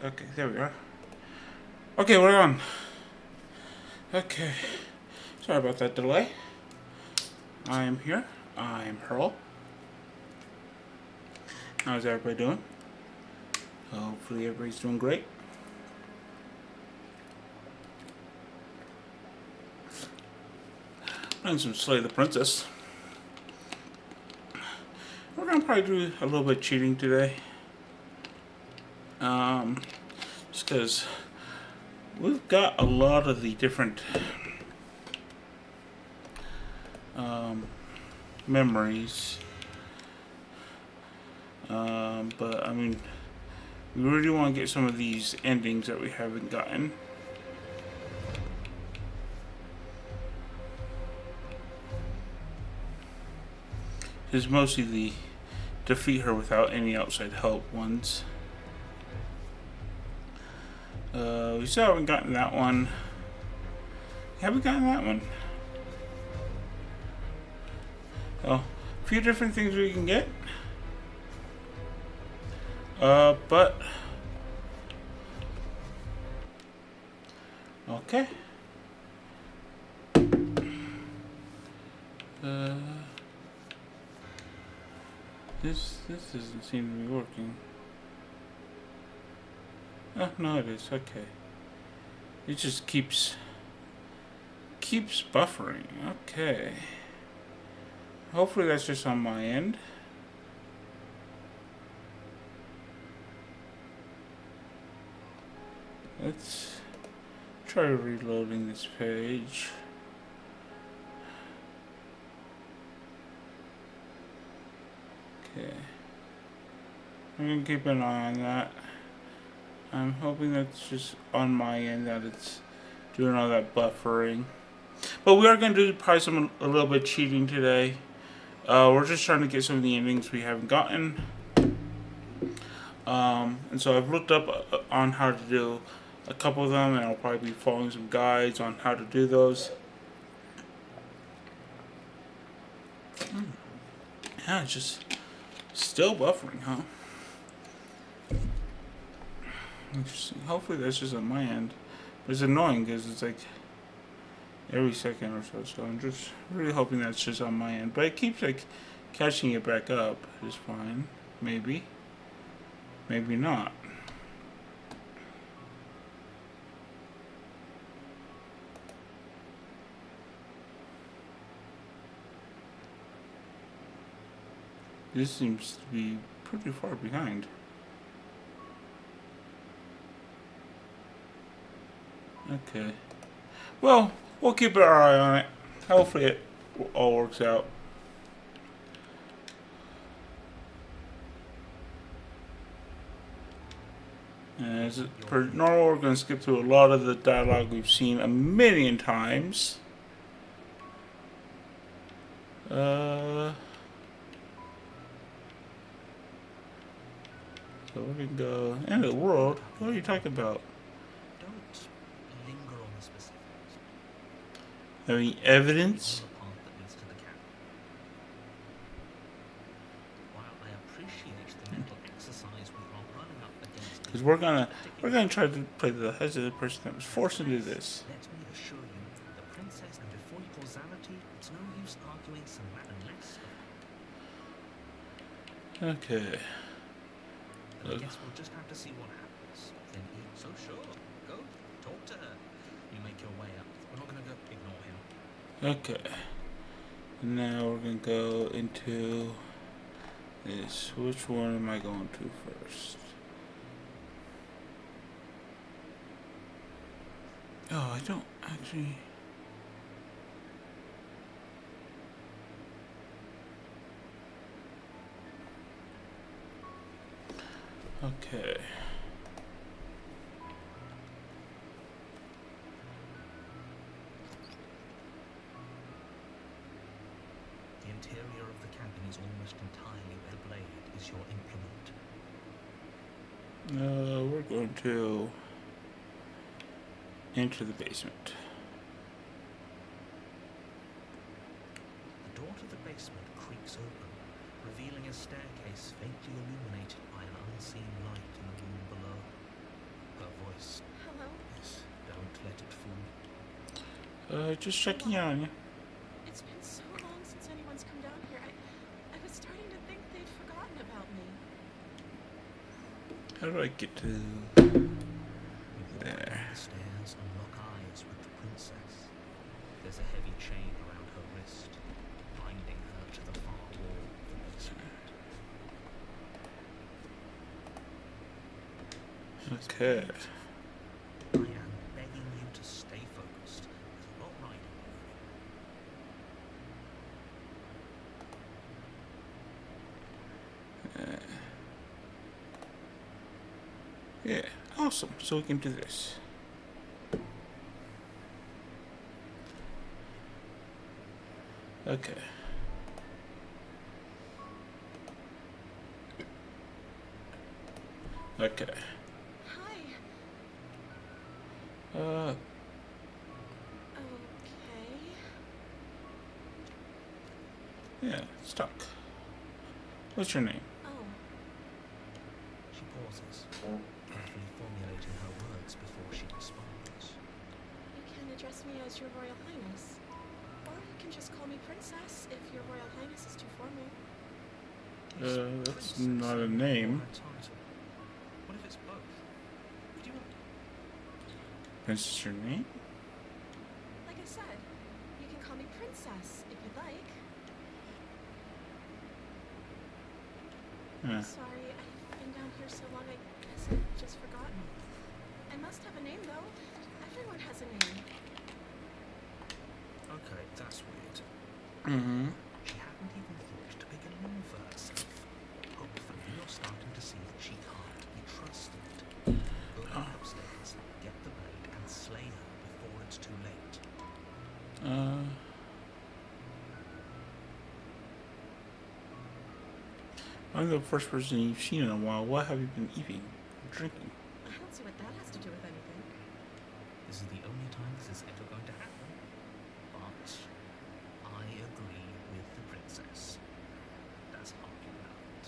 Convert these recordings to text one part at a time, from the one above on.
Okay, there we are. Okay, we're on. Okay. Sorry about that delay. I am here. I am Hurl. How's everybody doing? Hopefully everybody's doing great. Playing some Slay the Princess. We're gonna probably do a little bit of cheating today. Just because we've got a lot of the different memories. But I mean, we really want to get some of these endings that we haven't gotten. It's mostly the defeat her without any outside help ones. We still haven't gotten that one. Have we gotten that one? Oh, a few different things we can get. But okay. This doesn't seem to be working. Oh no, it is. Okay. It just keeps buffering. Okay. Hopefully that's just on my end. Let's try reloading this page. Okay. I'm gonna keep an eye on that. I'm hoping that's just on my end that it's doing all that buffering. But we are gonna do probably a little bit cheating today. We're just trying to get some of the endings we haven't gotten. And so I've looked up on how to do a couple of them, and I'll probably be following some guides on how to do those. Yeah, it's just still buffering, huh? Interesting. Hopefully that's just on my end. But it's annoying because it's like every second or so. So I'm just really hoping that's just on my end. But it keeps like catching it back up. Is fine. Maybe. Maybe not. This seems to be pretty far behind. Okay. Well, we'll keep our eye on it. Hopefully it all works out. As per normal, we're going to skip through a lot of the dialogue we've seen a million times. So we can go end of the world. What are you talking about? Don't linger on the specifics. Any evidence? The path that leads to the camp. While I appreciate the mental exercise we are running up against, Because we're gonna try to play the hesitant person that was forced into this. Let me assure you, the princess and before you causality, it's no use arguing some matter less. Okay. I guess we'll just have to see what happens. Then eat. So sure, go talk to her. You make your way up. We're not gonna go ignore him. Okay. Now we're gonna go into this. Which one am I going to first? Oh, I don't actually. Okay. The interior of the cabin is almost entirely well-blade. Is your implement? We're going to enter the basement. The door to the basement creaks open, revealing a staircase faintly illuminated by an unseen light in the room below. Just checking on you. It's been so long since anyone's come down here. I was starting to think they'd forgotten about me. How do I get to You walk there? down the stairs and lock eyes with the princess. There's a heavy chain around her wrist, binding her to the far wall of the basement. Okay. I am begging you to stay focused. There's a lot riding on you. Yeah, awesome. So we can do this. Okay. Okay. Hi. Uh, Okay. yeah, stuck. What's your name? Oh, She pauses, carefully formulating her words before she responds. you can address me as Your Royal Highness. Or you can just call me Princess if Your Royal Highness is too formal. That's Princess not a or name. her title? What if it's both? What do you want? Princess, your name? Like I said, you can call me Princess if you'd like. Sorry, I've been down here so long, I guess I've just forgotten. I must have a name, though. Everyone has a name. Okay, that's weird. Mm-hmm. She hadn't even thought to pick a name for herself. Hopefully you're starting to see that she can't be trusted. Go back upstairs, get the maid, and slay her before it's too late. I'm the first person you've seen in a while. What have you been eating or drinking? I don't see what that has to do with anything. This is the only time this is ever going to happen. But I agree with the princess. That's argument.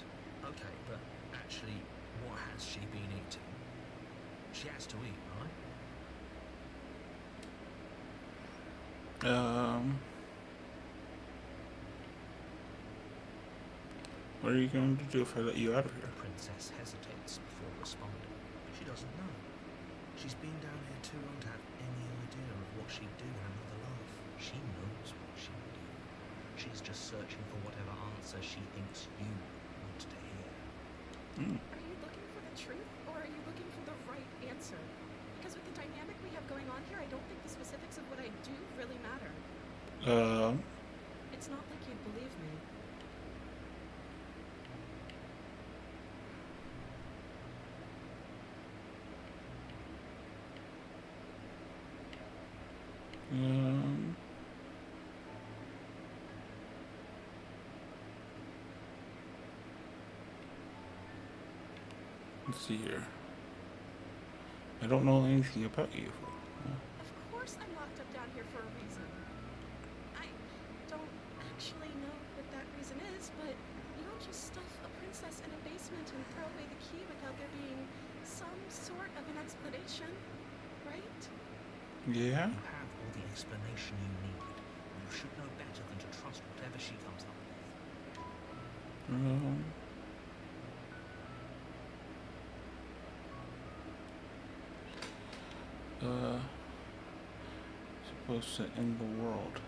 Okay, but actually, what has she been eating? She has to eat, right? What are you going to do if I let you out of The here? princess hesitates before responding. She doesn't know. She's been down here too long to have any idea of what she'd do in another life. She knows what she would do. She's just searching for whatever answer she thinks you want to hear. Are you looking for the truth, or are you looking for the right answer? Because with the dynamic we have going on here, I don't think the specifics of what I do really matter. It's not like you'd believe me. Let's see here. I don't know anything about you. Of course I'm locked up down here for a reason. I don't actually know what that reason is, but you don't just stuff a princess in a basement and throw away the key without there being some sort of an explanation, right? Yeah? You have all the explanation you need. You should know better than to trust whatever she comes up with. Supposed to end the world.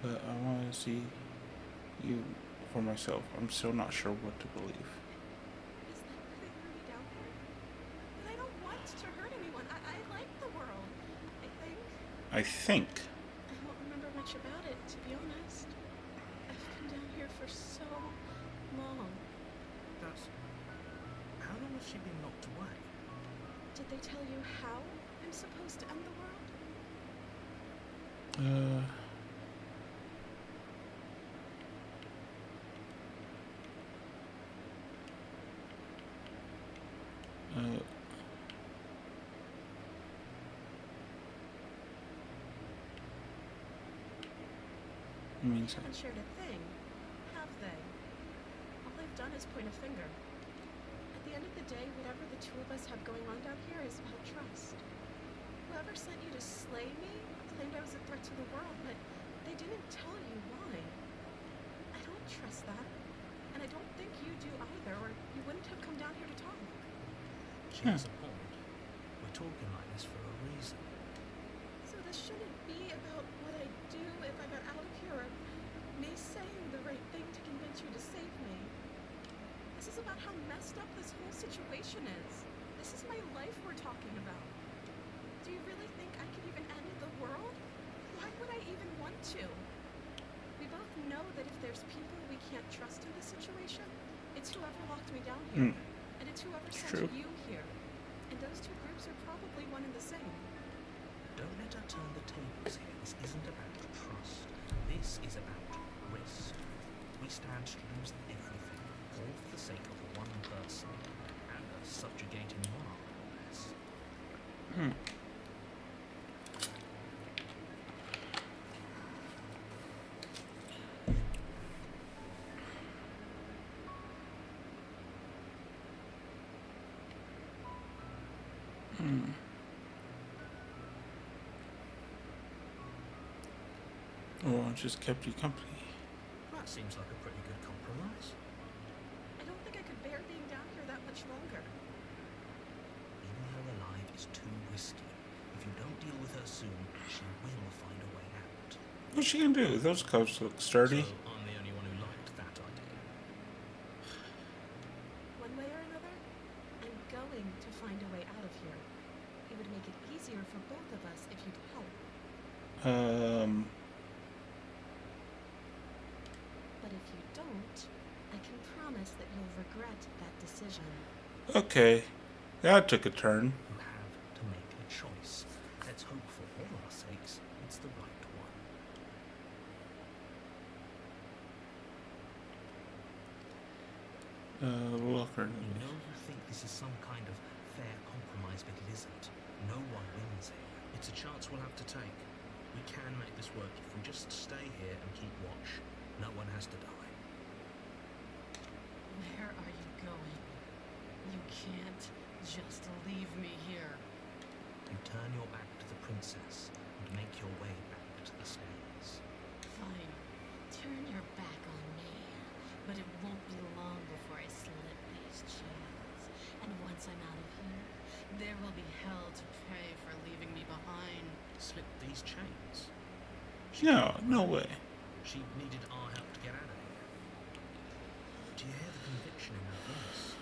But I want to see you for myself. I'm still not sure what to believe. Is that why they threw me down here? But I don't want to hurt anyone. I like the world, I think. I think. I don't remember much about it, to be honest. I've come down here for so long. How long has she been locked away? Did they tell you how I'm supposed to end the world? It means They haven't shared a thing, have they? All they've done is point a finger. At the end of the day, whatever the two of us have going on down here is about trust. Whoever sent you to slay me claimed I was a threat to the world, but they didn't tell you why. I don't trust that. And I don't think you do either, or you wouldn't have come down here to talk. She has a point. We're talking like this for a reason. So this shouldn't be about what I do if I got out of here, or me saying the right thing to convince you to save me. This is about how messed up this whole situation is. This is my life we're talking about. Do you really think I could even end the world? Why would I even want to? We both know that if there's people we can't trust in this situation, it's whoever locked me down here. And it's whoever sent you here. And those two groups are probably one and the same. Don't let her turn the tables here. This isn't about trust. This is about risk. We stand to lose everything, all for the sake of one person and a subjugating monarch, no less. Oh, I just kept you company. That seems like a pretty good compromise. I don't think I could bear being down here that much longer. Leaving her alive is too risky. If you don't deal with her soon, she will find a way out. What's she gonna do? Those cuffs look sturdy. So I'm the only one who liked that idea. One way or another, I'm going to find a way out of here. It would make it easier for both of us if you'd help. But if you don't, I can promise that you'll regret that decision. Okay. That took a turn. You have to make a choice. Let's hope for all our sakes it's the right one. Locker. You know you think this is some kind of fair compromise, but it isn't. No one wins here. It's a chance we'll have to take. We can make this work if we just stay here and keep watch. No one has to die. Where are you going? You can't just leave me here. You turn your back to the princess and make your way back to the stairs. Fine. Turn your back on me. But it won't be long before I slip these chains. And once I'm out of here, there will be hell to pay for leaving me behind. Slip these chains? No way. She needed our help to get out of here. Do you hear the conviction in her voice?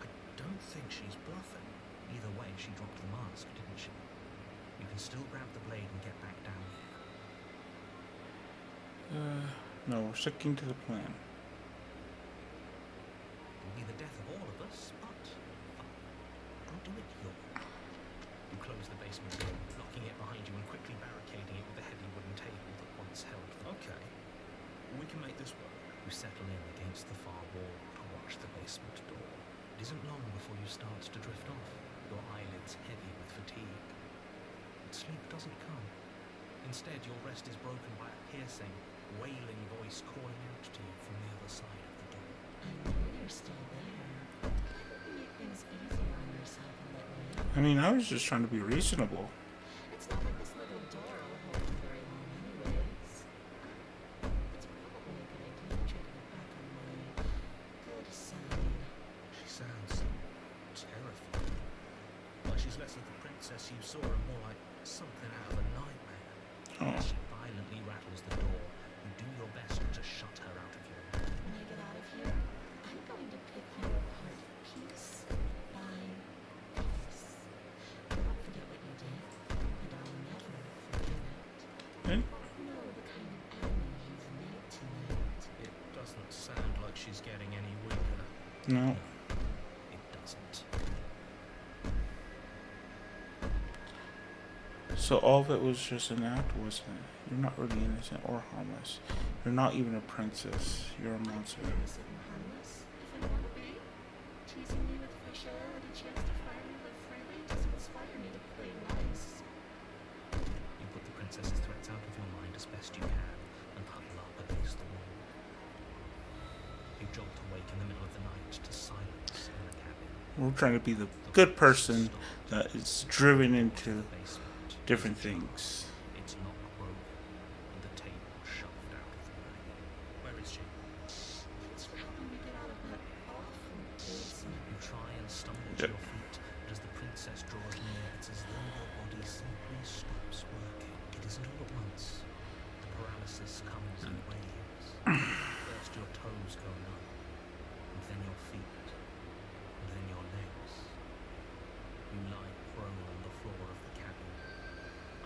I don't think she's bluffing. Either way, she dropped the mask, didn't she? You can still grab the blade and get back down here. No, we're sticking to the plan. It'll be the death of all of us, but fine. I'll do it your way. You close the basement door, locking it behind you and quickly barricading it with the heavy wooden table that once held them. Okay, we can make this work. You settle in against the far wall to watch the basement door. It isn't long before you start to drift off, your eyelids heavy with fatigue. But sleep doesn't come. Instead, your rest is broken by a piercing, wailing voice calling out to you from the other side of the door. I know you're still there. Why don't you make things easier on yourself and let me in? I mean, I was just trying to be reasonable. It's not like this little door will hold you very long anyways. It's probably a good idea to try to get back on my good side. She sounds terrified. Like she's less like the princess you saw and more like something out of a nightmare. Oh. As she violently rattles the door, you do your best to shut her out of your mind. When I get out of here, I'm going to pick you apart piece by piece. I won't forget what you did, and I'll never forget it. Eh? You know the kind of enemy you've made tonight. It doesn't sound like she's getting any weaker. No. It doesn't. So all of it was just an act, wasn't it? You're not really innocent or harmless. You're not even a princess. You're a monster. I'm innocent and harmless, if I want to be. Teasing me with fresh air and a chance to fire me with freely doesn't inspire me to play nice. You put the princess's threats out of your mind as best you can and We're trying to be the good person that is driven into different things. Its lock broke and the table shoved out of the way. Where is she? Thanks for helping me get out of that awful basement. You try and stumble to Yep. your feet, but as the princess draws near, it's as though your body simply stops working. It isn't all at once. The paralysis comes in waves. First your toes go numb, and then your feet, and then your legs. You lie prone on the floor of the cabin,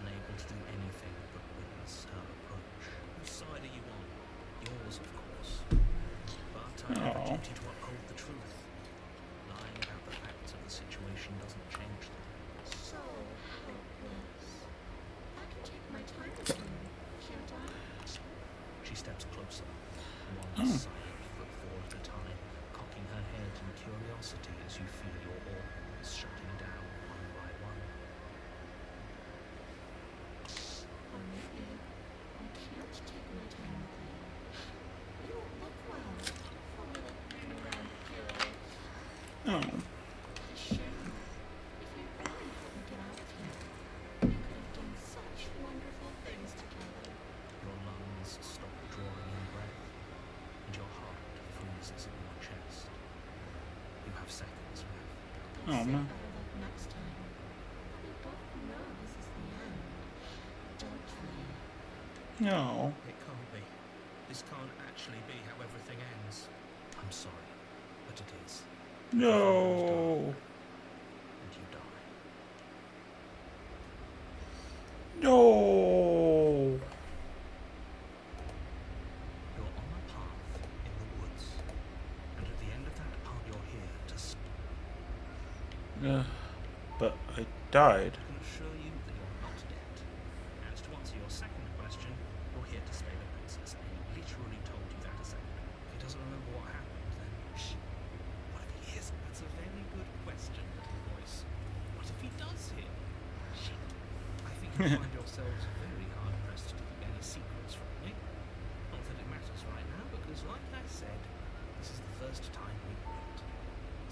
unable to do anything but witness her approach. Whose side are you on? Yours, of course. But I have a Aw. duty to uphold the truth. Lying about the facts of the situation doesn't change them. So helpless. I can take my time with you, can't I? She steps closer, one Oh. silent footfall at a time, cocking her head in curiosity as you feel your organs shutting down one by one. Honey, I can't take my time with you. You don't look well. A little miraculous. Oh. A shame. If you really help me get out of here, we could have done such wonderful things together. Your lungs stop drawing in breath, and your heart freezes in your chest. You have seconds left. I'll Oh, say no. better luck next time. But we both know this is the end, don't we? No. It can't be. This can't actually be how everything ends. I'm sorry, but it is. No. And you die. No. You're on a path in the woods, and at the end of that path you're here to But I died. I can assure you that you're not dead. And to answer your second question, you're here to slay the princess. I literally told you that a second ago. If he doesn't remember what happened, then shh. What if he is? That's a very good question, little voice. What if he does hear? Shit. I think you find yourselves very hard pressed to keep any secrets from me. Not that it matters right now, because like I said, this is the first time we've met.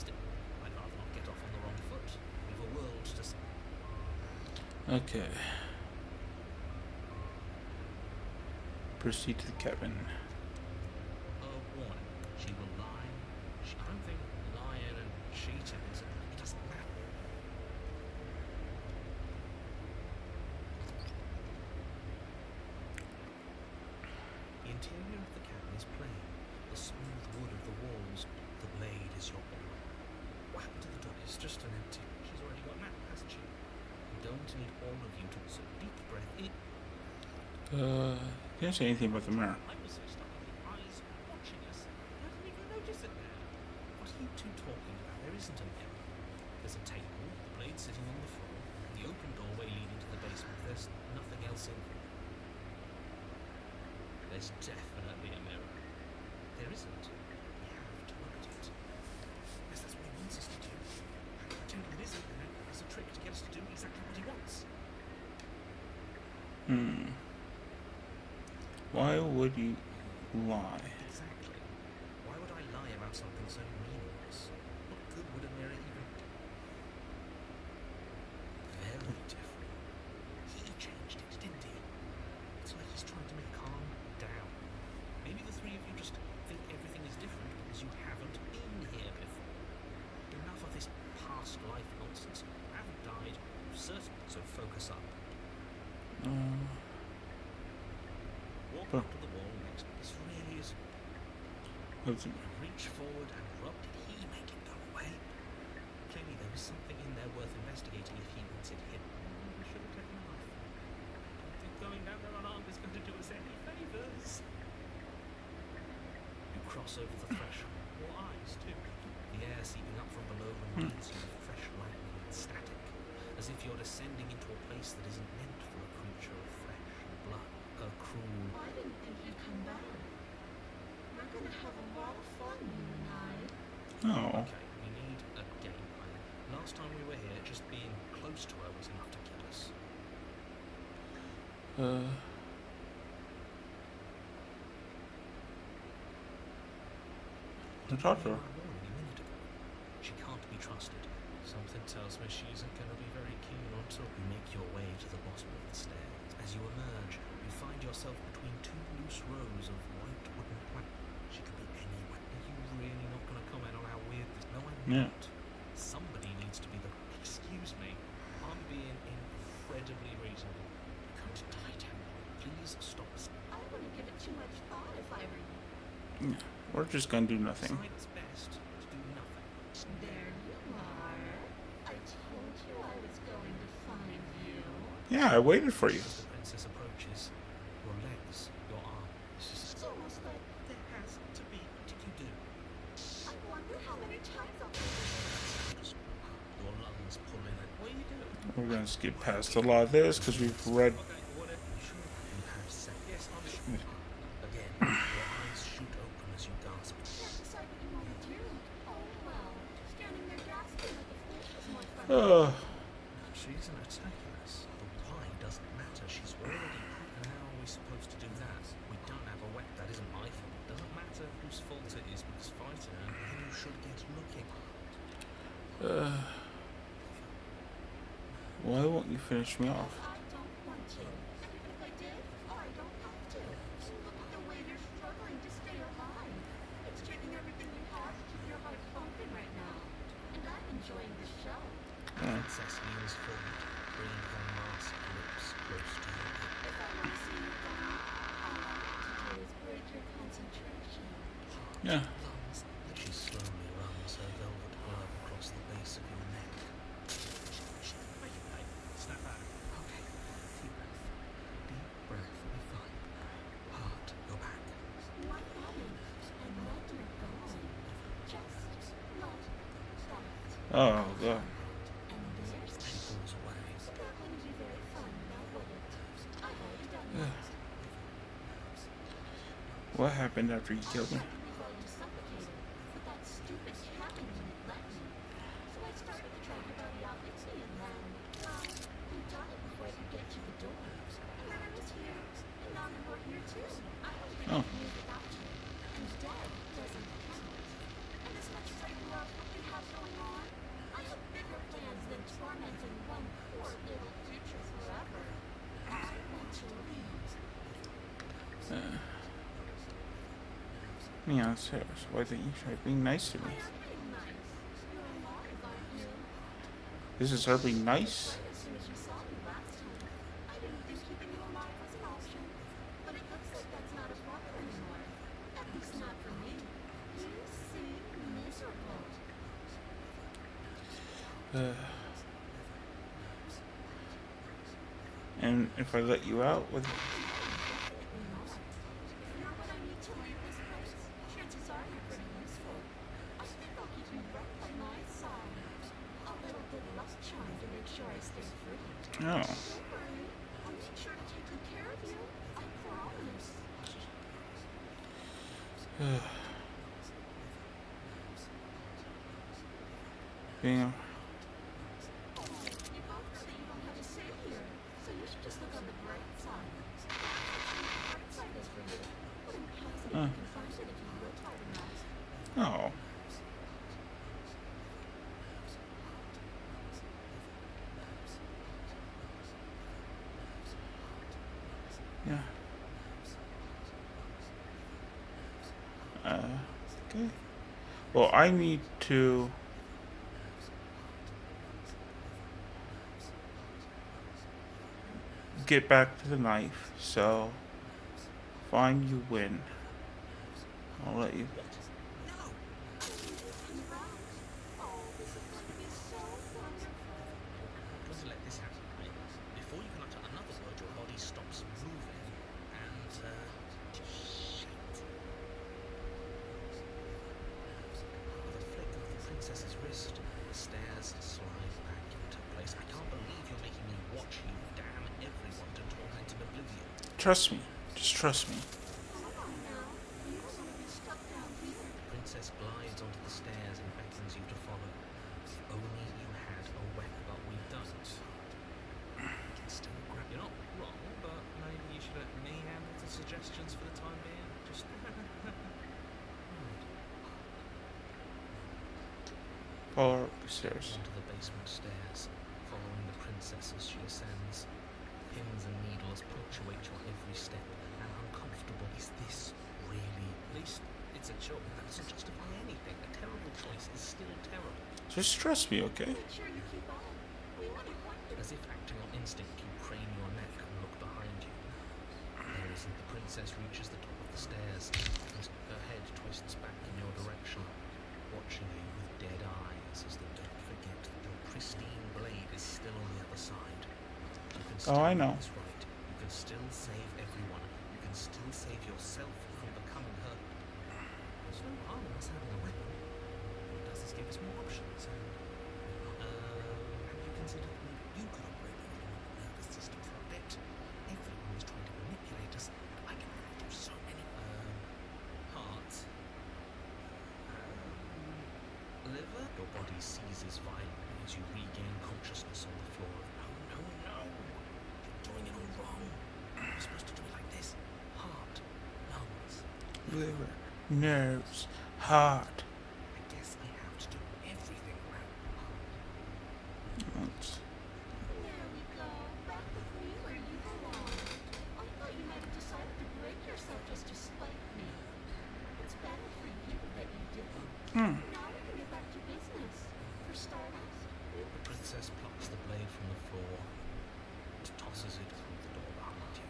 Still, I'd rather not get off on the wrong foot. We've a world to see. Okay. Proceed to the cabin. Warning. She will lie. I don't think lying and cheating is. It doesn't matter. The interior of the cabin is plain. The smooth wood of the walls. The blade is your oar. What happened to the dog? It's just an empty. She's already got a nap, hasn't she? We don't need all of you to. So deep breath in. Didn't say anything about the mirror. I was so stuck with the eyes watching us. I didn't even notice it there. What are you two talking about? There isn't a mirror. There's a table, the blade sitting on the floor, and the open doorway leading to the basement. There's nothing else in here. There's definitely a mirror. There isn't. We have to look at it. Yes, that's what he wants us to do. Pretend it isn't there. It's a trick to get us to do exactly what he wants. Why would you lie? Exactly. Why would I lie about something so meaningless? What good would a mirror even... Very different. He changed it, didn't he? It's like he's trying to make calm down. Maybe the three of you just think everything is different because you haven't been here before. Enough of this past life nonsense. You haven't died, you certainly, so focus up. Walk up to the wall next. This really is... Reach forward and rub. Did he make it go away? Clearly there was something in there worth investigating if he wants it hidden. We should have taken a knife. I don't think going down there unarmed is going to do us any favours. You cross over the threshold. Your eyes, too. The air seeping up from below reminds you of fresh lightning and static, as if you're descending into a place that isn't meant for a creature of flesh and blood. A cruel... I didn't think you'd come back. We're gonna have a lot of fun, you and I. Oh. Okay, we need a game plan. Last time we were here, just being close to her was enough to kill us. I talked to her. A minute ago. She can't be trusted. Something tells me she isn't going to be very keen on talk. You make your way to the bottom of the stairs. As you emerge, you find yourself between two loose rows of white wooden planks. She could be anywhere. Are you really not going to comment on how weird this? No, I'm Yeah. not. Somebody needs to be the. Excuse me. I'm being incredibly reasonable. Come to Titan. Please stop. I wouldn't give it too much thought if I were you. Yeah. We're just gonna do nothing. It's best to do nothing. There you are. I told you I was going to find you. Yeah, I waited for you. As the princess approaches, your legs, your arms. It's almost like There has to be. What did you do? I wonder how many times I'll Your lungs pulling it. What are you doing? We're gonna skip past a lot of this because we've read. Okay, whatever. You sure you have said yes? I'm sure. Again, your eyes shoot open as you gasp. can't decide what you want to do. Oh well. Standing there gasping like a fish is more fun. She isn't attacking us. The why doesn't matter. She's already. And how are we supposed to do that? We don't have a weapon. That isn't my fault. It doesn't matter whose fault it is because fighting her, then you should get looking. Why won't you finish me off? I don't want to. And even if I did, I don't have to. Look at the way you're struggling to stay alive. It's taking everything you have to keep your heart pumping right now. And I'm enjoying the show. Princess leans forward, bringing her masked lips close to your ear. If I want to see you down, all I have to do is break your concentration. Yeah. Lungs. She slowly runs her velvet glove across the base of your neck. Wait, snap out. Okay, deep breath. Deep breath, we're fine. Heart, go back. One moment, and let her go. Just let that. Oh, God. And there's She pulls away. that wouldn't be very fun, now would it? I've already done that. What happened after you killed me? We got you suffocated, but that stupid cabin wouldn't let me. So I started to drag your body out with me, and then, well, you done it before I could get to the door. And then I was here, and now you're here too. I don't think I Oh. can move without you. And dead doesn't count. And as much as I love what we have going on, I have bigger plans than tormenting one poor little creature forever. I want to leave. Yeah, so why didn't you try being nice to me? I am being nice. You're alive, aren't you? This is her being nice? As soon as you saw me last time, I didn't think keeping you alive was an option. But it looks like that's not a problem anymore. At least not for me. You seem miserable. And if I let you out, what? Definitely not. If you're what I need to leave this place, chances are you're pretty useful. I think I'll keep you right by my side. A little good luck charm to make sure I stay free. No. Don't worry. I'll make sure to take good care of you. I promise. Damn. Oh, you both know that you don't have a say here, so you should just look on the bright side. That's what the bright side is for you. What impossible you can find it if you look hard enough. Oh. Yeah. Okay. Well, I need to get back to the knife, so fine, you win. I'll let you. No! Oh, this is going to be so wonderful. Just let this happen, right? Before you can utter another word, your body stops moving. And, shit. With a flick of the princess's wrist, the stairs slide back into place. I can't believe you're making me watch you damn everyone to torment and oblivion. Trust me. Just trust me. Come on now. You don't want to be stuck down here. The princess glides onto the stairs and beckons you to follow. If only you had a weapon, but we don't. You can still grab. You're not wrong, but maybe you should let me handle the suggestions for the time being. Just. stairs. Onto the basement stairs, following the princess as she ascends. Pins and needles punctuate your every step, and uncomfortable. Is this really? At least it's a choice. That doesn't justify anything. A terrible choice is still terrible. Just trust me, okay? Make sure you keep on. We want to want you. As if acting on instinct, you crane your neck and look behind you. There isn't. The princess reaches the top of the stairs, and her head twists back in your direction, watching you with dead eyes as though don't forget that your pristine blade is still on the other side. You can still I know. do this right. You can still save everyone. You can still save yourself from becoming her. There's no harm in us having a weapon. What does this give us more options? Have you considered that maybe you could operate the autonomic nervous system for a bit? Everyone is trying to manipulate us, and I can only do so many. Heart. Liver? Your body seizes violently as you regain consciousness on the floor. No, no, no! You're doing it all wrong. You're supposed to do it like this. Heart. Lungs. Liver, nerves, heart. I guess I have to do everything around heart. That's- There we go. Back with me where you belong. I thought you might have decided to break yourself just to spite me. It's better for you that you didn't. Now we can get back to business. For starters, The princess plucks the blade from the floor and tosses it through the door behind you.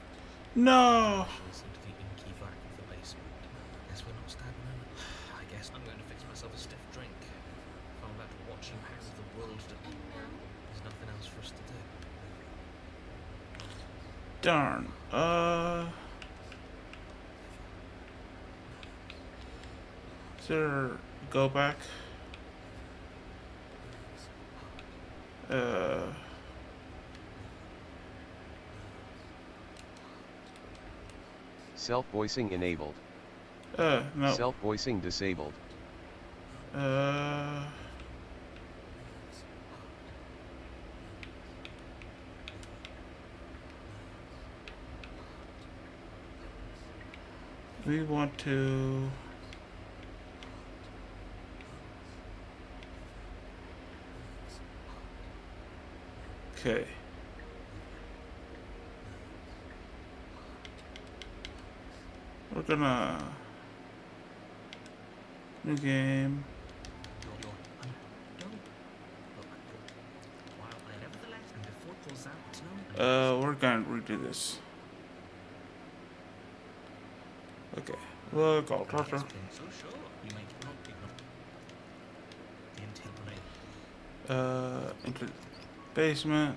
No! Pushes into the inky vac of the basement. Guess we're not stagnant. I guess I'm going to fix myself a stiff drink. If I'm about to watch you hand the world to... and now There's nothing else for us to do. Darn. Is there go back? Self-voicing enabled. No. Self-voicing disabled. We want to. Okay. We're gonna. New game. Don't look. While I nevertheless, and before it pulls out, no. We're gonna redo this. Okay. Look, I'll talk to. So sure, you make it not ignore. The integrate. Into the basement.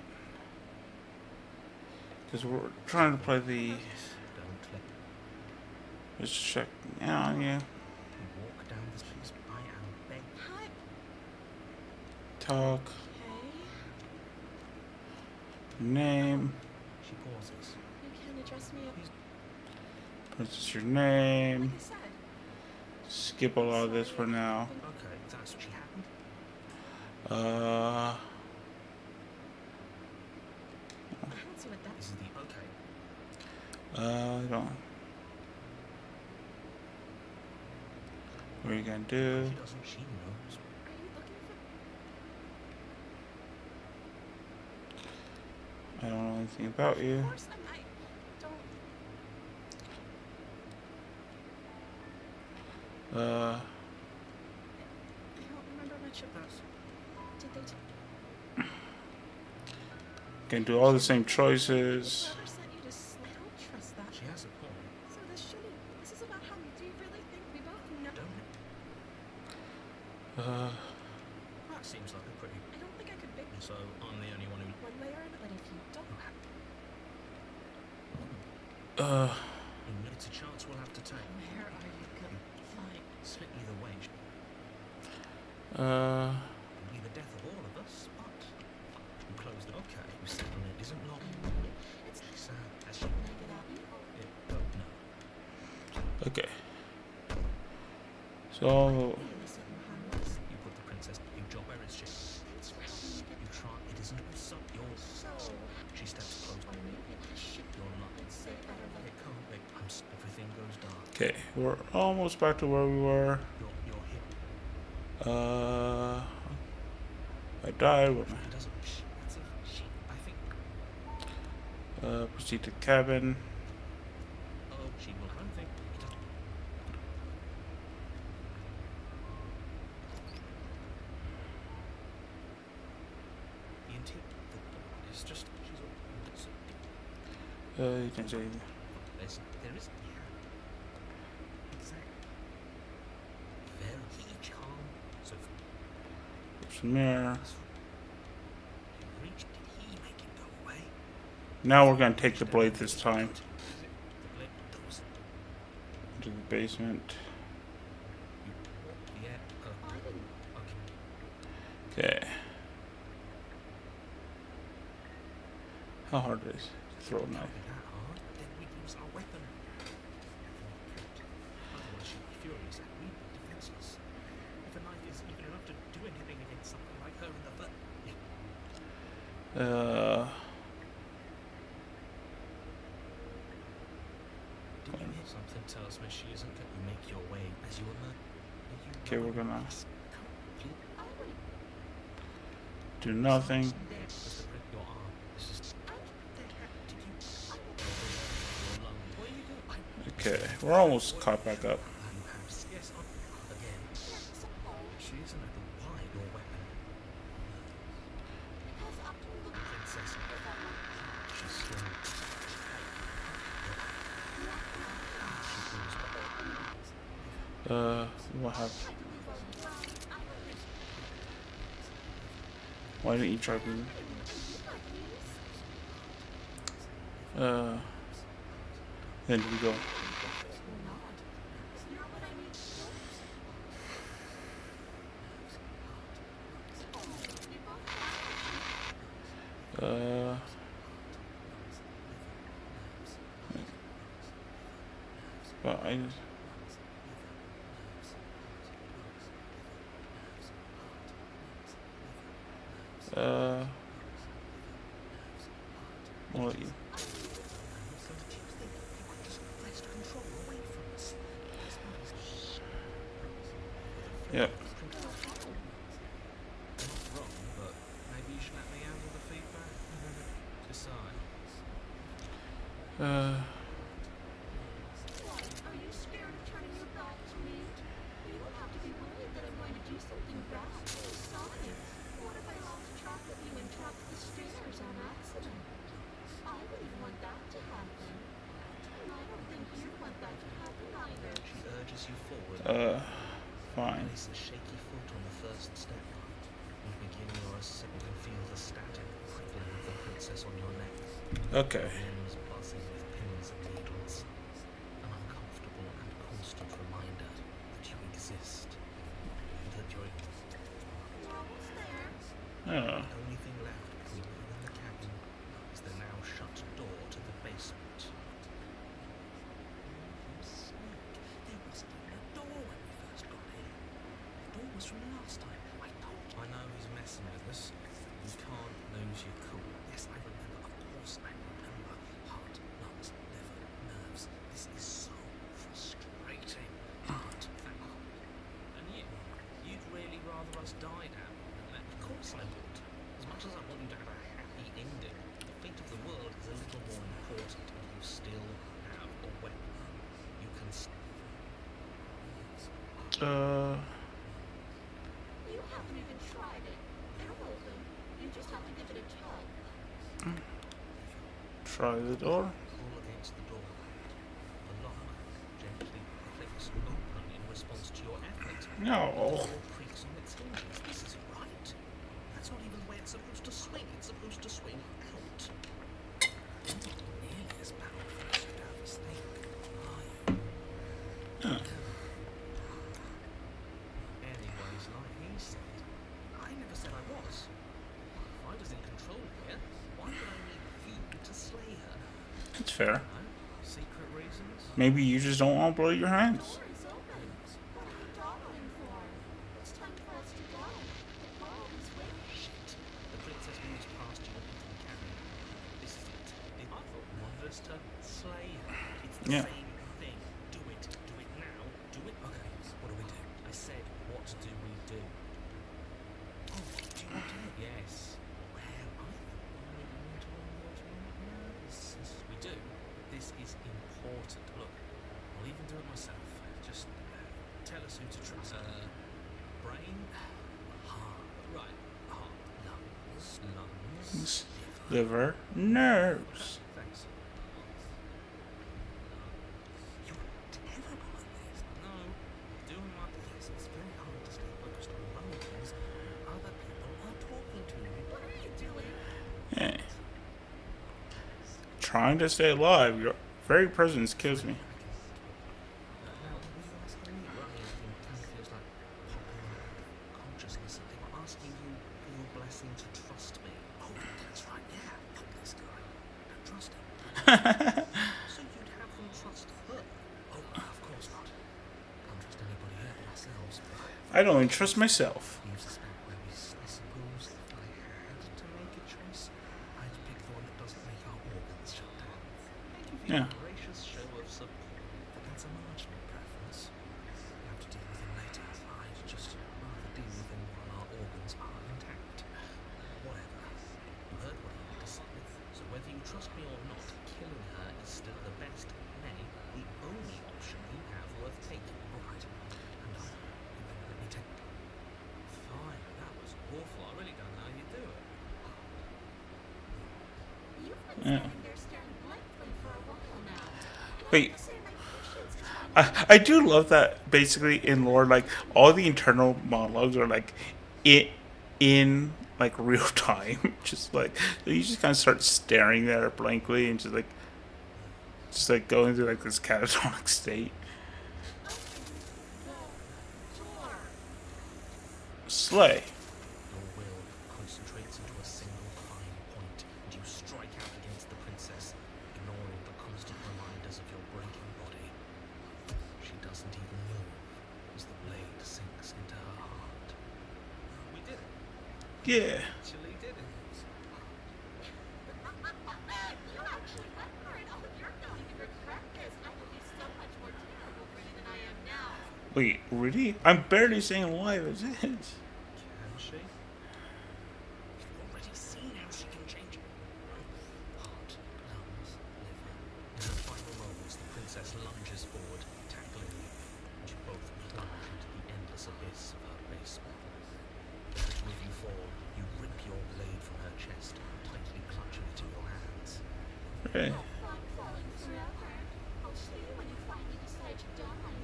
Because we're trying to play the. Don't let Just check on you. you walk down the streets. I am begging. hi. Talk. Okay. Name. She pauses. You can address me up. What's your name? Like I said. Skip a lot of this for now. Okay, that's what she happened. Uh. I don't see what that This is the okay. Hold on. What are you gonna do? She doesn't. She knows. Are you looking for? I don't know anything about you. Of course, I don't. I don't remember much about. Did they? Can do all the same choices. Whoever sent you to? I don't trust that. She has a point. So this shouldn't. This is about how. Do you really think we both know? Don't it? That seems like a pretty. I don't think I could pick So I'm the only one who. one way or another. But if you don't, It's a chance we'll have to take. where are you going? Fine. Split either way. Uh. It'll be the death of all of us, but you close the. Okay, you sit on it. Isn't long. It's Sad. As she. like it out. No. Okay. So. Innocent and harmless. You put the princess. You drop her. It's just. Thanks for helping me get You try. It isn't so. You're. so. She steps close. Or maybe I should You're not. say better. But It can't be. Everything goes dark. Okay, we're almost back to where we were. You're hit. I die, what It doesn't. That's a she. I think. proceed to cabin. Oh, she will. I don't think it doesn't. The intent. It's just. She's. You can say There is. Yeah. Exactly. Very calm. So. some mirror. You reached. Did he make it go away? Now we're gonna take the blade this time Is it the blade? Those. to the basement. Yeah. I didn't. Okay. Okay. How hard is it to throw a Can't knife? be that hard. Then we lose our weapon. Otherwise, she'd be furious and we'd be defenseless. If a knife is even enough to do anything against something like her in the foot. Did you hear something tells me she isn't going to make your way as you were? Okay, we're gonna I wouldn't. do nothing. Your arm. This is. Did you? Your lung. Where you go? Okay, we're almost caught back up. Perhaps. Yes. Again. Yes, suppose. She isn't at the why your weapon. Because up to the Princess. if I want She's slow. She pulls back. What happened? to move on ground, I would. Why didn't you try to? Then we go. But I just. I'll let you. Yep. Not wrong, but maybe you should let me handle the feedback. Decide. Are you scared of turning your back to me? You don't have to be worried that I'm going to do something bad. Besides, what if I lost track of you and dropped the stairs on accident? I wouldn't want that to happen. And I don't think you want that to happen either. She urges you forward. Fine. Place a shaky foot on the first step. You begin your ascent and feel the static prickling of the princess on your neck. Okay. Limbs buzzing with pins and needles. An uncomfortable and constant reminder that you exist. And that you're We're almost there. Oh. the only thing left between you and the cabin is the now shut door to the basement. There wasn't even a door when we first got here. The door was from last time. I told you. I know he's messing with us. You can't lose your cool. Yes, I remember. Of course I remember. Heart, lungs, liver, nerves. This is so frustrating. But and you'd really rather us die now? Of course I would. As much as I want you to have a happy ending, the fate of the world is a little more important, and you still have a weapon. You can. You haven't even tried it. They're open. You just have to give it a tug. Try the door. Pull against the door. The lock gently clicks open in response to your effort. No. The door creaks on its hinges. This isn't right. That's not even the way it's supposed to swing. It's supposed to swing out. You're not nearly as barrel fast as think, are you? Anyways, like he said, I never said I was. If I was in control here, why would I need you to slay her? That's fair. No? Secret reasons? Maybe you just don't want to blow your hands. Door is open. What are you dawdling for? It's time for us to go. The ball is waiting. Shit. The princess moves past you and into the cabin. This is it. If I thought you wanted us to slay her. It's the Yeah. same thing. Do it. Do it now. Do it. Okay, what do we do? I said, what do we do? Oh, do you want to hear? Yes. Where I thought we were going to analysis. We do. This is important. Look, I'll even do it myself. Just tell us who to trust. Brain, heart. Right. Heart, lungs, Liver, nerves. Thanks. You're terrible at this. No, doing my best. It's very hard to stay focused on lungs. Other people are talking to you. What are you doing? Yeah. Trying to stay alive. Your very presence kills me. Now, were you asking me? Right, everything kind of feels like popping out of consciousness. They were asking you for your blessing to trust me. Oh, that's right, yeah. Fuck this guy. Don't trust him. So you'd have them trust her? Oh, of course not. Can't trust anybody here but ourselves. I don't even trust myself. Leaves us back where we, I suppose, if I had to make a choice, I'd pick the one that doesn't make our organs shut down. Thank you for Yeah. your gracious show of support, but that's a marginal preference. We have to deal with him later. I'd just rather deal with him while our organs are intact. Whatever. You heard what he had to say. So whether you trust me or not, killing her is still the best, nay, the only option you have worth taking. All right. And you better let me take it. Fine. That was awful. I really don't know how you do it. You've been Yeah. standing there staring blankly for a while now. And Wait. I have to say my patience is I do love that basically in lore, like all the internal monologues are like in like real time. Just like you just kind of start staring there blankly and just like going through like this catatonic state. Slay. Your will concentrates into a single fine point, and you strike out against the princess, ignoring the constant reminders of your breaking body. She doesn't even move as the blade sinks into her heart. We did it. Yeah. Actually did it. You actually went for it. Oh, you're going to regret this. I will be so much more terrible for you than I am now. Wait, really? I'm barely staying alive as is. Can she? You've already seen how she can change it. Heart, lungs, liver. In the final moments, the princess lunges forward, tackling you, and you both plunge into the endless abyss of her basement. With you fall, you rip your blade from her chest, tightly clutching it in your hands. Right. Fun falling forever. I'll see you when you finally decide to die.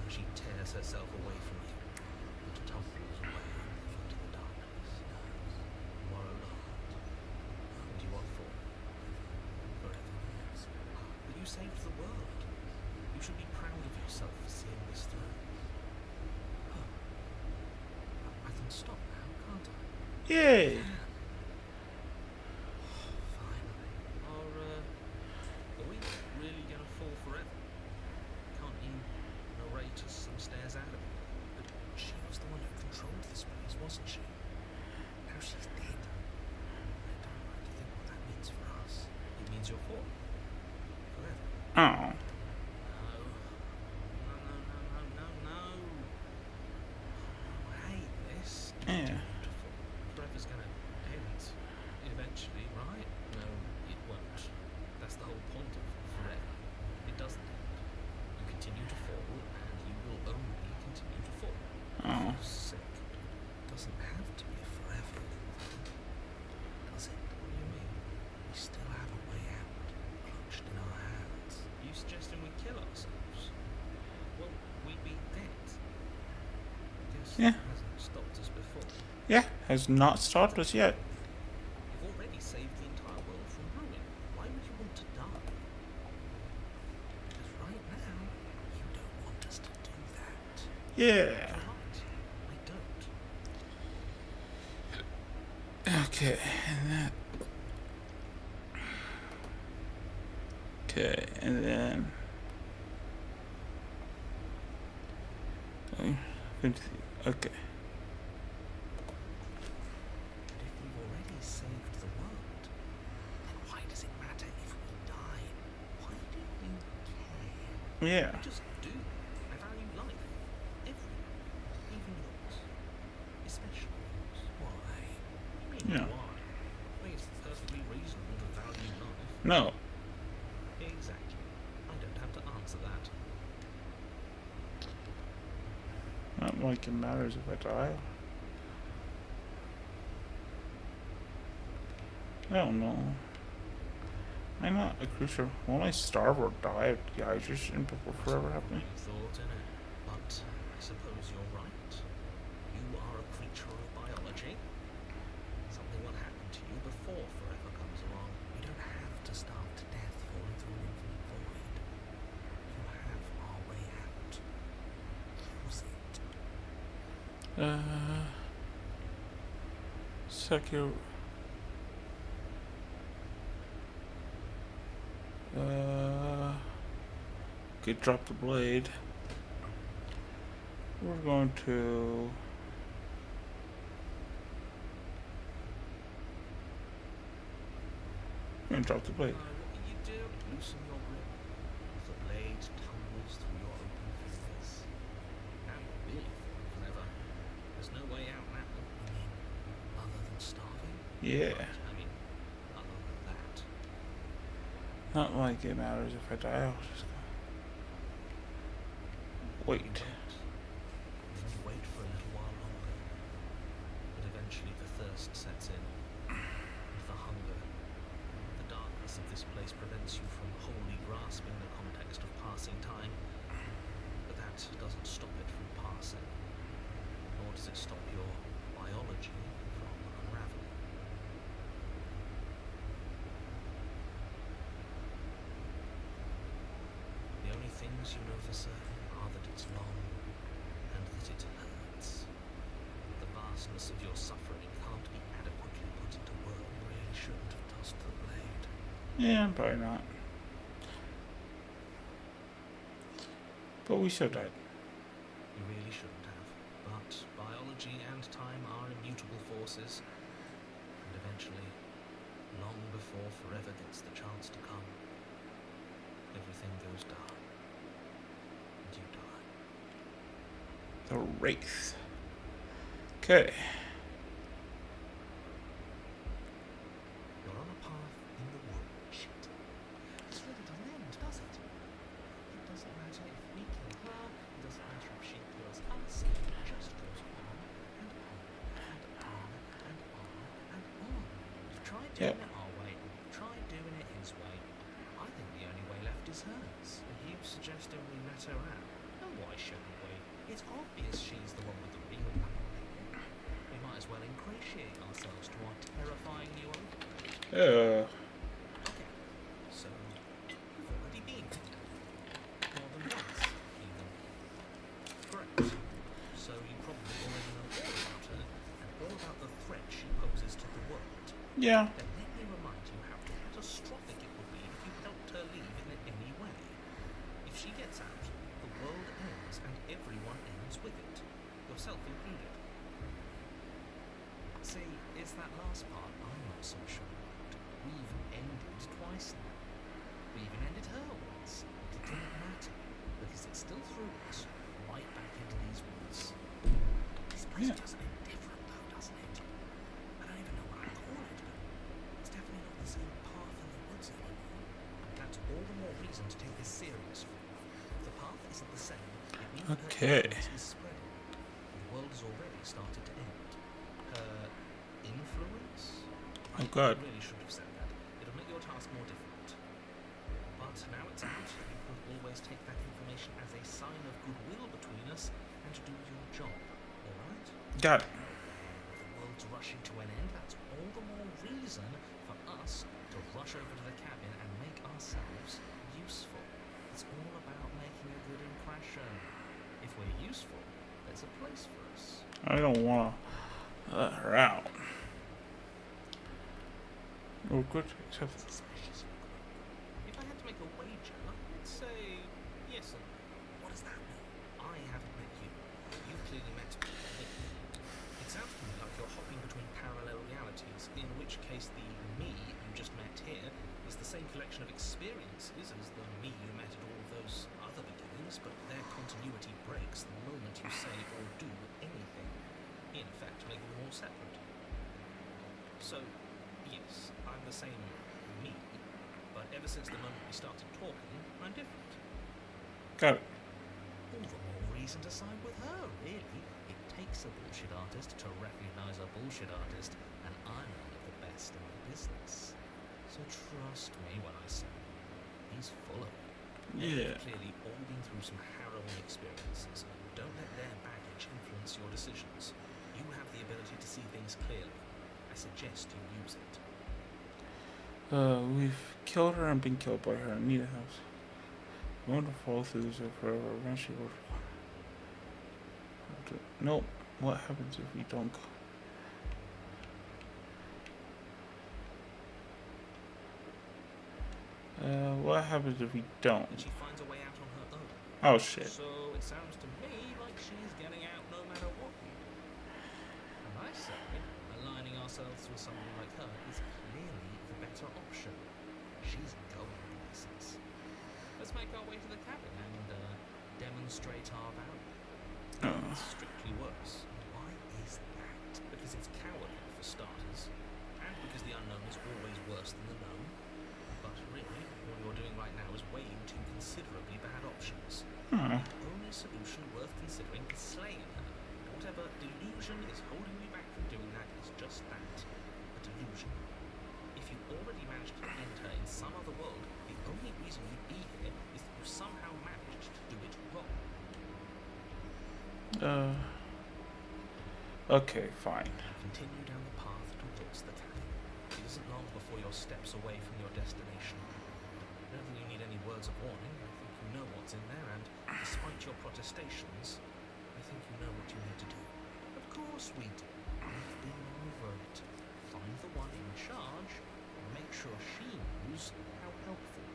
She tears herself away from you and tumbles away into the darkness. You are alone, and you are fallen forever. But you saved the world. You should be proud of yourself for seeing this through. Huh. I can stop now, can't I? Yay. Finally. Are we really gonna fall forever? Can't you narrate us some stairs out of it? But she was the one who controlled this place, wasn't she? Now she's dead. I don't like to think what that means for us. It means you're falling. Forever. Oh. No. I hate this. Yeah. Forever's gonna end eventually, right? No, it won't. That's the whole point of forever. It doesn't end. You continue to fall, and you will only continue to fall. Oh. Sick. It doesn't have to be forever. Does it? What do you mean? We still have a way out, clutched in our hands. You suggesting we kill ourselves? Well, we'd be dead. I guess Yeah. that hasn't stopped us before. Yeah, has not stopped us yet. You've already saved the entire world from ruin. Why would you want to die? Because right now, you don't want us to do that. Yeah. You're right. I don't. Okay, and that. Okay, and then. Okay. And if we've already saved the world, then why does it matter if we die? Why do you care? Yeah. I just do. I value life. Everyone. Even yours. Especially yours. No. Exactly. I don't have to answer that. Not like it matters if I die. I don't know. I'm not a creature. Won't I starve or die of dehydration before forever happening? You thought in it, but I suppose you're right. You are a creature of biology. Something will happen to you before forever comes along. You don't have to starve to death falling through an infinite void. You have our way out. Use it. Second. Okay, drop the blade. We're going to. I'm gonna drop the blade. What can you do? Loosen your grip. The blade tumbles through your open fingers. Now you're really falling forever. There's no way out now. You mean, other than starving? Yeah. Right, I mean, other than that. Not like it matters if I die. I'll just go. Wait. You wait for a little while longer. But eventually the thirst sets in. And the hunger. The darkness of this place prevents you from wholly grasping the context of passing time. But that doesn't stop it from passing. Nor does it stop your biology from unraveling. The only things you know for certain are that it's long and that it hurts. The vastness of your suffering can't be adequately put into words. You really shouldn't have tossed the blade. Yeah, probably not. But we should have died. You really shouldn't have. But biology and time are immutable forces. And eventually, long before forever gets the chance to come, everything goes dark. And you die. The Wraith. Okay. You're on a path in the wood. Shit. This really doesn't end, does it? It doesn't matter if we kill her. It doesn't matter if she kills us. It just goes on and on and on and on and on. We've tried doing it our way. We've tried doing it his way. I think the only way left is hers. Are you suggesting we let her out? And why shouldn't we? It's obvious she's the one with the real power. We might as well ingratiate ourselves to our terrifying new owner. Okay, so you've already been here. More than once, even. Correct. So you probably already know all about her, and all about the threat she poses to the world. Yeah. Then let me remind you how catastrophic it would be if you helped her leave in any way. If she gets out, the world ends, and everyone ends with it. Yourself included. See, it's that last part I'm not so sure about. We've ended twice now. We even ended her once. But it didn't matter, because it still threw us right back into these woods. This place does end different though, doesn't it? I don't even know what I call it, but it's definitely not the same path in the woods anymore. That's all the more reason to take this seriously. If the path isn't the same, it means her Okay. influence is spreading. The world has already started to end. Her influence? Oh god. I really should have said that. It'll make your task more difficult. But now it's out, you could always take that information as a sign of goodwill between us and do your job. Alright? Got it. If the world's rushing to an end, that's all the more reason for us to rush over to the cabin and make ourselves useful. It's all about making a good impression. If we're useful, there's a place for us. I don't want to let her out. Oh, good. Except Suspicious. If I had to make a wager, I'd say yes and no. What does that mean? I haven't met you. You've clearly met me. It sounds to me like you're hopping between parallel realities, in which case the me you just met here is the same collection of experiences as the me you met at all of those other beginnings, but their continuity breaks the moment you say or do anything, in effect making them all separate. So, yes, I'm the same me, but ever since the moment we started talking, I'm different. Got it. All the more reason to side with her, really. It takes a bullshit artist to recognise a bullshit artist, and I'm one of the best in the business. So trust me when I say he's full of it. Yeah. They've clearly all been through some harrowing experiences. Don't let their baggage influence your decisions. You have the ability to see things clearly. I suggest you use it. We've killed her and been killed by her and need a house. We want to fall through this forever. Eventually we'll... Nope. What happens if we don't go? What happens if we don't? And she finds a way out on her own. Oh shit. So it sounds to me like she's getting out no matter what we do. And I say, aligning ourselves with somebody like her is clearly the better option. She's going places. Let's make our way to the cabin and demonstrate our value. It's strictly worse. Why is that? Because it's cowardly for starters, and because the unknown is always worse than the known. But really, all you're doing right now is weighing two considerably bad options. The only solution worth considering is slaying her. Whatever delusion is holding you back from doing that is just that, a delusion. If you already managed to end her in some other world, the only reason you'd be here is that you somehow managed to do it wrong. Okay, fine. Continue down the path towards the cabin. It isn't long before you're steps away from your destination. I don't think you need any words of warning. I think you know what's in there, and despite your protestations, I think you know what you need to do. Of course we do. We've been over it. Find the one in charge, and make sure she knows how helpful.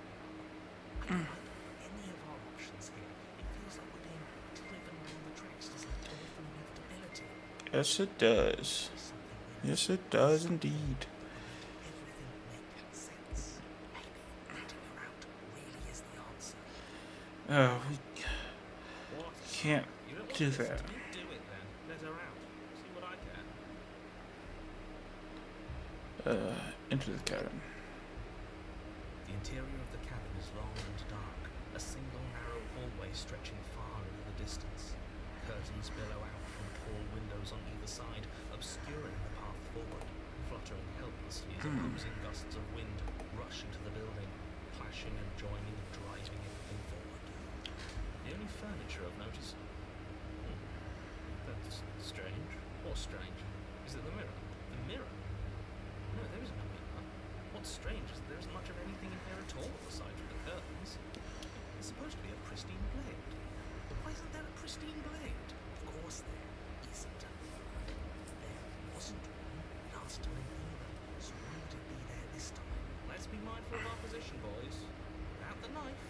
I don't like any of our options here. It feels like we're being driven down the tracks to some awful inevitability. Yes, it does. Yes, it does indeed. Everything make sense. Maybe letting her out really is the answer. We What? can't You don't want do to listen that. to me? Do it then. Let her out. See what I can. Into the cabin. The interior of the cabin is long and dark. A single narrow hallway stretching far into the distance. Curtains billow out from tall windows on either side, obscuring the path forward, fluttering helplessly as opposing gusts of wind rush into the building, clashing and joining and driving everything forward. The only furniture of note is... That's strange. What's strange? Is it the mirror? The mirror? No, there isn't a mirror. What's strange is that there isn't much of anything in here at all, aside from the curtains. There's supposed to be a pristine blade. But why isn't there a pristine blade? Of course there isn't. There wasn't one last time either, so why would it be there this time? Let's be mindful of our position, boys. Without the knife,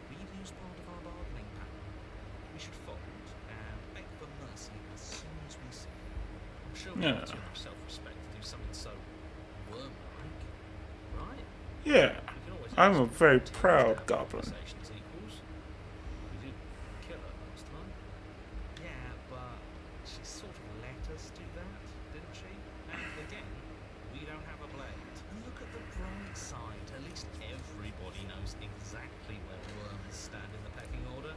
we've used part of our bargaining power. We should fold and beg for mercy as soon as we see it. I'm sure we have too much self-respect to do something so worm-like, right? Yeah, We can always I'm ask a very to proud have goblin. conversations equals. We did kill her last time. Yeah, but she sort of let us do that, didn't she? And again, we don't have a blade. And look at the bright side. At least everybody knows exactly where worms stand in the pecking order.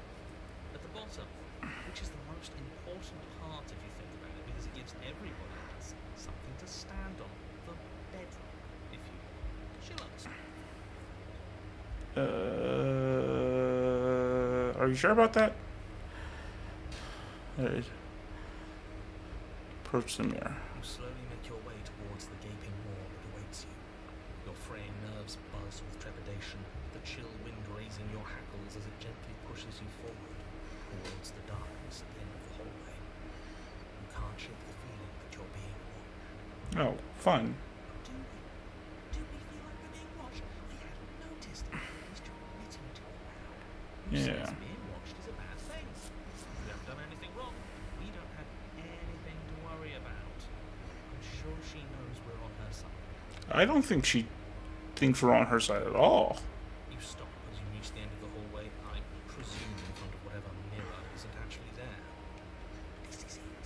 At the bottom, which is the most important part if you think about it, because it gives everybody else something to stand on. The bedrock, if you will. She'll understand. Are you sure about that? Approach the mirror. You slowly make your way towards the gaping wall that awaits you. Your fraying nerves buzz with trepidation, the chill wind raising your hackles as it gently pushes you forward towards the darkness at the end of the hallway. You can't shake the feeling that you're being watched. Oh, fun. Do we? Do we feel like we're being watched? We hadn't noticed. At least you're admitting to it now. Who Yeah. says being watched is a bad thing? We haven't done anything wrong. We don't have anything to worry about. I'm sure she knows we're on her side. I don't think she thinks we're on her side at all. You stop as you reach the end of the hallway, I presume in front of whatever mirror isn't actually there. This is it.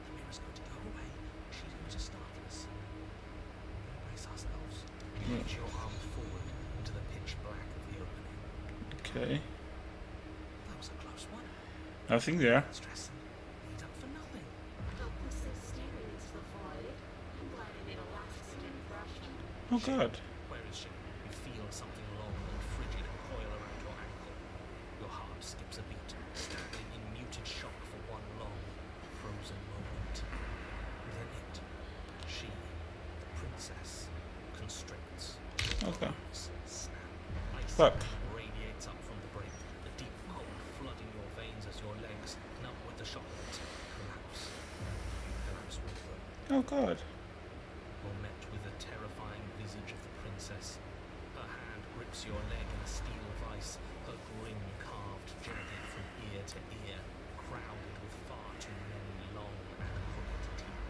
The mirror's going to go away. She's going to startle us. We brace ourselves. You reach your arm forward into the pitch black Okay. That was a close one. Nothing there. Stress and lead up for nothing. Helplessly staring into the void. I'm glad I made a last-second impression. Oh God. Where is she? You feel something long and frigid coil around your ankle. Your heart skips a beat, standing in muted shock for one long, frozen moment. Then it, she, the princess, constricts. Okay. Snap. Ice Fuck. radiates up from the break, the deep cold flooding your veins as your legs, numb with the shock of it, collapse. You collapse with them. Oh God. You're met with the terrifying visage of the princess. Her hand grips your leg in a steel vice, her grin carved gently from ear to ear, crowded with far too many long and crooked teeth.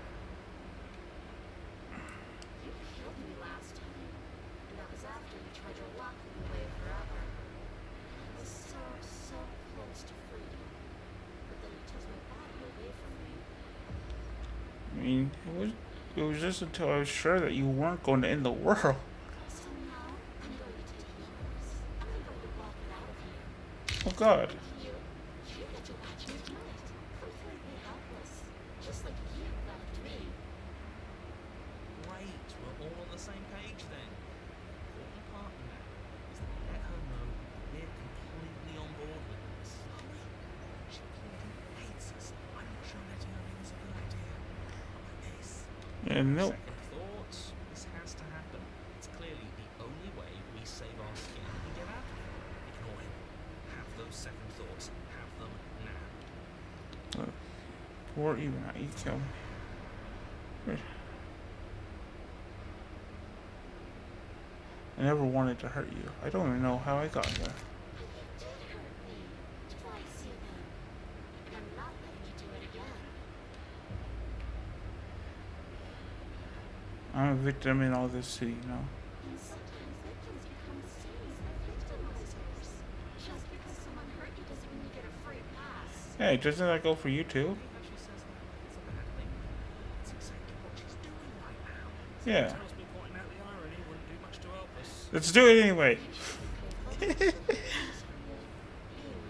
You killed me last time, and that was after you tried to lock me away forever. I was so close to freedom, but then you took my body away from me. I mean, it was just until I was sure that you weren't going to end the world. So now, I'm going to take yours. I'm going to walk it out of here. Oh God. You get to watch me do it. Completely helpless. Just like you left me. Great, we're all on the same page then. The important part now is that we let her know we're completely on board with this. She clearly hates us. I'm not sure letting her in is a good idea. Not like this. And no. Second thoughts, this has to happen. It's clearly the only way we save our skin and get out of here. Ignore him. Have those second thoughts. Have them now. Or even not. You kill me. I never wanted to hurt you. I don't even know how I got here. And you did hurt me. Twice even. And I'm not letting you do it again. I'm a victim in all this city now. And sometimes victims become scenes of victimizers. Just because someone hurt you doesn't mean you get a free pass. Hey, doesn't that go for you too? See how she says that like it's a bad thing? That's exactly what she's doing right now. Yeah. Tells me pointing out the irony wouldn't do much to help us. Let's do it anyway. Being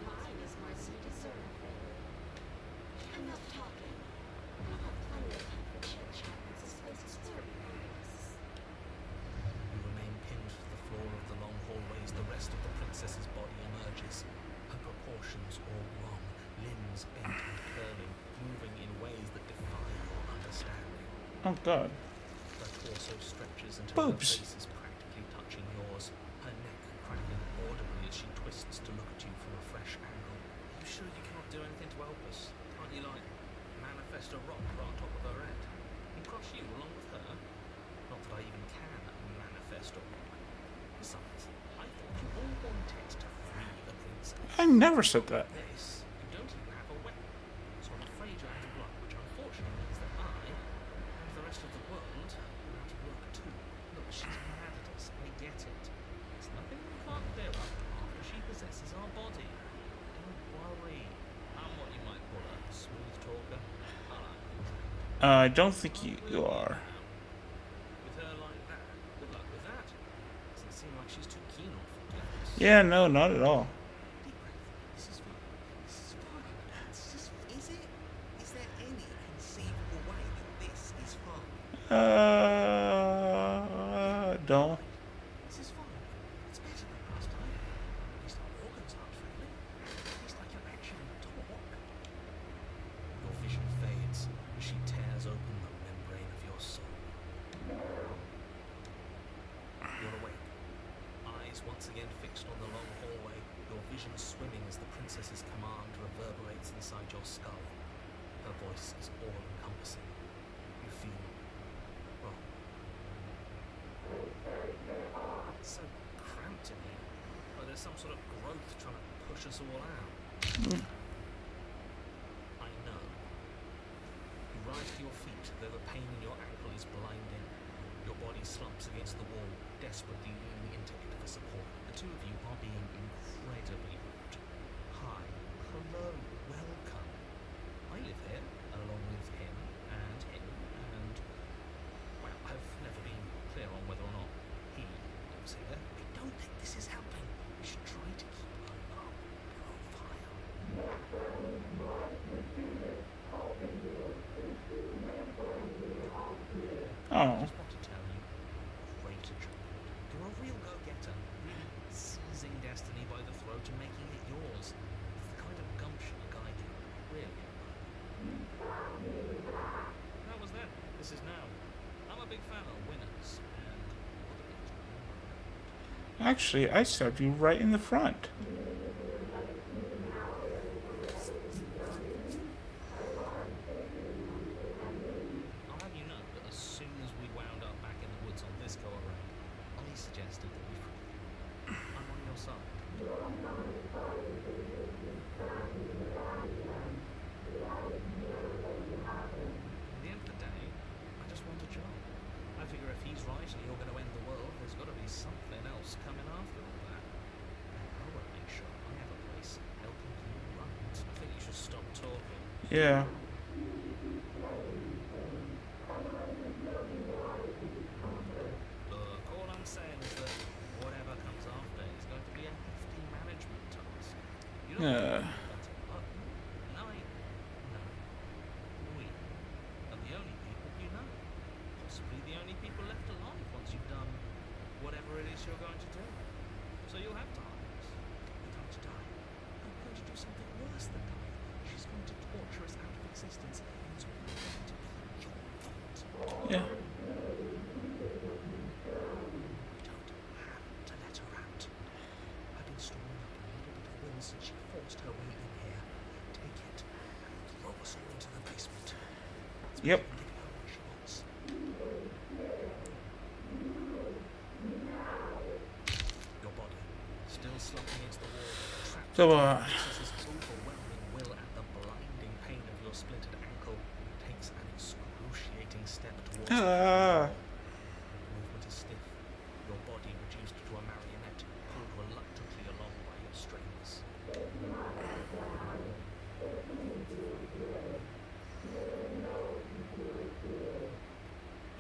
mine is more than you deserve. Enough talking. We'll have plenty of time for chit-chat once this place is clear behind us. You remain pinned to the floor of the long hallways. The rest of the princess's body emerges. Her proportions all wrong, limbs bent and curling, moving in ways that defy your understanding. Oh God. Her torso stretches until Boobs. her face is practically touching yours, her neck cracking audibly as she twists to look at you from a fresh angle. You sure you cannot do anything to help us? Can't you, like, manifest a rock right on top of her head? And crush you along with her? Not that I even can manifest a rock. Besides, I thought you all wanted to free the princess. I never said that. This, you don't even have a weapon. So I'm afraid you're out of luck, which unfortunately means that I, and the rest of the world, are out of luck too. Look, she's mad at us. I get it. There's nothing we can't clear up after she possesses our body. Don't worry. I'm what you might call a smooth talker. I like things. I don't think you are. With her like that, good luck with that. Doesn't seem like she's too keen on forgiveness. Yeah, no, not at all. Deep breath. This is fine. This is fine. It's just, is it? Is there any conceivable way that this is fine? Don't. This is fine. It's better than last time. At least our organs aren't failing. At least I can actually talk. Your vision fades as she tears open the membrane of your soul. You're awake. Eyes once again fixed on the long hallway, your vision swimming as the princess's command reverberates inside your skull. Her voice is all-encompassing. You feel wrong. It's so cramped in here. Like there's some sort of growth trying to push us all out. I know. You rise to your feet, though the pain in your ankle is blinding. Your body slumps against the wall, desperately leaning into it for support. The two of you are being incredibly rude. Hi, hello, welcome. I live here, along with him, and, well, I've never been clear on whether or not he lives here. I don't think this is helping. We should try to keep our Oh. just want to tell you, great job. You're a real go-getter, really seizing destiny by the throat and making it yours. It's the kind of gumption a guy can really admire. That was then. This is now. I'm a big fan of winners, and you're the biggest winner around. Actually, I stabbed you right in the front. I'll have you know that as soon as we wound up back in the woods on this go around, Ollie suggested that we free you. I'm on your side. At the end of the day, I just want a job. I figure if he's right and you're going to end the world, there's got to be something else coming after all that. I want to make sure I have a place helping you run it. I think you should stop talking. Yeah. Look, all I'm saying is that whatever comes after is going to be a hefty management task. You don't Yeah. that's a button. And no, we are the only people you know. Possibly the only people left alive once you've done whatever it is you're going to do. So you'll have times. You're going to die. I'm going to do something worse than die. She's going to torture us out of existence. And it's all going to be your fault. Yeah. We don't have to let her out. I've been storing up a little bit of will since she forced her way in here. Take it and throw us all into the basement. It's Yep. better than giving her what she wants. Your body, still slumped against the wall, trapped So, in Princess's overwhelming will and the blinding pain of your splintered ankle, takes an excruciating step towards the movement is stiff, your body reduced to a marionette, pulled reluctantly along by your strings.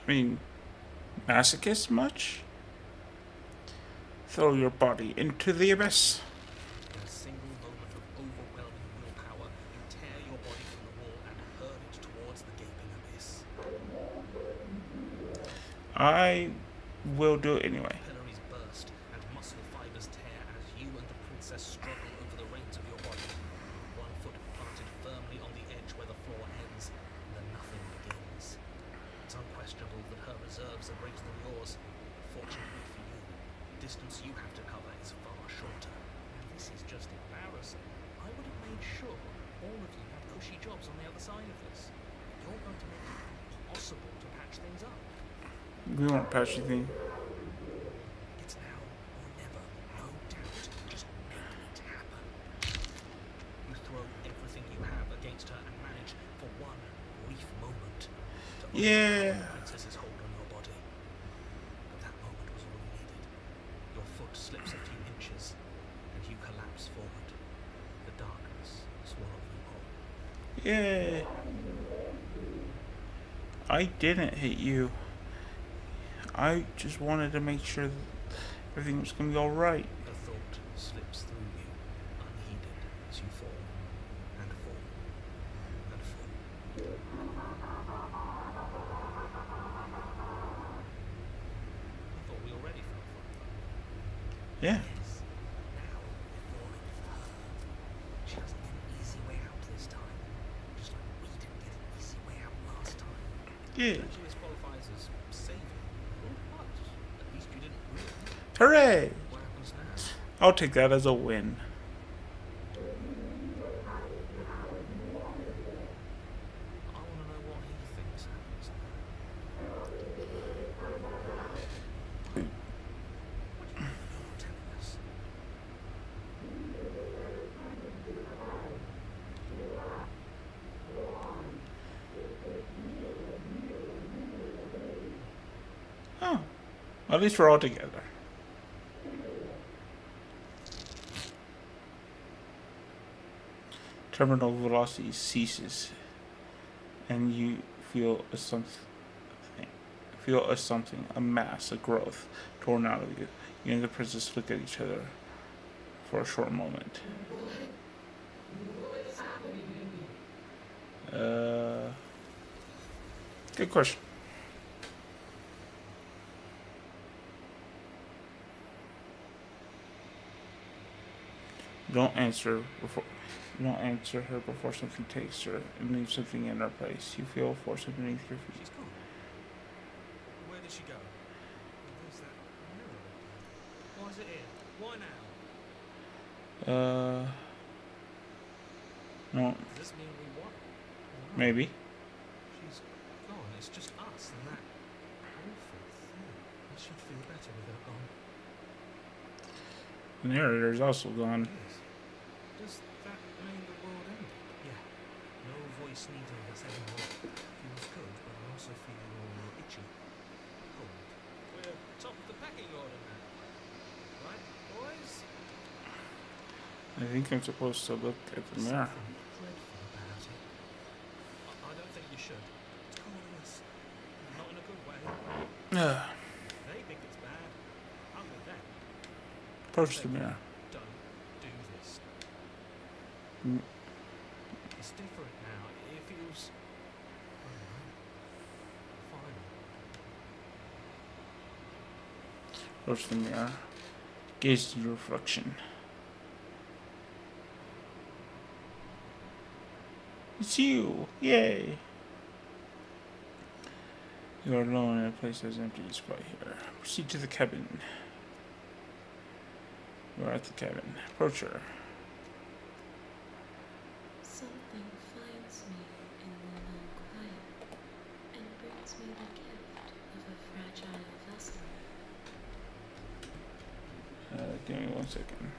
I mean, masochist much? Throw your body into the abyss. In a single moment of overwhelming willpower, you tear your body from the wall and hurl it towards the gaping abyss. I will do it anyway. Capillaries burst and muscle fibers tear as you and the princess struggle over the reins of your body. One foot planted firmly on the edge where the floor ends, and then nothing begins. It's unquestionable that her reserves are greater than yours. Fortunately for you, the distance you have to cover is far shorter. And this is just embarrassing. I would have made sure all of you had cushy jobs on the other side of this. You're going to make it impossible to patch things up. We won't patch anything. It's now or never, no doubt. Just make it happen. You throw everything you have against her and manage, for one brief moment, to Yeah. overcome the princess's hold on your body. But that moment was all you needed. Your foot slips a few inches, and you collapse forward. The darkness swallowing you whole. Yay. I didn't hit you. I just wanted to make sure that everything was going to be alright. The thought slips through you, unheeded, as you fall, and fall, and fall. I thought we already fell for it. Yeah. Yes, now we're falling for her. She doesn't get an easy way out this time, just like we didn't get an easy way out last time. Yeah. Actually, this qualifies as saving. But at least you didn't ruin it. Hooray! What happens now? I'll take that as a win. I want to know what he thinks happens now. What do you mean you're not telling us? Oh. At least we're all together. Terminal velocity ceases, and you feel a something, a mass, a growth, torn out of you. You and the princess look at each other for a short moment. Good question. Don't answer before. Don't answer her before something takes her and leave something in her place. You feel a force beneath your feet. She's gone. Where did she go? There's that mirror. Why is it here? Why now? No, Does this mean we won? No. maybe. She's gone. It's just us and that awful thing. I should feel better with her gone. The narrator's also gone. Yes. Does that mean the world ended? Yeah. No voice needed us anymore. Feels good, but I also feel itchy. Cold. We're top of the pecking order now. Right, boys? I think I'm supposed to look at the mirror. Something dreadful about it. I don't think you should. It's calling us. Not in a good way. They think it's bad. I'm with them. Approach the mirror. Don't do this. Mm. It's different now. It feels. I don't know. Final. Approach the mirror. Gaze at your reflection. It's you! Yay! You are alone in a place that is empty. It's quiet here. Proceed to the cabin. You are at the cabin. Approach her. Something finds me in the long quiet and brings me the gift of a fragile vessel. Give me 1 second.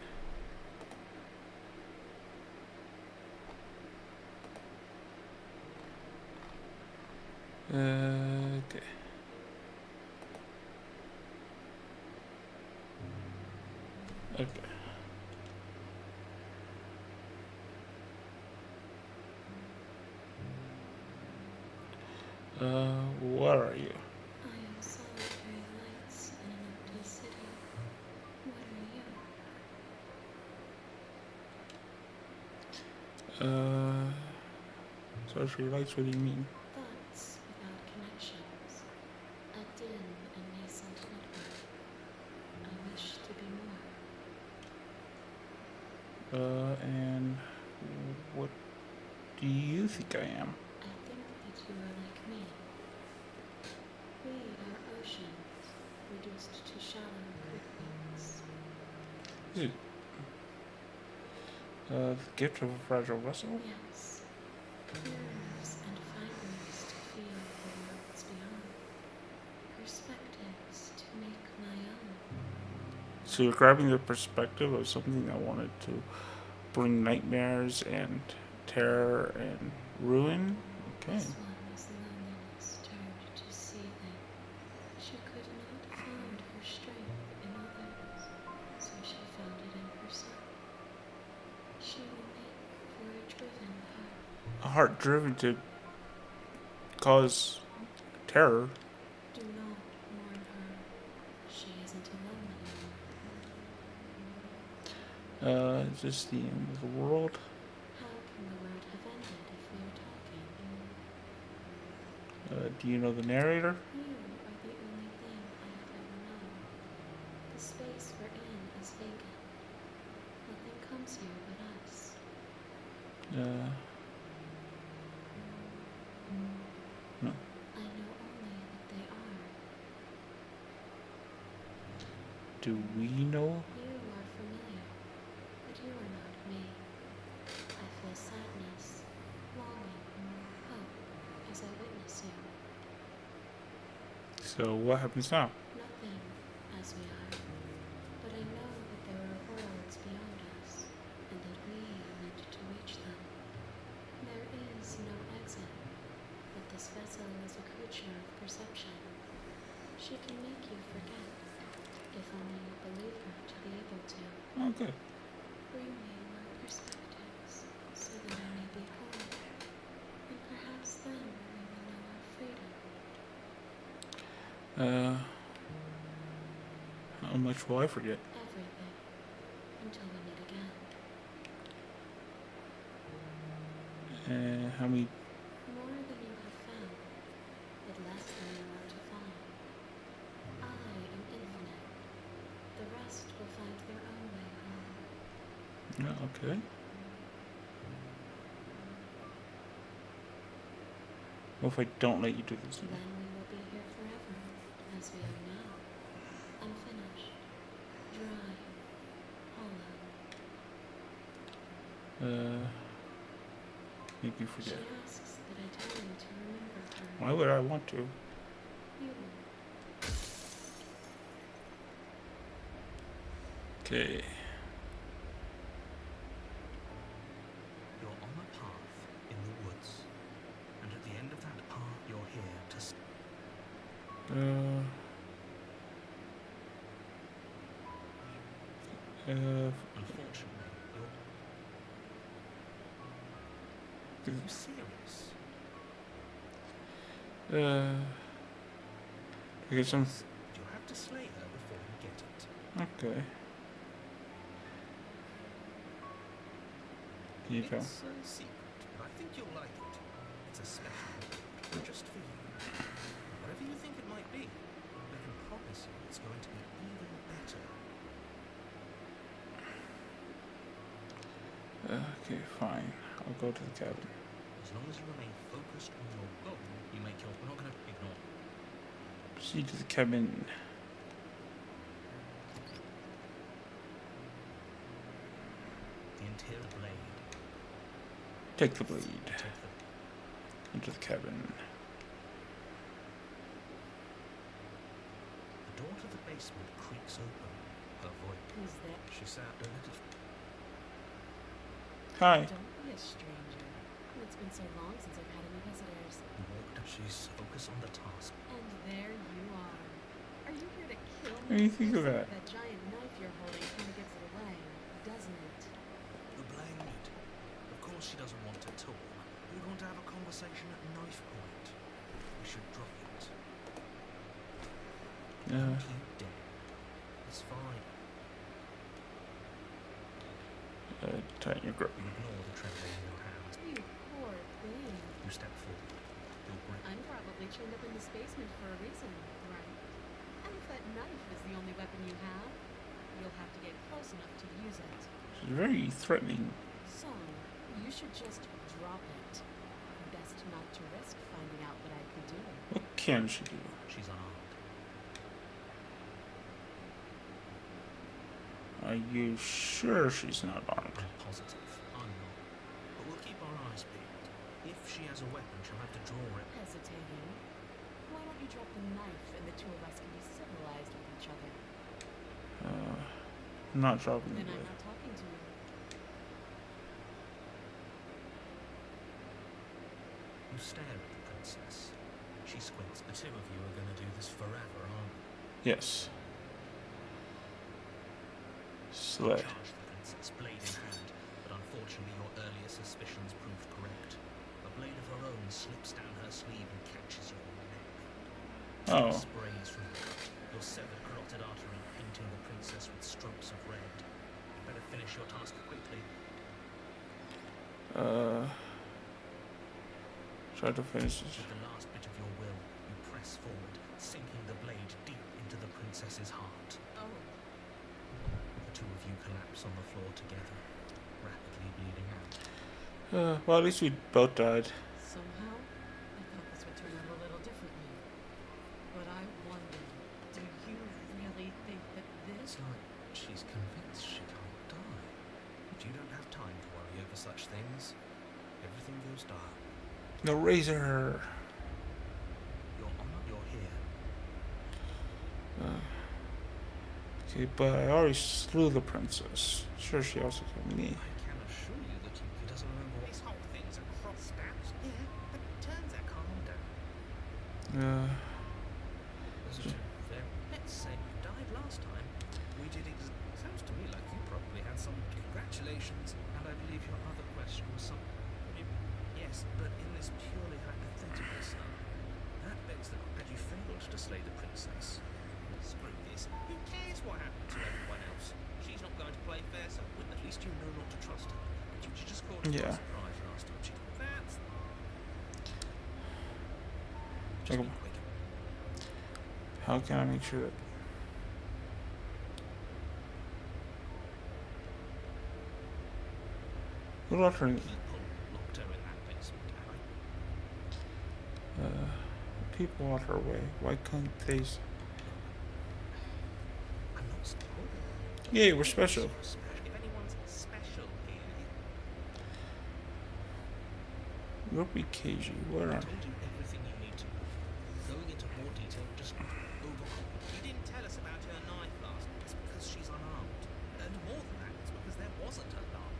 Okay. Okay. What are you? I am solitary lights in an empty city. What are you? Social lights, what do you mean? Thoughts without connections. A dim and nascent network. I wish to be more. And what do you think I am? I think that you are like me. We are oceans, reduced to shallow creekbanks. Is it the gift of a fragile vessel? Yes. Nerves and fibers to feel the worlds beyond. Perspectives to make my own. So you're grabbing the perspective of something that wanted to bring nightmares and terror and ruin? Okay. This one's loneliness turned to seething. She could not find her strength in others, so she found it in herself. She will make for a driven heart. A heart driven to cause terror. Do not mourn her. She isn't alone anymore. Is this the end of the world? How can the world have ended if we are talking? Do you know the narrator? You are the only thing I have ever known. The space we're in is vacant. Nothing comes here but us. No. I know only that they are. Do we know? You are familiar, but you are not me. I feel sadness, longing, hope as I witness you. So what happens now? Nothing as we are, but I know that there are worlds beyond us, and that we are meant to reach them. There is no exit, but this vessel is a creature of perception. She can make you forget, if only you believe her to be able to. Oh, good. Bring me more perspectives, so that I may be whole, and perhaps then we will know our freedom. How much will I forget? Everything, until we meet again. How many? More than you have found, but less than you are to find. I am infinite. The rest will find their own way home. Yeah, okay. What if I don't let you do this? Then we will be here forever, as we are now. Unfinished, dry, hollow. Make you She forget. asks that I tell you to remember her. Why would I want to? You Okay. You're on a path in the woods, and at the end of that path, you're here to. Unfortunately, you're. Are you serious? I get some. You'll have to slay her before you get it. Okay. Can you tell? It's a secret, but I think you'll like it. It's a special one, just for you. Whatever you think it might be, I can promise you it's going to be even better. Okay, fine. I'll go to the cabin. As long as you remain focused on your goal, you make your. We're not going to ignore. Proceed to the cabin. The interior blade. Take the blade. Take the. Into the cabin. The door to the basement creaks open. Her voice. Who's there? She sat a little. Hi. Don't be a stranger. It's been so long since I've had any visitors. You walked up. She's focused on the task. And there you are. Are you here to kill What do me? you think of that? That giant knife you're holding kind of gives it away, doesn't it? The blade. Of course she doesn't want to talk. We want to have a conversation at knife point. We should drop it. Don't you dare. It's fine. Tighten your grip. You ignore the trembling in your hands. You poor thing. You step forward. Your grip. I'm probably chained up in this basement for a reason, right? And if that knife is the only weapon you have, you'll have to get close enough to use it. She's very threatening. So, you should just drop it. Best not to risk finding out what I can do. What can she do? She's unarmed. Are you sure she's not armed? I'm positive. I'm not. But we'll keep our eyes peeled. If she has a weapon, she'll have to draw it. Hesitating. Why don't you drop the knife and the two of us can be civilized with each other? I'm not dropping Then the I'm blade. not talking to you. You stare at the princess. She squints. The two of you are going to do this forever, aren't you? Yes. Slay. Charge the princess, blade in hand, but unfortunately your earlier suspicions proved correct. A blade of her own slips down her sleeve and catches your neck. Oh. Sprays from your severed carotid artery, painting the princess with strokes of red. You better finish your task quickly. Try to finish this. With the last bit of your will, you press forward, sinking the blade deep into the princess's heart. Oh, The two of you collapse on the floor together, rapidly bleeding out. Well, at least we both died. somehow, I thought this would turn out a little differently. But I wonder, do you really think that It's this... like she's convinced she can't die. But you don't have time to worry over such things. Everything goes dark. The razor. You're on, you're here. Okay, but I already slew the princess. Sure, she also killed me. I can assure you that he doesn't remember what this whole thing's a cross stabs. Yeah, but turns out calm down. Those are two very. Let's say you died last time. We did sounds to me like you probably had some congratulations. And I believe your other question was some. Yes, but in this purely hypothetical scenario, that begs the had you failed to slay the princess? Screw this. Who cares what happened to everyone else? She's not going to play fair, so at least you know not to trust her. But you just caught her by Yeah. surprise last time. That's. Just Okay. be quick. How can I make sure that... Who locked her? People locked her in that basement, Harry. People on her way. Why couldn't they? I'm not special. Yeah, we're special. If anyone's special here, You'll be cagey. What I are? told you everything you need to know. Going into more detail just overwhelmed. You didn't tell us about her knife last. It's because she's unarmed. And more than that, it's because there wasn't a knife.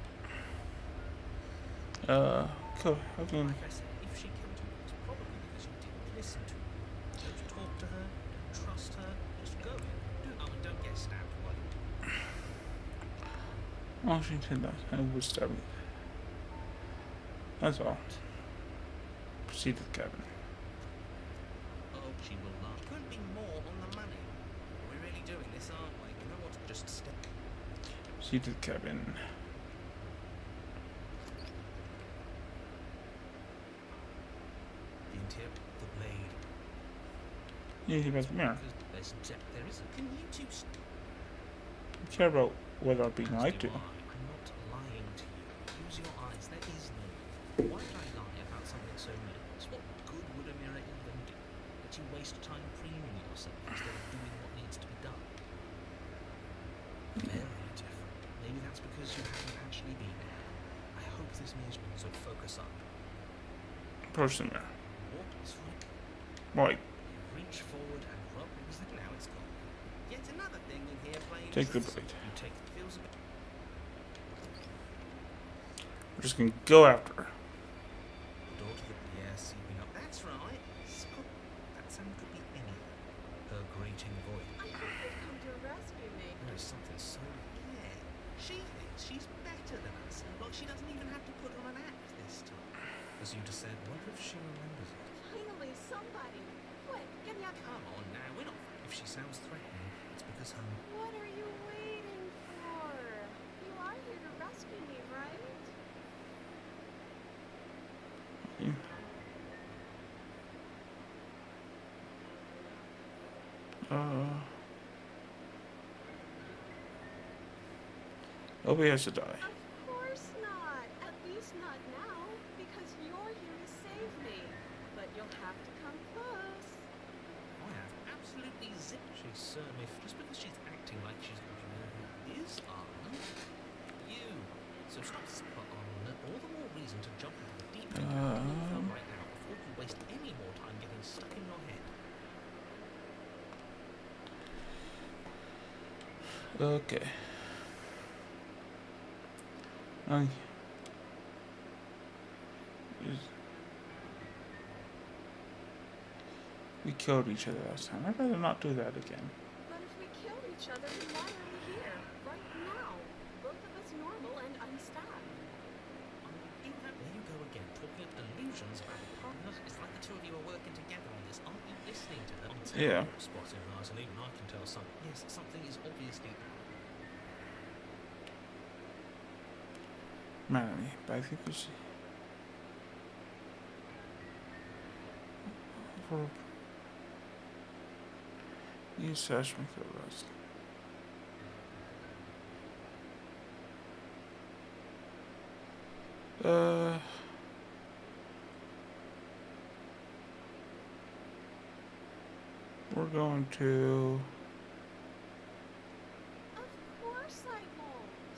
Cool. I mean, Like I said, if she killed you, it's probably because you didn't listen to her. Don't talk to her. Don't trust her. Just go in. And don't get stabbed while you do. Washington does. I would stab me. That's all. Proceed to the cabin. Oh, she will laugh. Couldn't be more on the money. We're really doing this, aren't we? You know what? Just step. Proceed to the cabin. The interior, the blade. Yeah, he was mirror. There isn't. Can you two You care about whether I'm being lied to. I'm not lying to you. Use your eyes. There is no. Why would I lie about something so meaningless? What good would a mirror even do? That you waste time preening yourself instead of doing what needs to be done. Very different. Maybe that's because you haven't actually been there. I hope this means so focus up. Approach the mirror. What is right? Right. Reach forward and rub. Now it's gone. Yet another thing in here playing. Take the tricks. blade. You take the feels a bit. We're just gonna go after her. The door to the seeping up. That's right. Scott. That sound could be anything. Her grating voice. I hope you've come to rescue me. There is something so. Yeah. She thinks she's better than us. Like she doesn't even have to put on an act this time. As you just said, wonder if she remembers it. Finally, somebody. Quick, get me out. Come on now, we're not. If she sounds threatening, it's because her. What are you waiting for? You are here to rescue me, right? Nobody has to die. Of course not. At least not now, because you're here to save me. But you'll have to come close. I have absolutely zip. She's certainly just because she's acting like she's is armed. You. So stop put on all the more reason to jump into the deep end right now before you waste any more time getting stuck in your head. Okay. We killed each other last time. I'd rather not do that again. But if we killed each other, then why are we here? Right now. Both of us normal and unstabbed. There you go again, talking of illusions about a partner. It's like the two of you are working together on this. Aren't you listening to her? Yeah. Spotting eyes, and even I can tell something. Yes, something is obviously. Melanie, but I think we should. You search me for the rest. We're going to. Of course I won't.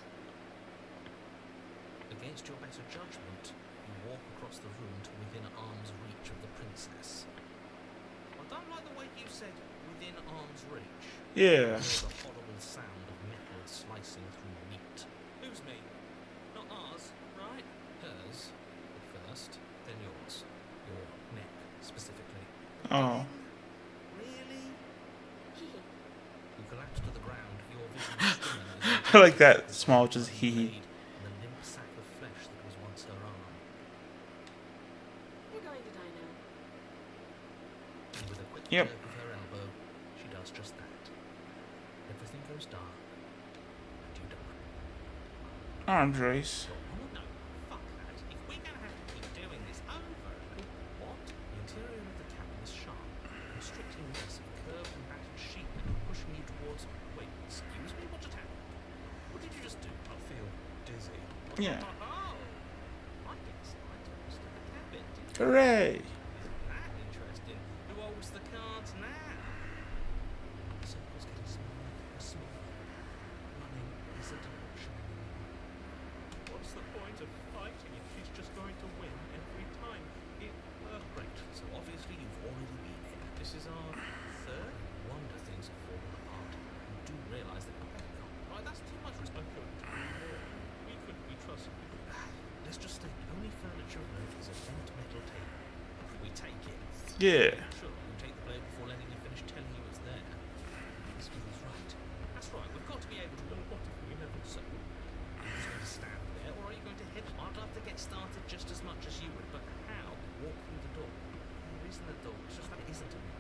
Against your better judgment, you walk across the room to within arm's reach of the princess. I don't like the way you said within arm's reach. Yeah. There's a horrible sound of metal slicing through meat. Who's me? Not ours, right? Hers, at first, then yours. Your neck, specifically. Oh. Really? Hee You collapse to the ground, your vision swimming as you I like that small, just hee hee. the limp sack of flesh that was once her arm. You're going to die now. And with a quick Yep. jerk of her elbow, she does just that. Everything goes dark, and you die. Arms race. No, fuck that. If we're gonna have to keep doing this over and what? The interior of the cabin is sharp, constricting mess of curved and battered sheet metal pushing you towards. Wait, excuse me? What just happened? What did you just do? I feel dizzy. Yeah. Oh, Hooray! Isn't that interesting? Who holds the cards now? The circle's getting smaller and smaller. Running isn't an option anymore. What's the point of fighting if she's just going to win every time? Great. So obviously you've already been here. This is our third. Wonder things have fallen apart. You do realise that. Right, that's too much risk. I couldn't agree more. We trust you. Let's just say the only furniture of note is a bent metal table. We take it. Yeah. Sure, we'll take the blade before letting you finish telling you it's there. This feels right. That's right, we've got to be able to win. What if we never so? Are you just going to stand there, or are you going to head? I'd love to get started just as much as you would, but how? Walk through the door. There isn't a door, it's just that it isn't a door.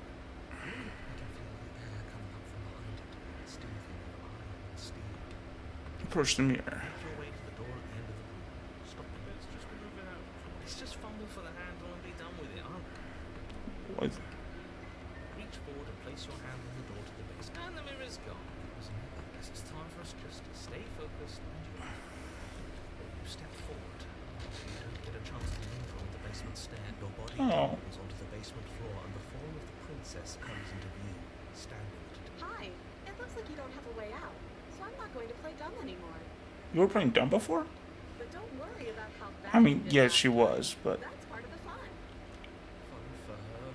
Really? I can feel the air coming up from behind it, steaming of iron and steel. Approach the mirror. Make your way to the door at the end of the room. Stop the bits, just move it out. Let's just fumble for the handle and be done with it, What? Reach forward and place your hand on the door to the base. And the mirror's gone. I guess it's time for us just to stay focused and you step forward. You don't get a chance to linger on the basement stair. Your body tumbles onto the basement floor and the form of the princess comes into view, standing at a distance. Hi. It looks like you don't have a way out, so I'm not going to play dumb anymore. You were playing dumb before? But don't worry about how bad I mean, you did yes, last she time. was, but That's part of the fun. Fun for her.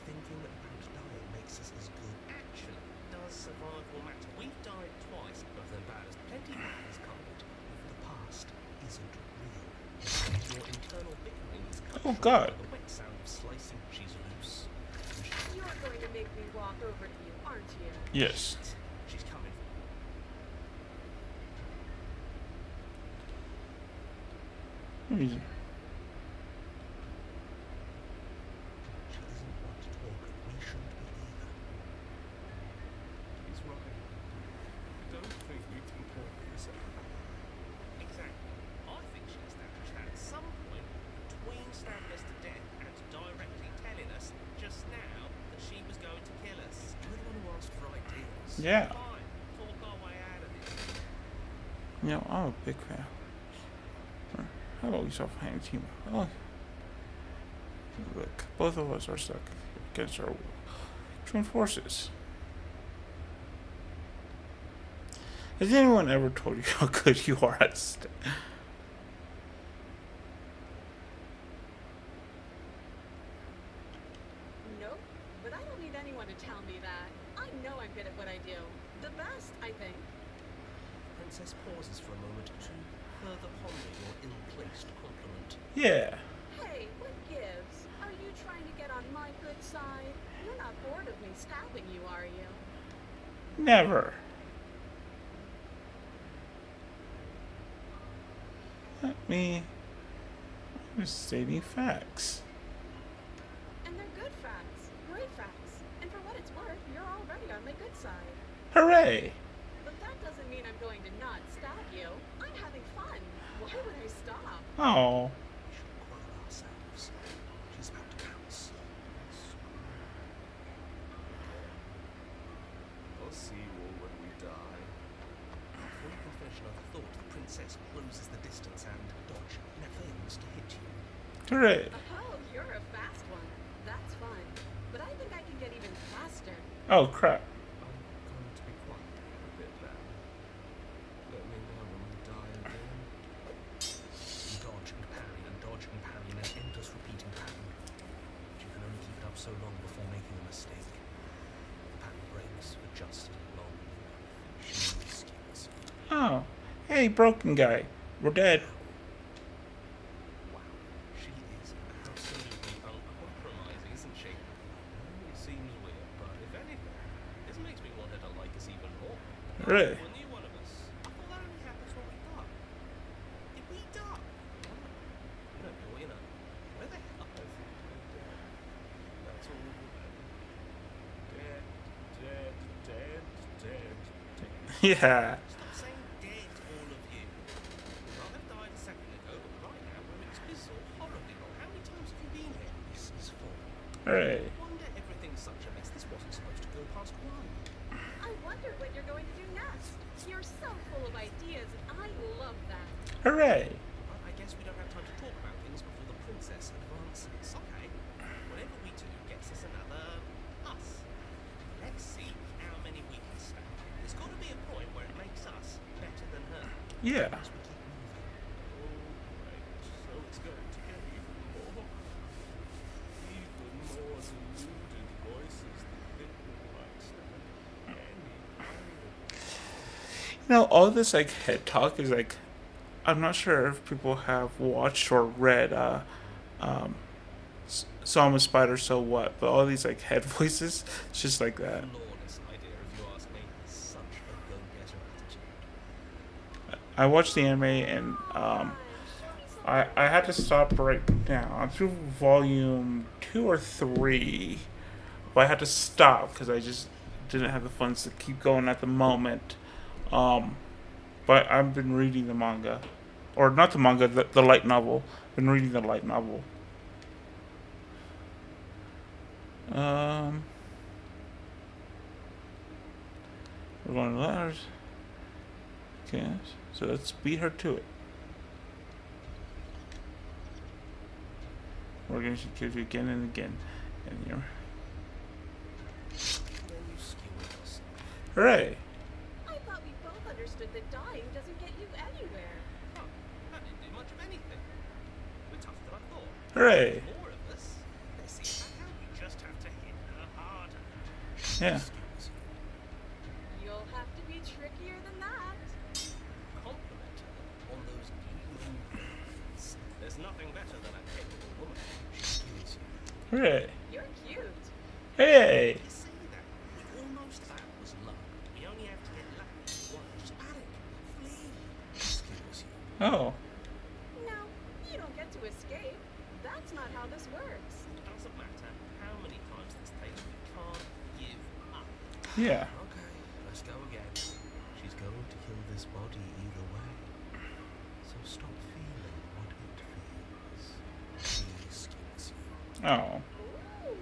Thinking that perhaps dying makes us as good. Actually, does survival matter? We've died twice, nothing bad. Plenty bad is covered. The past isn't real. Your internal bickering is cut Oh, short God. by the wet sound of slicing cheese loose. You're going to make me walk over to you, aren't you? yes. She's coming. Reason. She isn't one to talk, and we shouldn't be either. He's right. I don't think we can talk this out. Exactly. I think she established that at some point between stabbing us to death and directly telling us just now that she was going to kill us. You're the one who asked for ideas. Yeah. Fine. Talk our way out of this. You know, I'm a big fan. Hello, yourself, hand team. Oh. Look, both of us are stuck against our joint forces. Has anyone ever told you how good you are at Nope. But I don't need anyone to tell me that. I know I'm good at what I do. The best, I think. Princess pauses for a moment to further ponder your ill-placed compliment. Yeah. Hey, what gives? Are you trying to get on my good side? You're not bored of me stabbing you, are you? Never. I'm just stating facts. And they're good facts. Great facts. And for what it's worth, you're already on my good side. Hooray! But that doesn't mean I'm going to not stab you. I'm having fun. Why would I stop? Oh. We should quiet ourselves. She's about to pounce. I'll see you all when we die. Before you can finish another thought, the princess closes the distance and dodge never fails to hit you. Hooray. Oh, you're a fast one. That's fun. But I think I can get even faster. Oh, crap. I'm going to be quiet a bit now. Let me know when we die again. You dodge and parry in an endless repeating pattern. But you can only keep it up so long before making a mistake. The pattern breaks for just long enough. She steals. Oh. Hey, broken guy. We're dead. Wow. She is absolutely uncompromising, isn't she? It seems weird, but if anything, This makes me want her to like us even more. Really? When you one of us. I thought that only happens when we die. Did we die? No, you know. Where the hell? I think we're dead. That's all we'll Dead, dead, dead, dead, dead. Yeah. Stop saying dead, all of you. I'd have died a second ago, but right now we're exquisite, horribly wrong. How many times have you been here? This is four. Hooray. No wonder everything's such a mess. This wasn't supposed to go past one. I wonder what you're going to do next. You're so full of ideas, and I love that. Hooray. But I guess we don't have time to talk about things before the princess advances. Yeah. As we keep moving. Alright, so it's going to get even more deluded voices that think we might stand any pirate. You know, all this like head talk is like, I'm not sure if people have watched or read um, Saw I'm a Spider, So What, but all these like head voices, it's just like that. Flawless idea, if you ask me. Such a go-getter attitude. I watched the anime and I had to stop right now. I'm through volume 2 or 3, but I had to stop because I just didn't have the funds to keep going at the moment. Um, but I've been reading the manga, or not the manga, the light novel. Been reading the light novel. We're going to letters. Okay, so let's beat her to it. We're going to kill you again and again. And you're... Then you skewered us. Hooray! I thought we both understood that dying doesn't get you anywhere. Oh, that didn't do much of anything. We're tougher than I thought. Hooray! More of us. Let's see if that helps. You just have to hit her harder. Yeah. Excuse you. You'll have to be trickier than that. Compliment her on those new moves. There's nothing better than a capable woman. She skills you. Hooray! You're cute. Hey! You see that? We almost that was luck. We only have to get lucky once. Panic. Flee. Skills you. Oh. No, you don't get to escape. That's not how this works. It doesn't matter how many times this takes. We can't give up. Yeah. Okay, let's go again. She's going to kill this body either way. So stop feeling what it feels. She skills you. Oh. Ooh,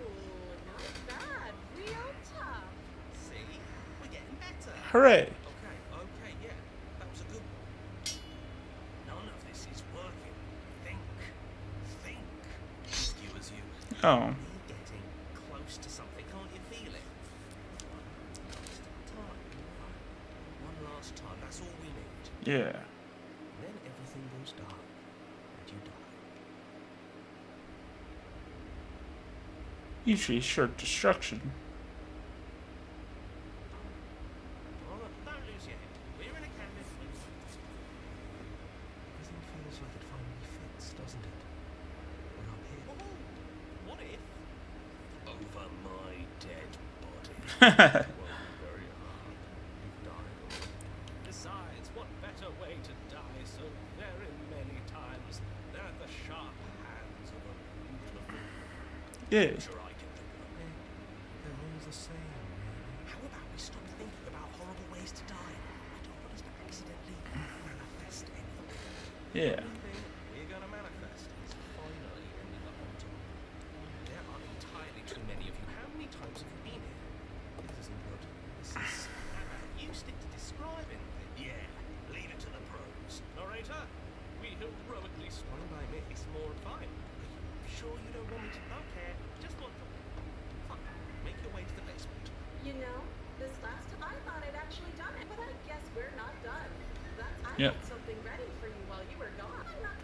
not bad. Real tough. See? We're getting better. Hooray! Okay, yeah. That was a good one. None of this is working. Think. Skewers you. Oh. You're getting close to something, can't you feel it? One last time, that's all we need. Yeah. And then everything goes dark, and you die. Usually short destruction. Oh, don't lose your head. We're in a cabin. Everything feels like it finally fits, doesn't it? We're up here. Whoa! What if? Over my dead body. Won't be very hard. You've died already. Besides, what better way to die so very many times than at the sharp hands of a beautiful Yeah. creature I can think of? They're all the same, really. How about we stop thinking about horrible ways to die? I don't want us to accidentally manifest anything. Yeah. The only thing we're gonna manifest is finally ending up on top. There are entirely too many of you. How many times have you been here? This isn't good. This is... you stick to describing things. Yeah, leave it to the pros. Narrator, we heroically swung by me. It's more fine. Are you sure you don't want me to? Okay, just want to... Fine, make your way to the basement. You know, this last time I thought I'd actually done it, but I guess we're not done. I Yep. had something ready for you while you were gone. I'm not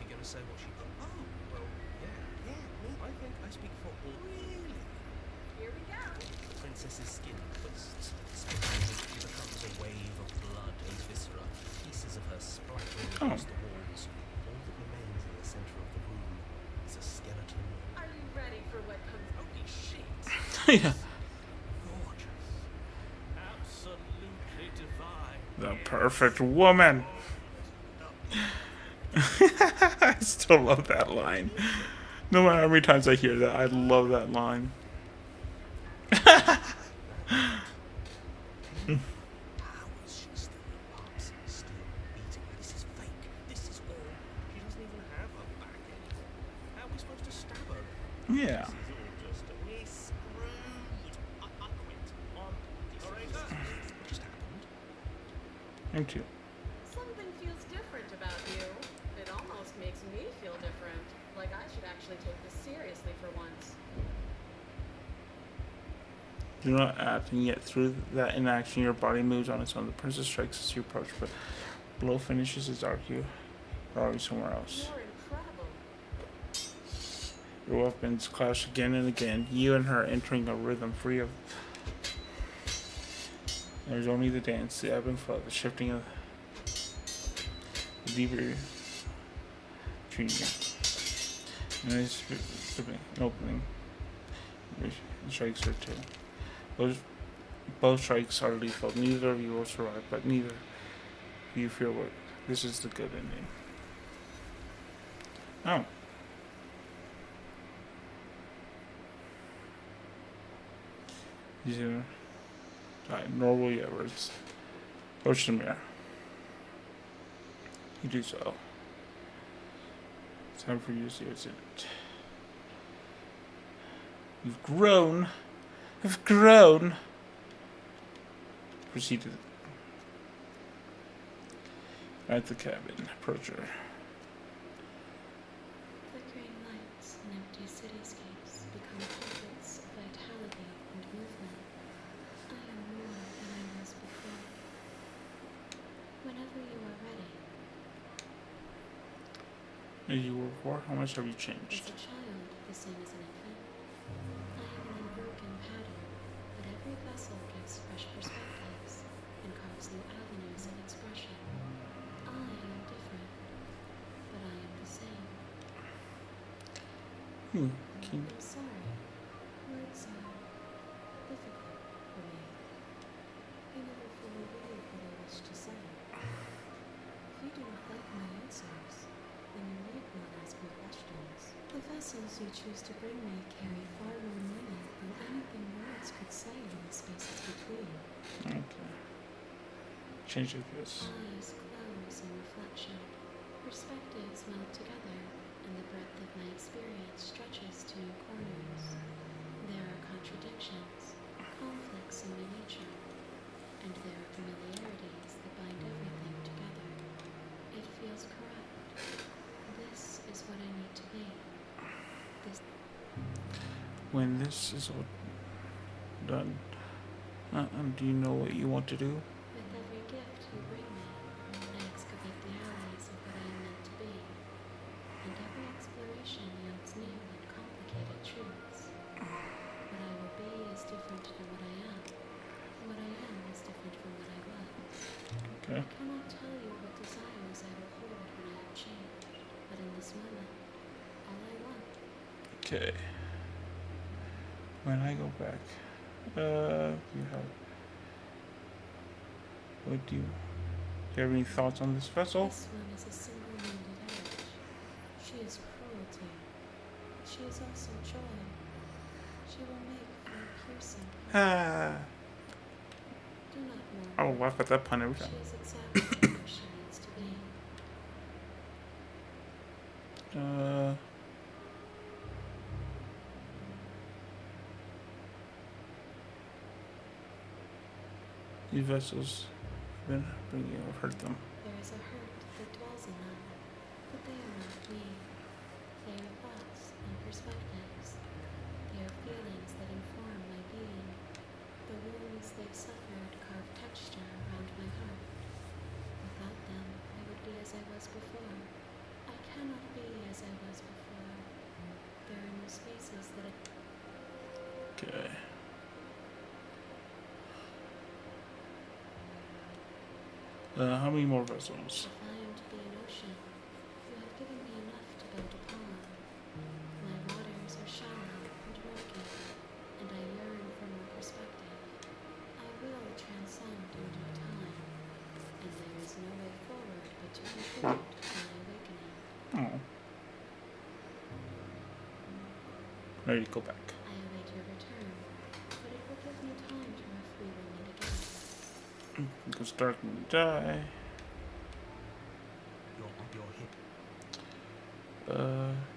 You're gonna say what she got? Oh, well, yeah, me. I think I speak for all. Really? Here we go. The princess's skin twists. Spinning, she becomes a wave of blood and viscera. Pieces of her splattering across the walls. All that remains in the center of the room is a skeleton. Are you ready for what comes? Holy shit! Yeah. Gorgeous. Absolutely divine. The perfect woman. I still love that line. No matter how many times I hear that, I love that line. How is she still in pumps? Still beating? This is fake. This is all. She doesn't even have her back anymore. How are we supposed to stab her? Yeah. This is all just a... We're screwed. I quit. On the orator. What just happened? Me too. Something feels different about you. It almost makes me feel different. Like I should actually take this seriously for once. Do not act, and yet through that inaction, your body moves on its own. The princess strikes as you approach, but Blow finishes his argue. Probably somewhere else. You're incredible. Your weapons clash again and again. You and her entering a rhythm free of. There's only the dance, the ebb and flow, the shifting of the deeper treating. And it's opening. Strikes are two. Both strikes are lethal. Neither of you will survive, but neither of you fear what. This is the good ending. Oh. These are nor will you ever approach the mirror. You do so. It's time for you to see what's in it. You've grown. You've grown. Proceed to at the cabin. Approach her. Flickering lights and empty cityscapes become pockets of vitality and movement. I am more than I was before. Whenever you are ready, As you were before, how much have you as changed? a child, the same as an infant, I am an unbroken pattern, but every vessel gives fresh perspectives and carves new avenues of expression. I am different, but I am the same. Can I'm sorry. Words are difficult for me. I never fully believe what I wish to say. If you do not like my answers, then you need not ask me questions. The vessels you choose to bring me carry far more meaning than anything words could say in the spaces between. okay. Change of this. Eyes close in reflection. Perspectives melt together, and the breadth of my experience stretches to new corners. There are contradictions, conflicts in my nature, and there are familiarities that bind everything together. It feels correct. This is what I need to be. This When this is all done, do you know what you want to do? With every gift you bring me, I excavate the alleys of what I am meant to be, and every exploration yields new and complicated truths. What I will be is different than what I am. What I am is different from what I was. Okay. I cannot tell you what desires I will hold when I have changed, but in this moment, all I want Okay. When I go back, you have. What do you have any thoughts on this vessel? This one is a single-minded edge. She is cruelty, but she is also joy. She will make for a piercing. Ah, Do not I worry. will laugh at that pun every She time. is exactly where she needs to be. These vessels have been bringing you. I've hurt them. There is a hurt that dwells in them, but they are not me. They are thoughts and perspectives. They are feelings that inform my being. The wounds they've suffered carve texture around my heart. Without them, I would be as I was before. I cannot be as I was before. There are no spaces that I Okay. How many more vessels? If I am to be an ocean, you have given me enough to build upon. My waters are shallow and murky, and I yearn for more perspective. I will transcend in due time, and there is no way forward but to contribute to my awakening. Oh. Ready to go back. I await your return, but it will give me time to know if we will meet again. It goes dark and we die. You're hit.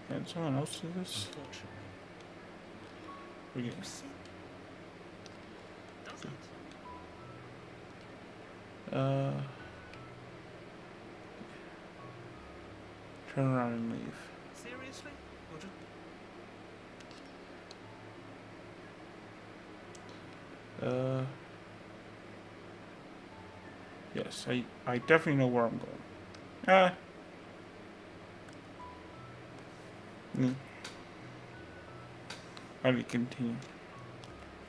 Can someone else do this? Unfortunately, We you get, see, does it? turn around and leave. Seriously? You're just Yes, I definitely know where I'm going. Ah. How do you continue?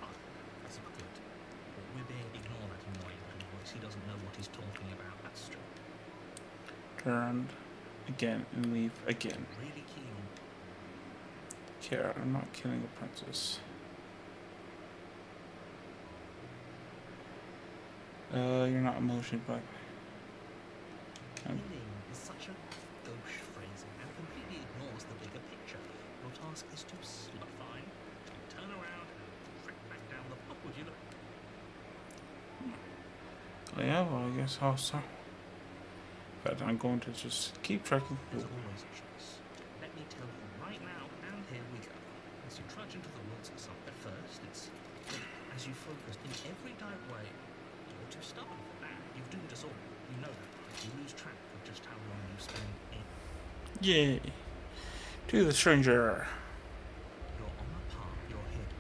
Fine. That's not good. We're being ignore that annoying little voice. He doesn't know what he's talking about. That's true. Turn again and leave again. Really keen on. Care, I'm not killing a princess. You're not emotion, but Killing is such a gauche phrasing and completely ignores the bigger picture. Your task is to fine, turn around and track back down the path. Would you look? oh, yeah, well, I guess also. But I'm going to just keep tracking There's through. always a choice. Let me tell you right now, and here we go. As you trudge into the woods at first, it's as you focus in every direct way, you're too stubborn for that. You've doomed us all. You know that. You lose track of just how long you spend in. Yay! To the stranger. You're on a path, you're hidden.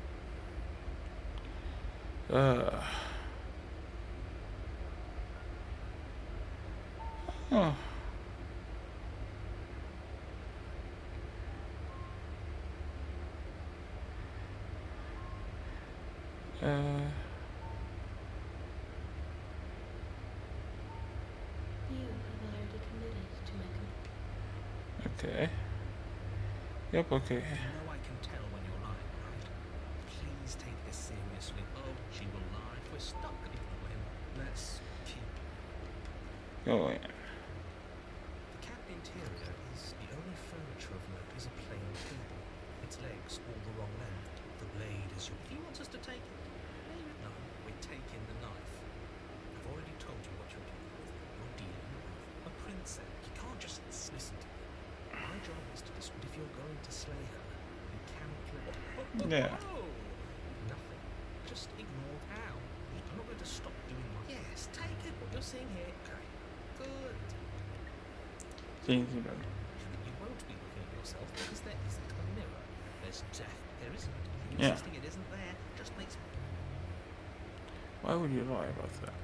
Oh. You have already committed to my Okay. Yep, okay. You know I can tell when you're lying, right? Please take this seriously. Oh, she will lie. We're stuck. Ignore him. Let's keep. Go in. The cabin interior is the only furniture of note is a plain table. Its legs all the wrong length. The blade is your. If you want us to take it, maybe no. We're taking the knife. I've already told you what you're dealing with. You're dealing with a princess. You can't just listen to me. My job is to decide if you're going to slay her. You cannot let. Yeah. Nothing. Just ignore how. I'm not going to stop doing my. Yes, take it. What you're seeing here. Okay. Good. Things you know. You won't be looking at yourself because there isn't a mirror. There's death. There isn't. You Yeah. insisting it isn't there just makes me. Why would you lie about that?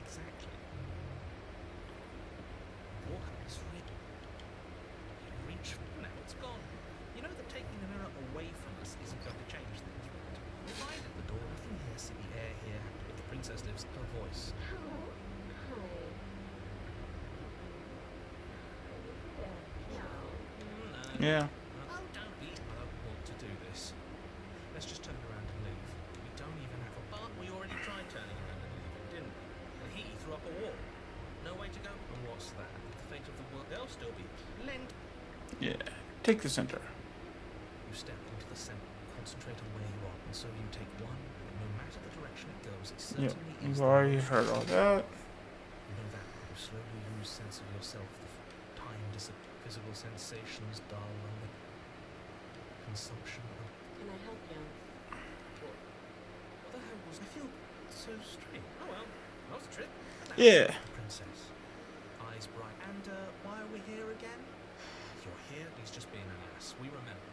Exactly. Water is rid. You reach for now, it's gone. You know that taking the mirror away from us isn't going to change things, right? We'll find at the door, nothing here, city air here. If the princess lives, her voice. No. Yeah. Oh, don't be. I don't want to do this. Let's just turn around and leave. We don't even have a bar. We already tried turning around and leaving, didn't we? And he threw up a wall. No way to go. And what's that? The fate of the world. They'll still be. Lend. Yeah. Take the center. You step into the center, concentrate on where you are, and so you take one, and no matter the direction it goes, it Yeah. certainly is. You've the already most- heard all that. You know that you slowly lose sense of yourself, the time disappears, physical sensations dull, and the consumption of. Can I help you? What the hell was? I feel so strange. Oh well, that was a trip. Yeah. Princess, eyes bright. And why are we here again? You're here. He's just being an ass. We remember.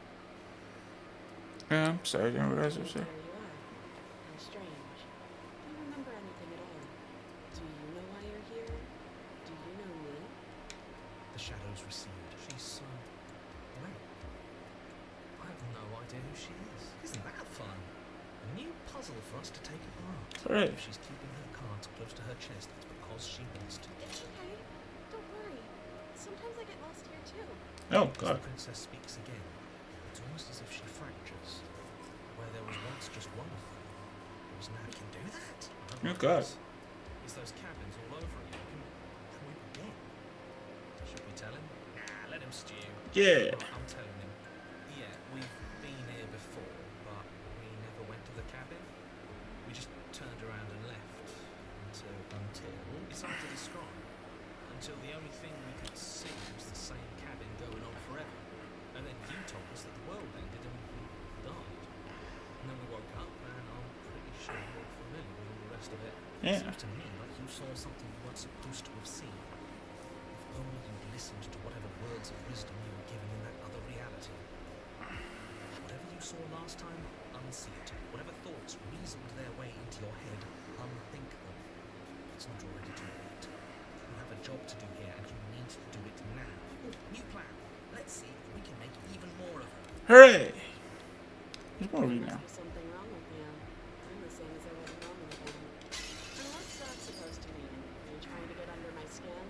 Yeah, I'm sorry, I didn't realize it was There there. you are. How strange. Do you remember anything at all? Do you know why you're here? Do you know me? The shadows recede. She's so. Wait. I have no idea who she is. Isn't that fun? A new puzzle for us to take apart. Alright. If she's keeping her cards close to her chest, it's because she wants to. It's okay. Don't worry. Sometimes I get lost here too. Oh, As God. the princess speaks again, it's almost as if she fractures. Where there was once just one of them, there is now. We can do that. Oh, God. Is those cabins all over again? Can we begin? Should we tell him? Nah, let him stew. Yeah. Right, I'm telling him. Yeah, we've been here before, but we never went to the cabin. We just turned around and left until it's hard to describe. Until the only thing we could see was the same cabin going on forever. And then you told us that the world ended and we died. And then we woke up and I'm pretty sure you're familiar with all the rest of it. Yeah. It seems to me like you saw something you weren't supposed to have seen. If only you'd listened to whatever words of wisdom you were given in that other reality. Whatever you saw last time, unsee it. Whatever thoughts reasoned their way into your head, unthink them. It's not already too late. You have a job to do here, and you need to do it now. Ooh, new plan. Let's see if we can make even more of her. Hooray! There's more of you There now. must be something wrong with me. I'm the same as I was a moment ago. And what's that supposed to mean? Are you trying to get under my skin?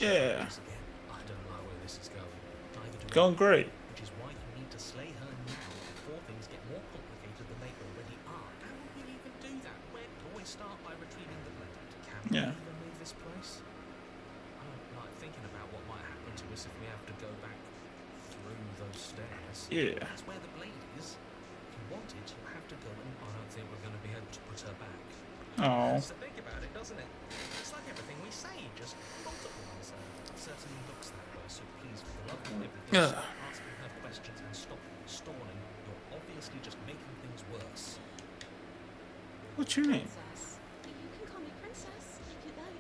Yeah. Once again, I don't know where this is going. Neither do I. Going great. Which is why you need to slay her now before things get more complicated than they already are. How would we even do that? Where do we start by retrieving the blade? Can we Yeah. even leave this place? I don't like thinking about what might happen to us if we have to go back through those stairs. Yeah. That's where the blade is. If you want it, you'll have to go and I don't think we're going to be able to put her back. Oh. So think about it, doesn't it? It's like everything we say, just multiplies her. It certainly looks that way, so please, for the love of everything, Ugh. stop asking her questions and stop stalling. You're obviously just making things worse. What's your name? Princess. You can call me princess if you like.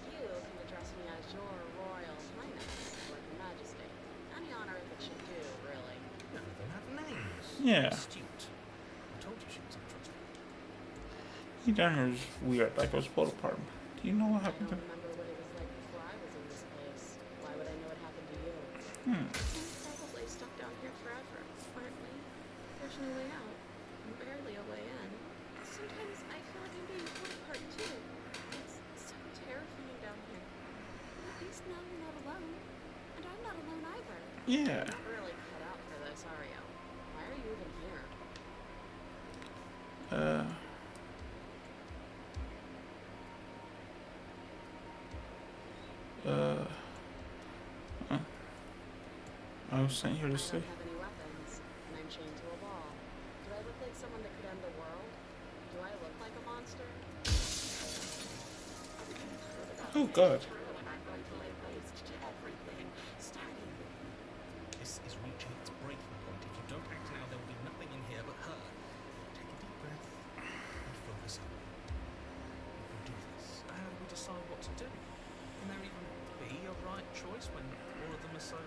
You can address me as your royal highness or your majesty. Any honor that should do, really. None of them have names. Yeah. Astute. I told you she was untrustworthy. He down here is weird, like I was pulled apart. Do you know what I happened don't to remember what it was like before I was in this place. Why would I know what happened to you? Hmm. I'm probably stuck down here forever, aren't we? There's no way out, and barely a way in. Sometimes I feel like I'm being pulled apart too. It's so terrifying down here. But at least now you're not alone. And I'm not alone either. Yeah. You're not really cut out for this, are you? Why are you even here? I was sent here I to don't stay. have any weapons, and I'm chained to a wall. Do I look like someone that could end the world? Do I look like a monster? Oh God. This is reaching its breaking point. If you don't act now, there will be nothing in here but her. Take a deep breath and focus up. You can do this. How do we decide what to do? Can there even be a right choice when all of them are so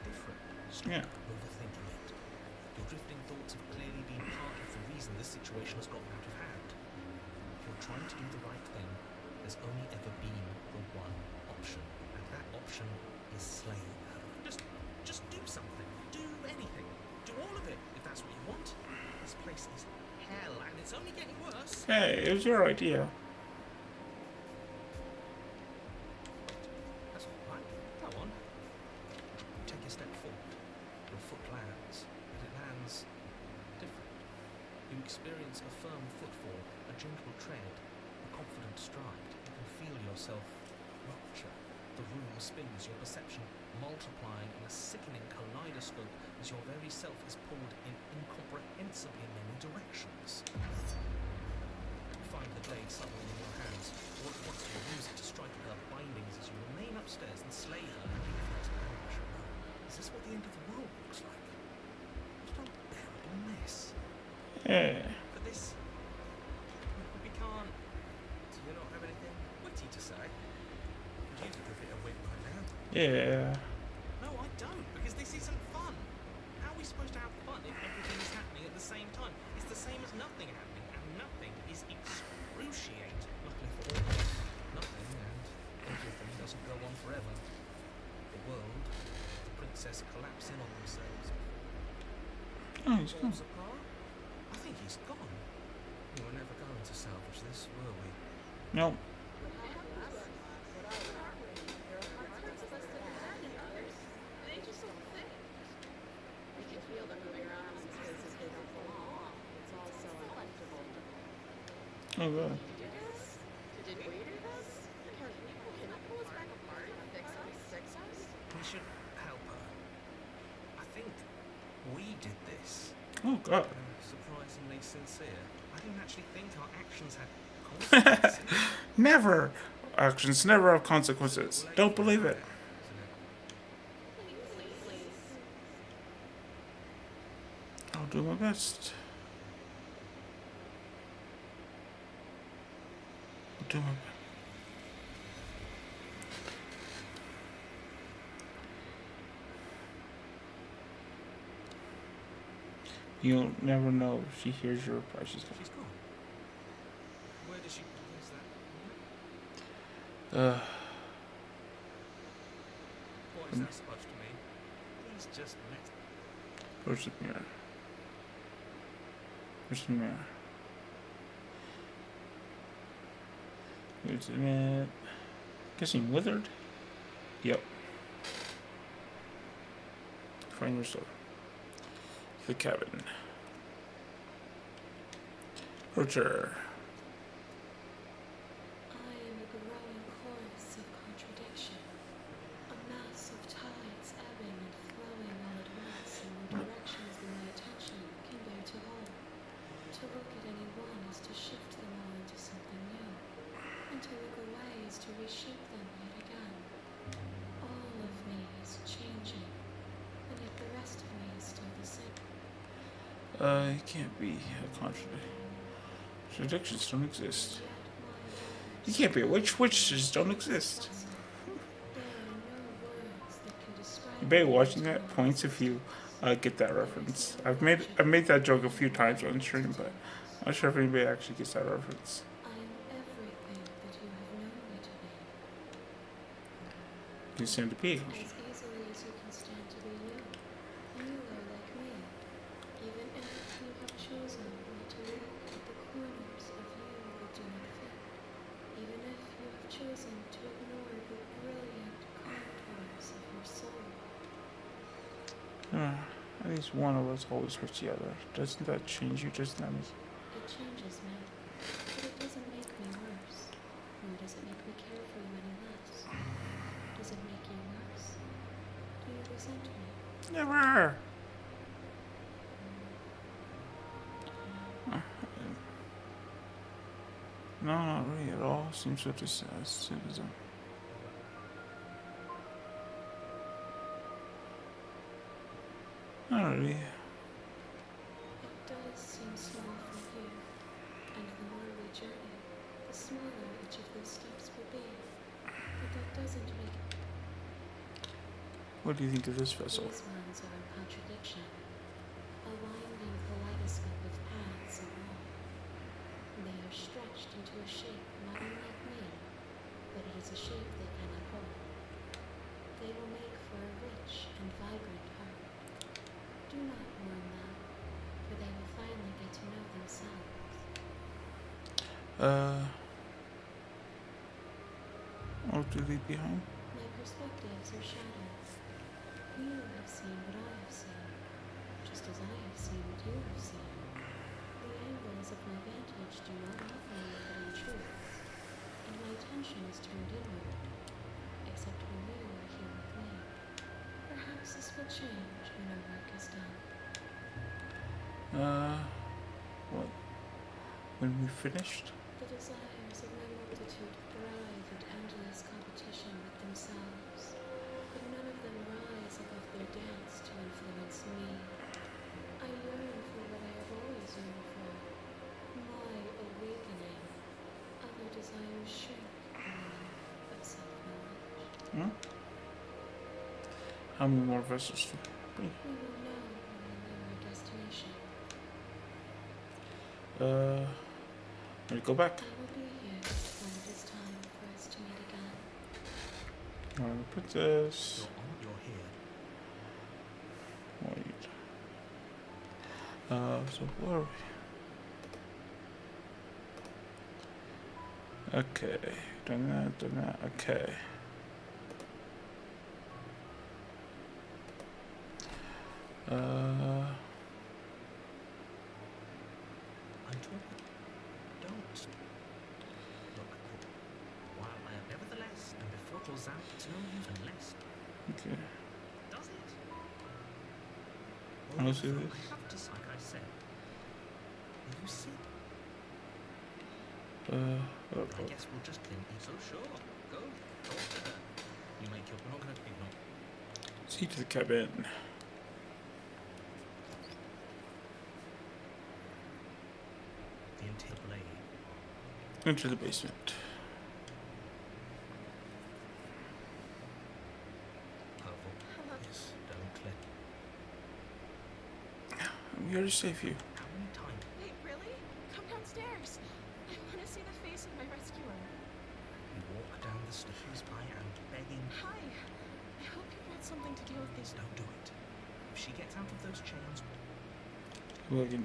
different? Stop Yeah. overthinking it. Your drifting thoughts have clearly been part of the reason this situation has gotten out of hand. If you're trying to do the right thing, there's only ever been the one option, and that option is slaying her. Just do something. Do anything. Do all of it, if that's what you want. This place is hell, and it's only getting worse. Hey, it was your idea. That's all right. Go on. You take a step forward. Your foot lands, but it lands different. You experience a firm footfall, a gentle tread, a confident stride. You can feel yourself rupture. The room spins, your perception multiplying in a sickening kaleidoscope as your very self is pulled in incomprehensibly many directions. You find the blade suddenly in your hands. All at once you use it to strike at her bindings as you remain upstairs and slay her in infinite anguish. Is this what the end of the world looks like? What an unbearable mess. Yeah. But this... we can't... Do you not have anything witty to say? Could use a good bit of wit right now. Yeah. No, I don't, because this isn't fun. How are we supposed to have fun if everything is happening at the same time? It's the same as nothing happening, and nothing is excruciating. Luckily for all of us, nothing and everything doesn't go on forever. The world, the princess collapse in on themselves. Oh, he's gone. Falls apart. I think he's gone. We were never going to salvage this, were we? Nope. They just don't fit. You can feel them moving around in spaces they don't belong. It's all so uncomfortable. Oh God. Did you do this? Did we do this? Can you pull us back apart and fix us? We should help her. I think we did this. Oh God. Surprisingly sincere. I didn't actually think our actions had consequences. Never. Actions never have consequences. Don't believe it. Please. I'll do my best. I'll do my best. You'll never know if she hears your replies. She's gone. She's gone. Where does she... Where's that? Uh, What is that supposed to mean? Please just let. where's the mirror? Where's the mirror? Where's the mirror? Guessing withered? Yep. Find yourself. The cabin. Roger. I am a growing chorus of contradiction, a mass of tides ebbing and flowing all at once in more directions than my attention can bear to hold. To look at any one is to shift them all into something new, and to look away is to reshape them yet again. All of me is changing, and yet the rest of me is still the same. It can't be a contradiction. Contradictions don't exist. Yet my You words can't be a witch. Witches don't exist. there are no words that can describe You better the watching that internal points if you existence. get that reference. I've made that joke a few times on stream, but I'm not sure if anybody actually gets that reference. I am everything that you have known me to be, You seem to be. as easily as you can stand to be you. You are like me, even if you have chosen not to look at the corners of you that do not fit, even if you have chosen to ignore the brilliant contours of your soul. At least one of us always hurts the other. Doesn't that change you? Doesn't that make It changes me, but it doesn't make me worse, nor does it make me care for you any less. Does it make you worse? Do you resent me? never? No, not really at all. Seems so citizen. Not really. It does seem small from here, and the more we journey, the smaller each of those steps will be. But that doesn't make it. What do you think of this vessel? These ones are a contradiction, a winding kaleidoscope of paths and all. They are stretched into a shape not unlike me, but it is a shape they cannot hold. They will make for a rich and vibrant heart. Do not warn them, for they will finally get to know themselves. What do you leave behind? My perspectives are shadows. You have seen what I have seen, just as I have seen what you have seen. The angles of my vantage do not often look at untruths, and my attention is turned inward, except when you are here with me. Perhaps this will change when our work is done. What? When we finished? The desires of my multitude thrive in endless competition with themselves, but none of them rise above their dance to influence me. I yearn for what I have always yearned for, my awakening. Other desires shrink in the light of self-knowledge. How many more vessels do we? We will know when we near our destination. Let me go back. I will be here when it is time for us to meet again. I'm gonna put this. You're on, you're here. Wait. So where are we? Okay. Done that. Okay. I'm talking. Don't. Look, while I am nevertheless, and before it goes out, it's no use unless. Okay. Does it? I'll see this. I have to, like I said. You see? I guess we'll just then eat. So sure. Go. Talk to her. You make your. We're not going to ignore. See to the cabin. The interior blade. Enter the basement. Purple. Hello. Yes. Don't click. I'm here to save you. How many times? Wait, really? Come downstairs. I want to see the face of my rescuer. You walk down the something to deal with these. Don't do it. If she gets out of those chains, We can.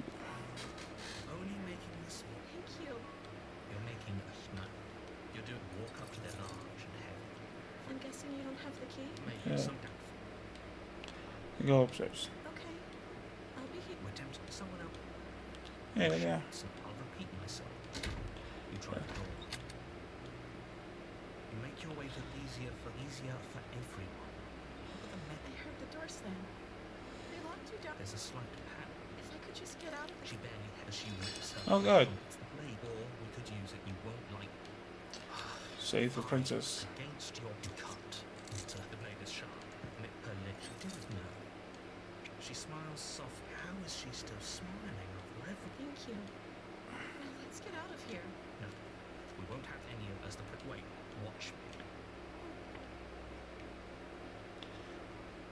only making this. Thank you. You're making us no. You're doing walk up to their large and heavy. I'm guessing you don't have the key? Maybe Yeah. some doubtful. Go upstairs. Okay. I'll be here. We're tempted to someone else. Yeah. So I'll repeat myself. You try the door. You make your way to easier for everyone. Look at the I method. heard the door slam. They locked you down. There's a slight panic. If I could just get out of She it. barely has she rips her. Oh, God. It's the blade, or we could use it. You won't like. Save the princess. Against your cut. The blade is sharp. Nip her lip. She didn't know. She smiles softly. How is she still smiling after everything? Thank you. Now let's get out of here. No, we won't have any of us. Wait, watch me.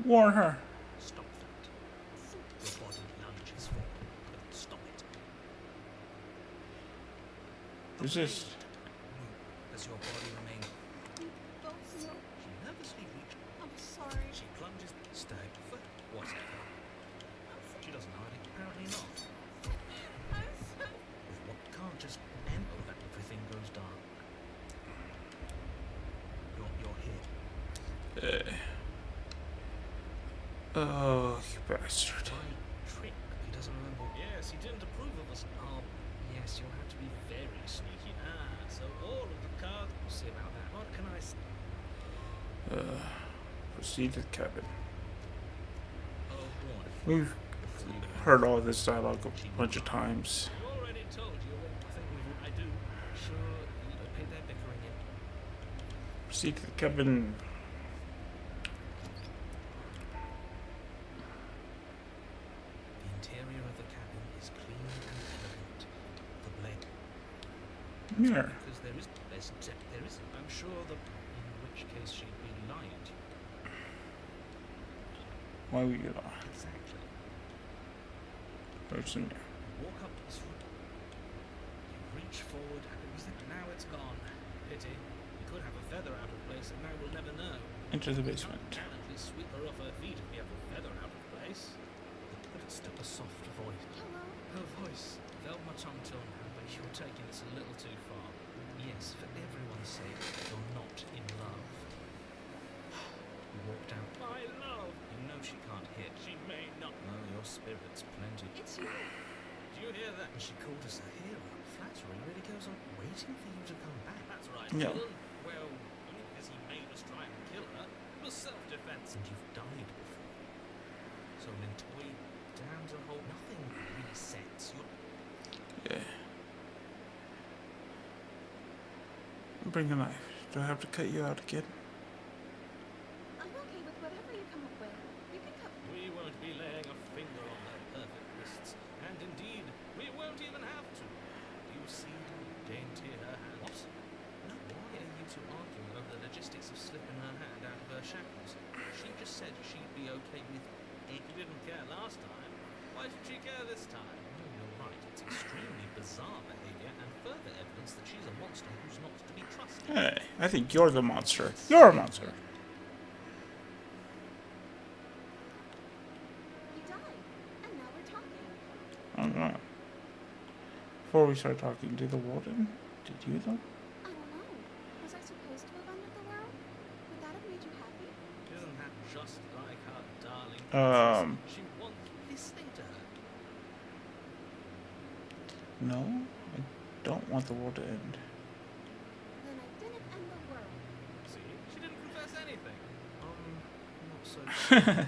Warn her. Stop that. Your body lunges forward. Stop it. The Resist. blade. Does your body remain? Both know. She nervously reaches. I'm sorry. She plunges. Stay. Whatever. She doesn't hide it. Apparently not. I'm so. With what can't just end that everything goes dark. You're here. Oh, you bastard. Why trick? He doesn't remember. Yes, he didn't approve of us. Oh, yes, you'll have to be very sneaky. So all of the cards. We'll see about that. What can I say? Proceed to the cabin. Oh, boy. We've heard all this dialogue a bunch of times. I already told you. I think I do. Sure, you don't pay their bickering in. Proceed to the cabin. The interior of the cabin is clean and elegant. The blade. Here. Because there isn't. I'm sure that in which case she'd be lying to you. Why we get off? Exactly. Where's in here? You walk up to this room. You reach forward. Now it's gone. Pity. We could have a feather out of place, and now we'll never know. Enter the Can't basement. gallantly sweep her off her feet if we have a feather out of place. But it's still a soft voice. Hello? Her voice felt my tongue tone, but you're taking this a little too far. Yes, for everyone's sake, you're not in love. You walked out. My love! You know she can't hit. She may not. No, your spirit's plenty. It's you. Do you hear that? And she called us a hero. Flattery really goes on waiting for you to come back. That's right. Yeah. Well, only because he made us try and kill her. It was self-defense. And you've died before. So in toy, down to hold nothing resets. You're Yeah. Bring a knife. Do I have to cut you out again? I'm okay with whatever you come up with. You can cut. We won't be laying a finger on their perfect wrists, and indeed, we won't even have to. You see how dainty her hand. What? No, why are you two arguing over the logistics of slipping her hand out of her shackles? She just said she'd be okay with it. You didn't care last time. Why should she care this time? No, you're right. It's extremely bizarre behavior and further evidence that she's a monster who's not to be trusted. Hey, I think you're the monster. You're a monster. You died. And now we're talking. I don't know. Before we start talking to the warden, did you though? I don't know. Was I supposed to have ended the world? Would that have made you happy? Isn't that just like our darling Um. princess? She wants listening to her. No, I don't want the world to end. Then I didn't end the world. See, she didn't confess anything. Not so sure.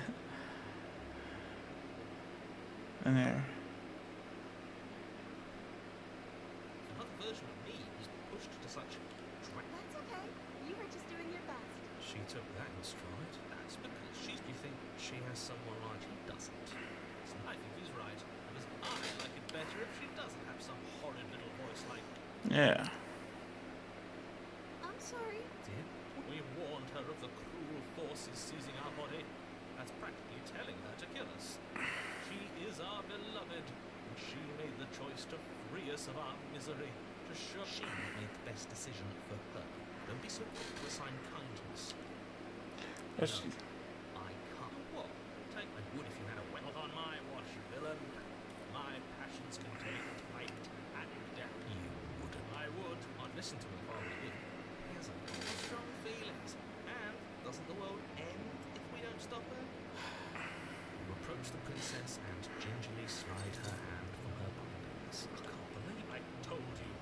And there. Another version of me is pushed to such That's okay. You were just doing your best. She took that in stride. That's because you think she has someone like he doesn't. So I think he's right. Because I like it better if she doesn't have some horrid little voice like Yeah. I'm sorry. did. We warned her of the cruel forces seizing our body. That's practically telling her to kill us. She is our beloved, and she made the choice to free us of our misery. To show she made the best decision for her. Don't be so quick to assign kindness. That's, No, I princess and gingerly slide her hand from her bindings. I can't believe I told you.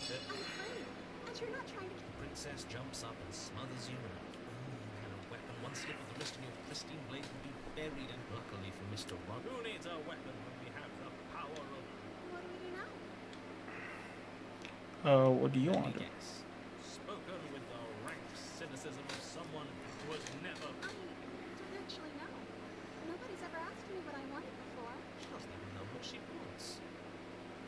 That I'm free, and you're not trying to. the princess jumps up and smothers you in a had a weapon. One slip of the wrist and your pristine blade would be buried. And luckily for Mr. Run, who needs a weapon when we have the power of... What do we do now? What do you let want me to do? guess. Spoken with the rank cynicism of someone who has never... I don't actually know. Nobody's ever asked me what I wanted before. She doesn't even know what she wants.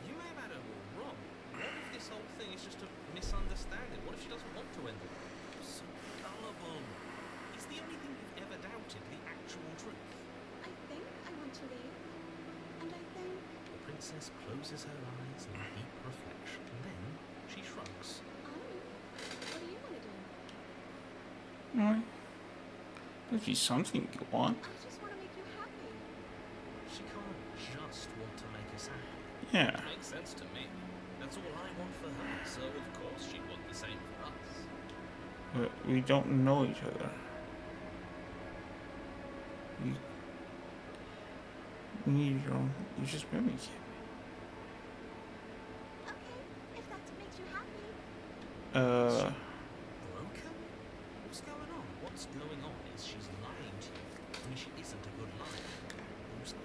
You may have had her wrong. What if this whole thing is just a misunderstanding? What if she doesn't want to end it? So gullible. Is the only thing you've ever doubted the actual truth? I think I want to leave, and I think The princess closes her eyes in deep reflection, and then she shrugs. I don't know. What do you want to do? Alright. There's be something you want. I just want to make you happy. She can't just want to make us happy. Yeah. Makes sense to me. That's all I want for her, so of course she'd want the same for us. But we don't know each other. You need your own. You just made me. Okay, if that's what makes you happy. Broken? What's going on? What's going on is she's lying to you. I mean, she isn't a good liar. Also,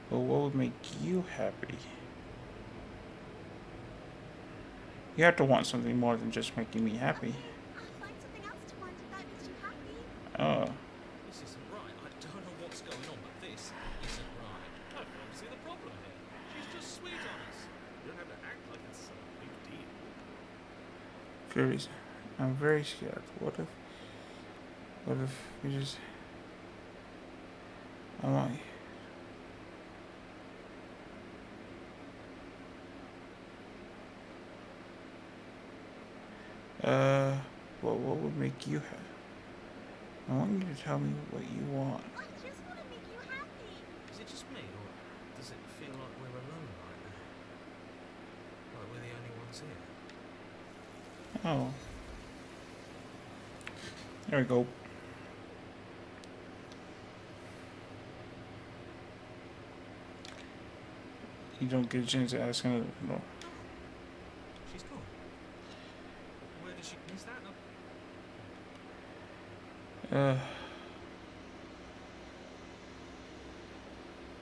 But what would make you happy? You have to want something more than just making me happy. I'll find something else to want if that makes you happy. Oh. this isn't right. I don't know what's going on, but this isn't right. I don't see the problem here. She's just sweet on us. You don't have to act like it's some big deal. I'm very scared. What if we just... Am I? What would make you happy? I want you to tell me what you want. I just want to make you happy. Is it just me, or does it feel like we're alone right now? Like we're the only ones here? Oh. There we go. You don't get a chance to ask another. No. She's gone. Where did she miss that?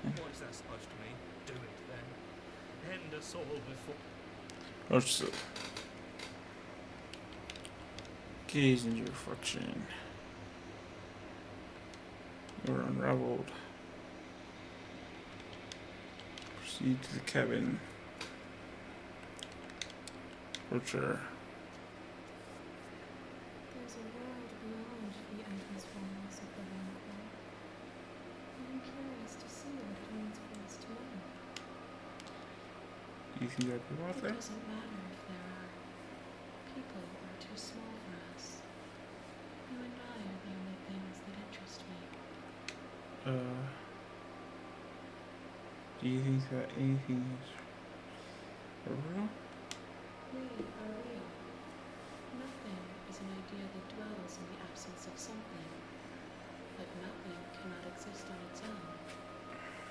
What is that supposed to mean? Do it then. End us all before... Let's gaze into reflection. You're unraveled. Proceed to the cabin. Torture. There's a world beyond the endless walls of the Rancor. I'm curious to see what it means for us to know. You think that'd be worth It it? doesn't matter if there are people who are too small for us. You and I are the only things that interest me. Do you think that anything is real? We are real. Nothing is an idea that dwells in the absence of something. But nothing cannot exist on its own.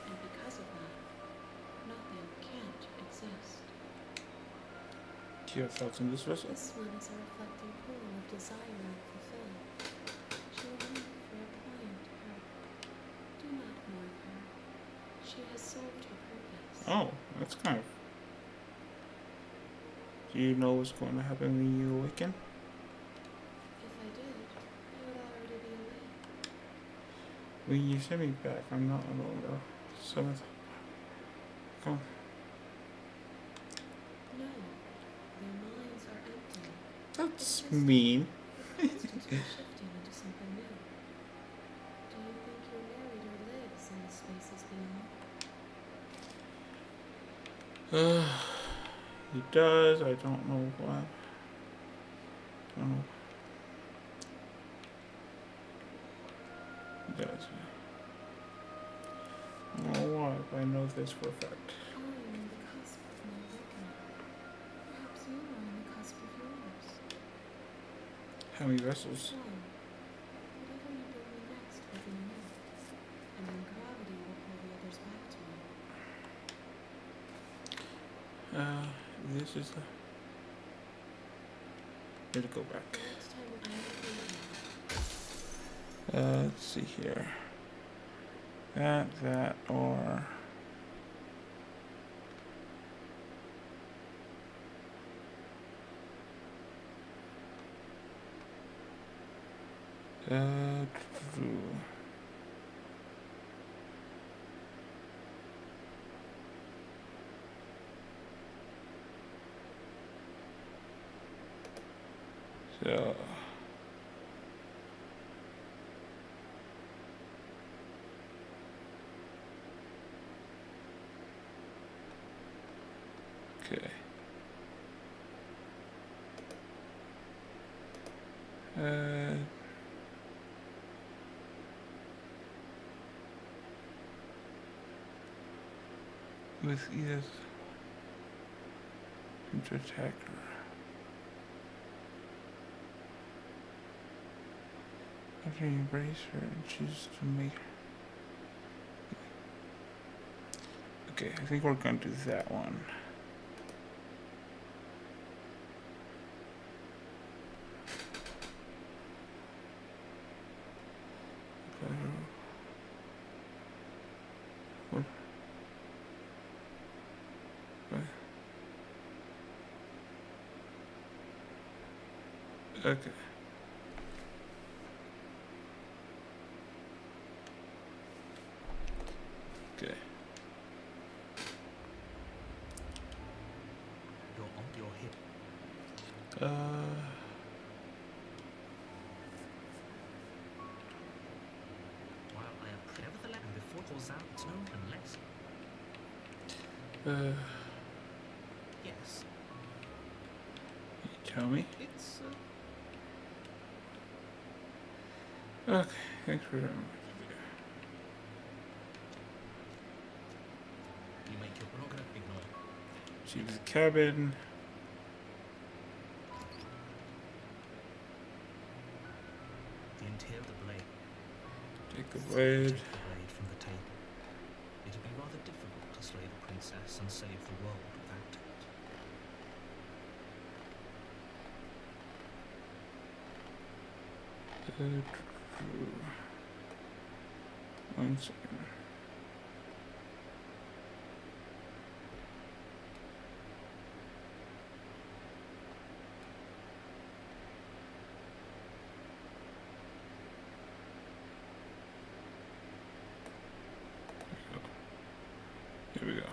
And because of that, nothing can't exist. Do you have thoughts on this vessel? This one is a reflecting pool of desire unfulfilled. She will leave for a pliant earth. Do not mourn her. She has served her purpose. Oh, that's kind of... Do you know what's going to happen when you awaken? If I did, I would already be awake. When you send me back, I'm not alone though. Seventh. Come on. No, their minds are empty. That's mean. The constantly shifting into something new. Do you think your narrator lives in the spaces beyond? He does. I don't know why. Don't know. He does. I don't know why, but I know this for a fact. I am on the cusp of my reckoning. Perhaps you are on the cusp of yours. How many vessels? One. Whatever you bring me next will be enough. This is the. Need to go back. Next time I'm Let's see here. That, or. Uh, so. Okay. With either to attack her. After you embrace her and choose to make her. Okay, I think we're going to do that one. What? Okay. Okay. You're on your hip. While I appreciate nevertheless, and before it falls out, it's no unless. Yes, You tell me. it's Okay, thanks for that. you make your. We're not gonna ignore. See the cabin. The interior of the blade. Take the blade. Take the blade from the table. It'd be rather difficult to slay the princess and save the world without it. One second. Here we go.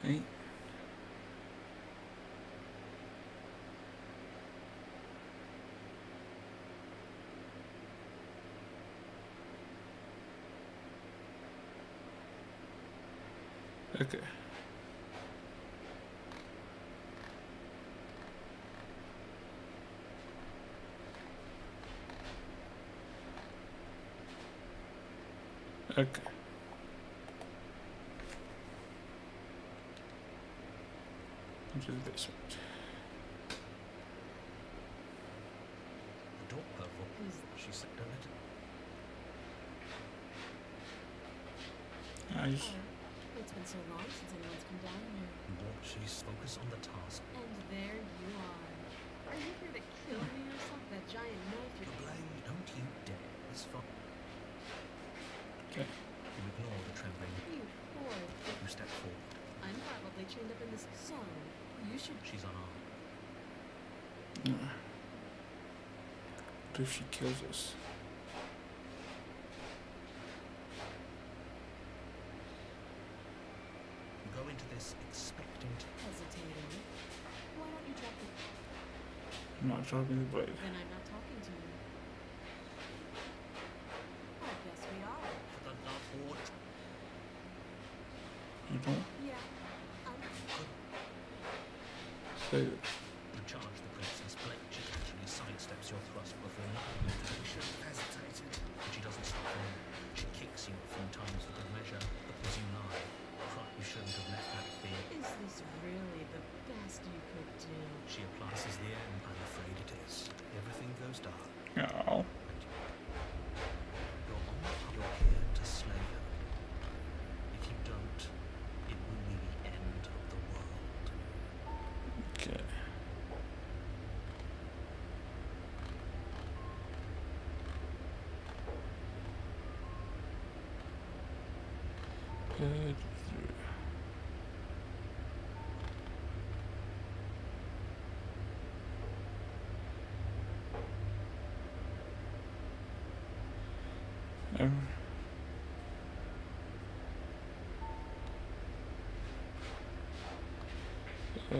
Hey. Okay. Okay. Into the basement. The door purple. Who's She said, don't let it. I just. It's been so long since anyone's come down here. You want. She's focused on the task. And there you are. Are you here to kill me or something? That giant knife The you're blade. Don't you dare. It's fine. Okay. You ignore the trembling. You poor thing. You step forward. I'm probably chained up in this zone. You should. She's unarmed. What if she kills us? You go into this expecting to. Hesitating. Why don't you drop the. I'm not dropping the blade. Then I'm not talking to you. I guess we are. For the love or You don't Yeah. say it. you charge the princess. Blade. She casually sidesteps your thrust before knocking you. You should have hesitated. But she doesn't stop there. She kicks you a few times for good measure because you lie. You shouldn't have let that fear. Is this really the best Good. Um, uh,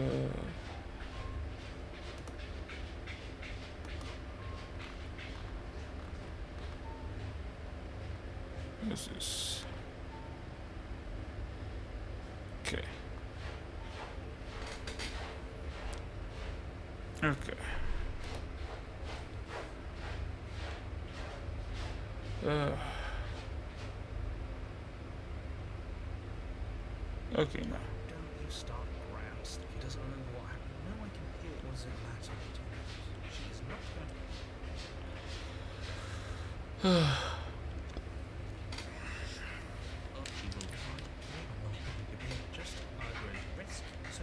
this is okay. Okay. Okay, now. Don't you start Gramps. If he doesn't remember what happened, no one can hear it. What does it matter? She is not going to. Oh, she will find not going to be just either a risk. So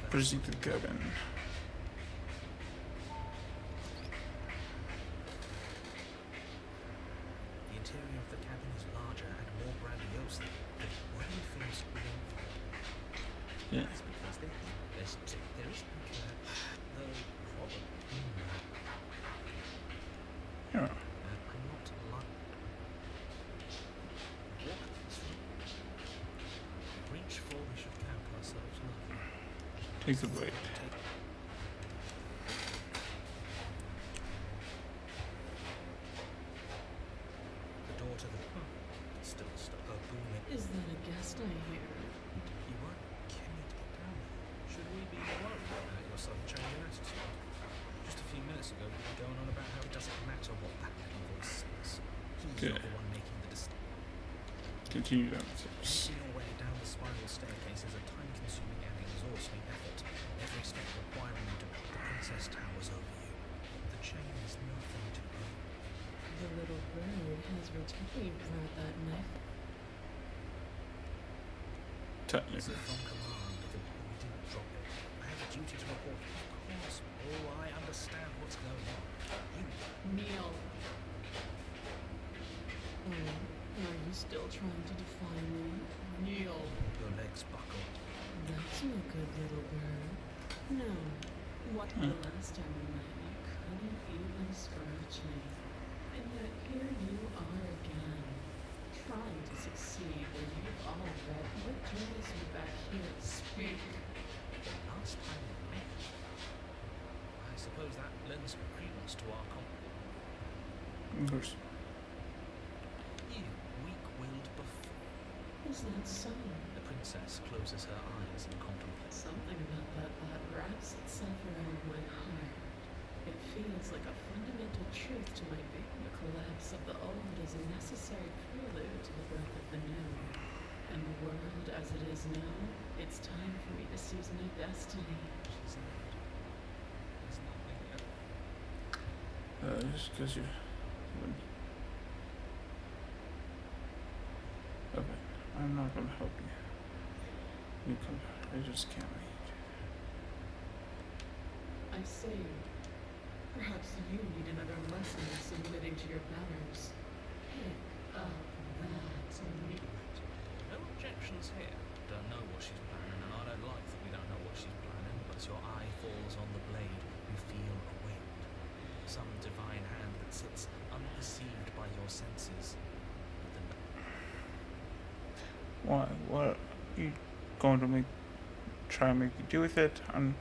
Proceed to the cabin. the interior of the cabin is larger and more grandiose than the world films screen. Yeah. That's because there is the problem. Yeah. I'm not lying. Walk through. Reach for, we should count ourselves lucky. Take the blade. The door to the still stuck. Oh, booming. Is that a guest I hear? You weren't kidding to get down there. Should we be worried about your sudden change in attitude? Just a few minutes ago, we were going on about how it doesn't matter what that little voice says. He's Okay. not the one making the decision. Continue downstairs. Making your way down the spiral staircase is a time-consuming and exhausting effort, every step requiring you to put the princess towers over you. The chain is nothing to you. The little bird has returned. Brought that knife. Is it from command that we didn't drop it? I have a duty to report. Of course. Oh, I understand what's going on. You. Kneel. Are you still trying to defy me? Kneel. Your legs buckled. That's no good, little bird. No. What the last time we met, you couldn't even scratch me. And yet here you are again, trying to succeed when you've all read what draws you back here. Speak. The last time we met. I suppose that lends credence to our Of course. You weak-willed buffoon. Is that so? The princess closes her eyes and contemplates. Something about that wraps itself around my heart. It feels like a fundamental truth to my being. The collapse of the old is a necessary prelude to the birth of the new. And the world as it is now, it's time for me to seize my destiny. She's not. There's nothing else. Just because you. Okay, I'm not gonna help you. You come. I just can't read. I say, perhaps you need another lesson in submitting to your betters. Pick up that meat. No objections here. Don't know what she's planning, and I don't like that we don't know what she's planning, but as your eye falls on the blade, you feel a weight. Some divine hand that sits unperceived by your senses. But the Why? What are you going to try and make you do with it? And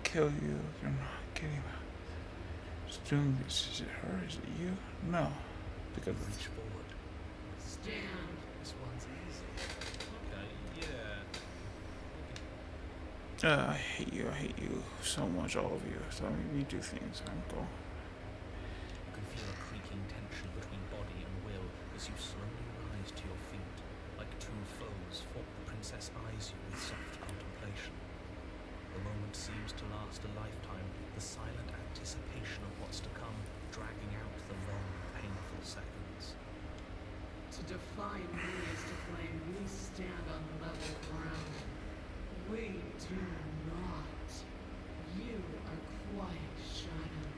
kill you? You're not getting out. Who's doing this? Is it her? Is it you? No, because reach forward. Stand. This one's easy. Okay, yeah. I hate you. I hate you so much. All of you. So we do things. I'm going. You can feel a creaking tension between body and will as you slowly rise to your feet. Like two foes fought, the princess eyes you with soft contemplation. The moment seems to last a lifetime, the silent anticipation of what's to come, dragging out the long, painful seconds. To defy me is to claim we stand on level ground. We do not. You are quiet, Shadow.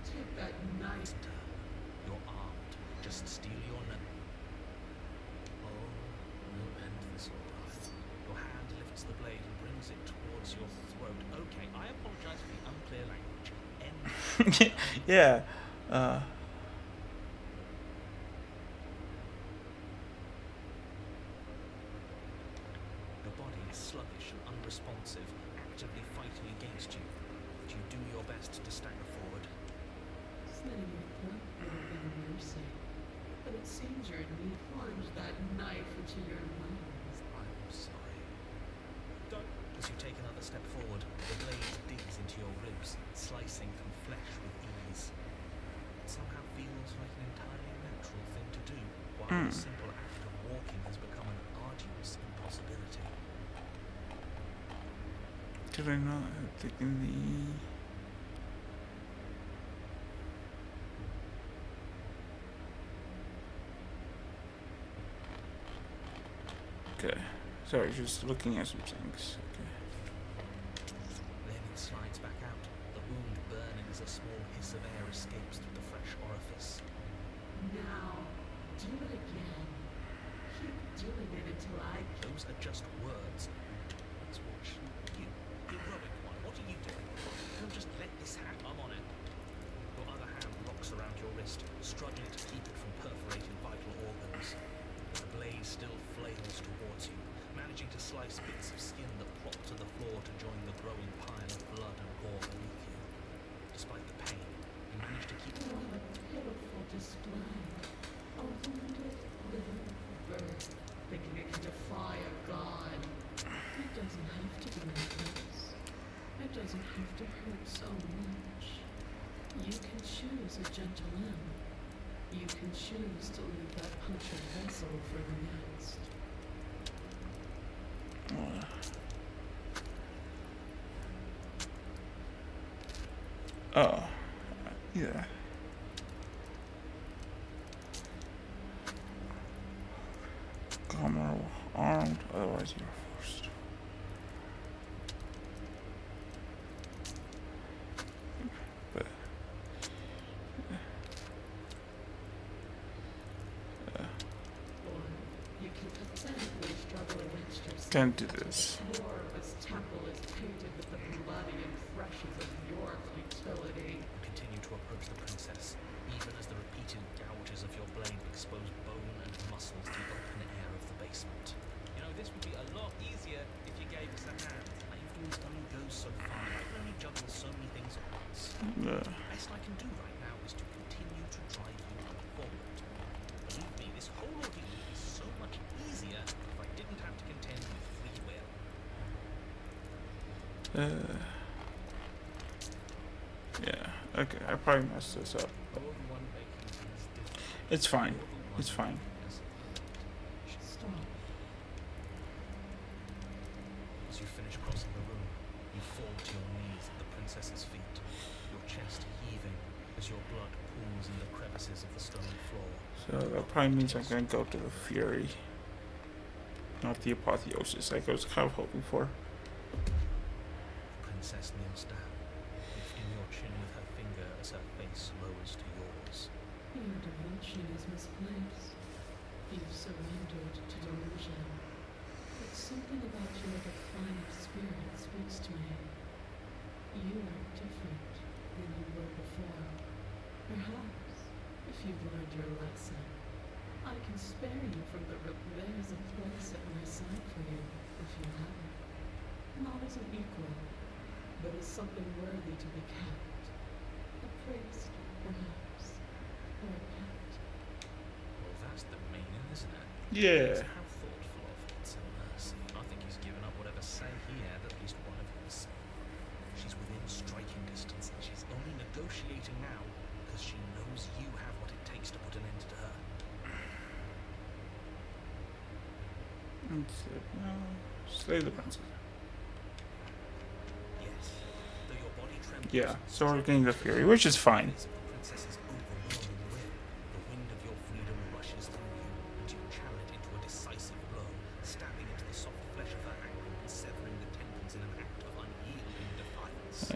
Take that knife. You're armed. Just steal your Oh, Yeah. Your body is sluggish and unresponsive, actively fighting against you. But you do your best to stagger forward. Slitting your throat would have been mercy, but it seems your knee plunged that knife into your lungs. I'm sorry. Don't. As you take another step forward, the blade digs into your ribs, slicing through flesh with ease. It somehow feels like an entirely natural thing to do, while the simple act of walking has become an arduous impossibility. Did I not have taken the? Okay. Sorry, just looking at some things. Okay. Then it slides back out, the wound burning as a small hiss of air escapes through the fresh orifice. Now, do it again. Keep doing it until I Those are just words. Let's watch you. Heroic one, what are you doing? Don't just let this happen. I'm on it. Your other hand locks around your wrist, struggling to keep it from perforating vital organs. The blade still flails towards you, managing to slice bits of skin that plop to the floor to join the growing pile of blood and gore beneath you. Despite the pain, you manage to keep what a pitiful display. A wounded little bird thinking it can defy a god. It doesn't have to be like this. It doesn't have to hurt so much. You can choose a gentle end. You can choose to leave that punctured vessel for the next. Oh, yeah. Come armed, otherwise you're forced. But Or you can pathetically struggle against yourself. can't do this. More of this temple is tainted with the bloody impressions of your futility. You continue to approach the princess, even as the repeated gouges of your blade expose bone and muscles to the open air of the basement. You know, this would be a lot easier if you gave us a hand. My influence only goes so far. I can only juggle so many things at once. Yeah. The best I can do right now is to continue to drive you forward. Believe me, this whole ordeal would be so much easier if I didn't have to contend with free will. Yeah. Okay, I probably messed this up. You're the one making things difficult. It's fine. You're the one It's fine. as a Stop. As you finish crossing the room, you fall to your knees at the princess's feet, your chest heaving as your blood pools in the crevices of the stone floor. So that probably means I'm gonna go to the Fury. Not the Apotheosis like I was kind of hoping for. The princess kneels down, lifting your chin with her finger as her face lowers to yours. Your devotion is misplaced. You've surrendered to delusion. But something about your defiant spirit speaks to me. You are different than you were before. Perhaps, if you've learned your lesson, I can spare you from the there's a place at my side for you, if you haven't. Not as an equal, but as something worthy to be kept. A priest, perhaps, or a pet. Well, that's the meaning, isn't it? Yeah. How thoughtful of It's a mercy. I think he's given up whatever say he had, at least one of his. She's within striking distance, and she's only negotiating now because she knows you have what it takes to put an end to her. Slay the princess. Yes. Though your body trembles. Yeah, so we're getting the Fury, which is fine. The princess's overwhelming will. The wind of your freedom rushes through you, and you channel it into a decisive blow, stabbing into the soft flesh of her ankle and severing the tendons in an act of unyielding defiance.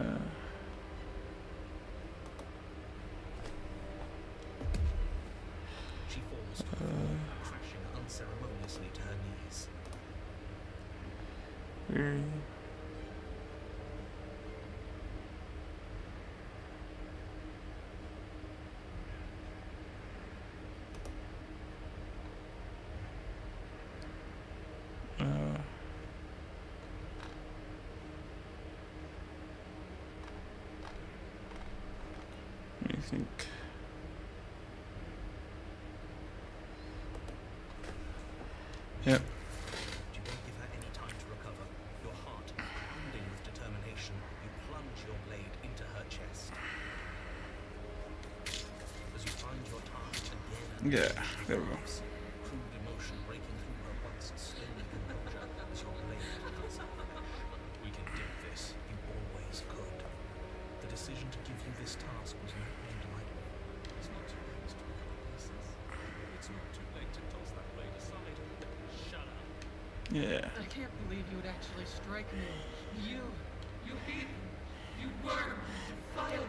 She falls to the floor, crashing unceremoniously to her knees. Fury. think. Yep. You don't give her any time to recover. Your heart pounding with determination, you plunge your blade into her chest. As you find your target again and Yeah, again, she there we go. laughs, crude emotion breaking through her once stony composure as your blade cuts her flesh. We can do this. You always could. The decision to give you this task was not made lightly. It's not too late to recover pieces. It's not too late to toss that blade aside. Shut up. Yeah. I can't believe you would actually strike me. You heathen, you worm, you defiler.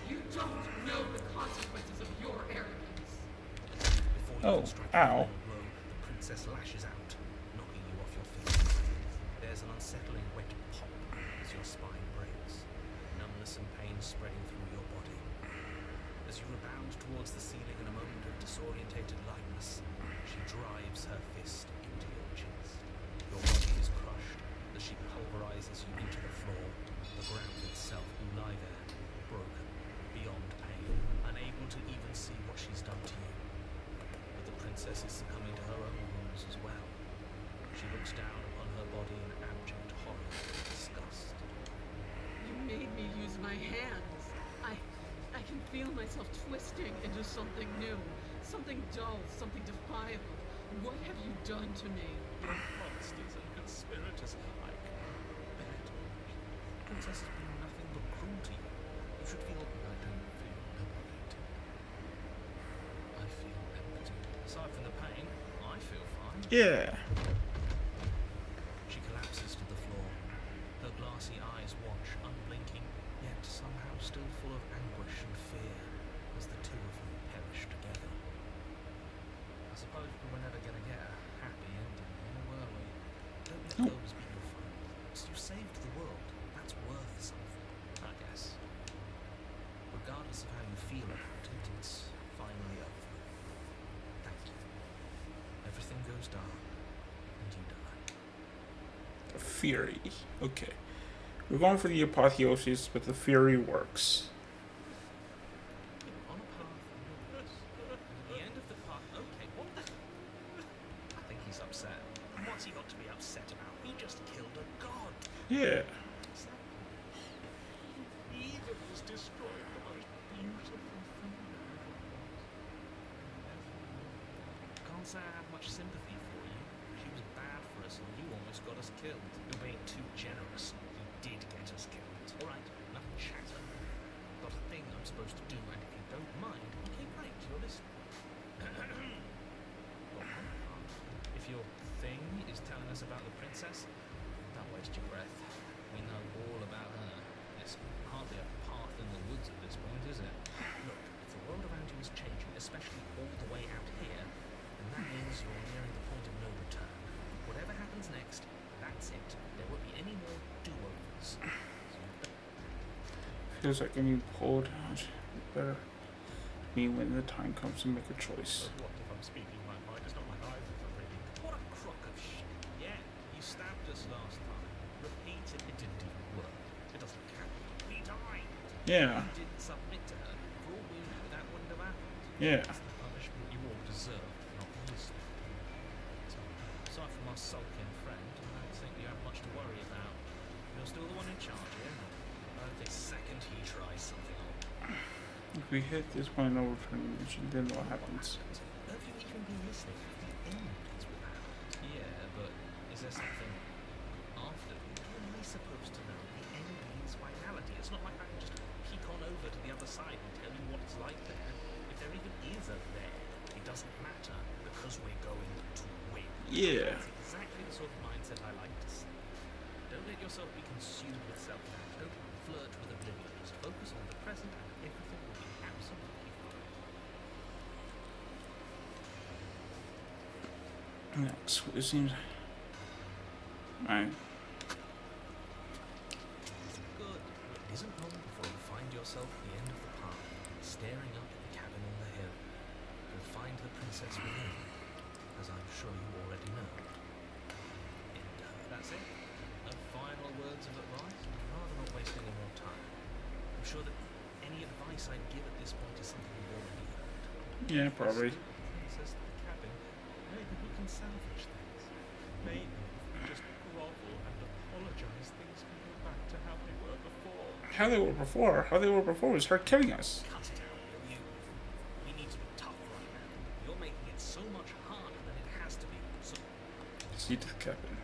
You don't know the consequences of your arrogance. Before you Oh, can strike ow. the final blow, the princess lashes out, knocking you off your feet. There's an unsettling wet pop as your spine breaks, numbness and pain spreading through your body. As you rebound towards the ceiling in a moment of disorientated lightness, she drives her fist into your chest. Your body is crushed as she pulverizes you into the floor. The ground itself, you lie there, broken, beyond pain, unable to even see what she's done to you. But the princess is succumbing to her own wounds as well. She looks down upon her body in abject horror and disgust. You made me use my hands. I can feel myself twisting into something new, something dull, something defiable. What have you done to me? You're monsters and conspirators alike. Bad. Princess has been nothing but cruel to you. You should feel. I don't feel liberated. I feel empty. Aside from the pain, I feel fine. Yeah. She collapses to the floor. Her glassy eyes watch, unblinking, yet somehow still full of anguish and fear, as the two of you perish together. I suppose we were never going to get a happy ending here, were we? Don't let No. those be your friends. You saved the world. That's worth something, I guess. Regardless of how you feel about it, it's finally over. Thank you. Everything goes dark, and you die. The Fury. Okay. We're going for the apotheosis, but the Fury works. You're on a path, and at the end of the path. Okay, what the? I think he's upset. What's he got to be upset about? He just killed a god. Yeah. He even was destroying the most beautiful thing that ever was. Can't say I have much sympathy for you. She was bad for us, and you almost got us killed. You're being too generous. You did get us killed. All right, enough chatter. Got a thing I'm supposed to do, and if you don't mind, okay, great, you're listening. If your thing is telling us about the princess, don't waste your breath. We know all about her. It's hardly a path in the woods at this point, is it? Look, if the world around you is changing, especially all the way out here, then that means you're nearing the point of no return. Whatever happens next, that's it. There won't be any more do-overs. Feels like I need pulled out. Better me when the time comes to make a choice. What if I'm speaking my mind? It's not like I was already. What a crock of shit. Yeah, you stabbed us last time. Repeated, it didn't even work. It doesn't count. We died. Yeah. You didn't submit to her. For all we knew, that wouldn't have happened. Yeah. It's the punishment you all deserved for not listening. So, aside from our sulking friend, I don't think you have much to worry about. You're still the one in charge here. The second he tries something on. If we hit this point, no return mission, then what happens? Have you even been listening? The end is without. Yeah, but is there something after? How am I supposed to know? The end means finality. It's not like I can just peek on over to the other side and tell you what it's like there. If there even is a there, it doesn't matter because we're going to win. Yeah. That's exactly the sort of mindset I like to see. Don't let yourself be consumed with self-doubt. Don't flirt with oblivion. Just focus on the present and everything will be absolutely fine. Next, it seems. Alright. Good. It isn't long before you find yourself at the end of the path, staring up at the cabin on the hill. You'll find the princess within, as I'm sure you already know. And that's it. No final words of advice. I'd rather not waste any more time. I'm sure that any advice I'd give at this point is something you've already heard. Yeah, probably. Princess of the cabin. Maybe we can salvage things. Maybe if we just grovel and apologize, things can go back to how they were before. How they were before? How they were before was her killing us. Cut it out, will you? We need to be tough right now. You're making it so much harder than it has to be. So See the cabin.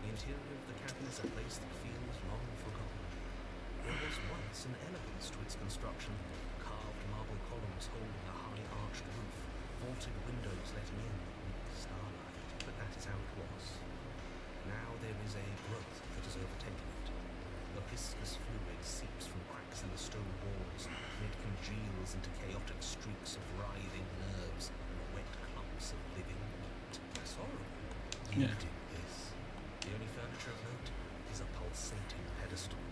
the interior of the cabin is a place that feels long forgotten. There was once an elegance to its construction, carved marble columns holding a high arched roof, vaulted windows letting in starlight, but that is how it was. Now there is a growth that has overtaken it. A viscous fluid seeps from cracks in the stone walls, and it congeals into chaotic streaks of writhing nerves and wet clumps of living meat. That's horrible. Yeah. Yielding this. The only furniture of note is a pulsating pedestal,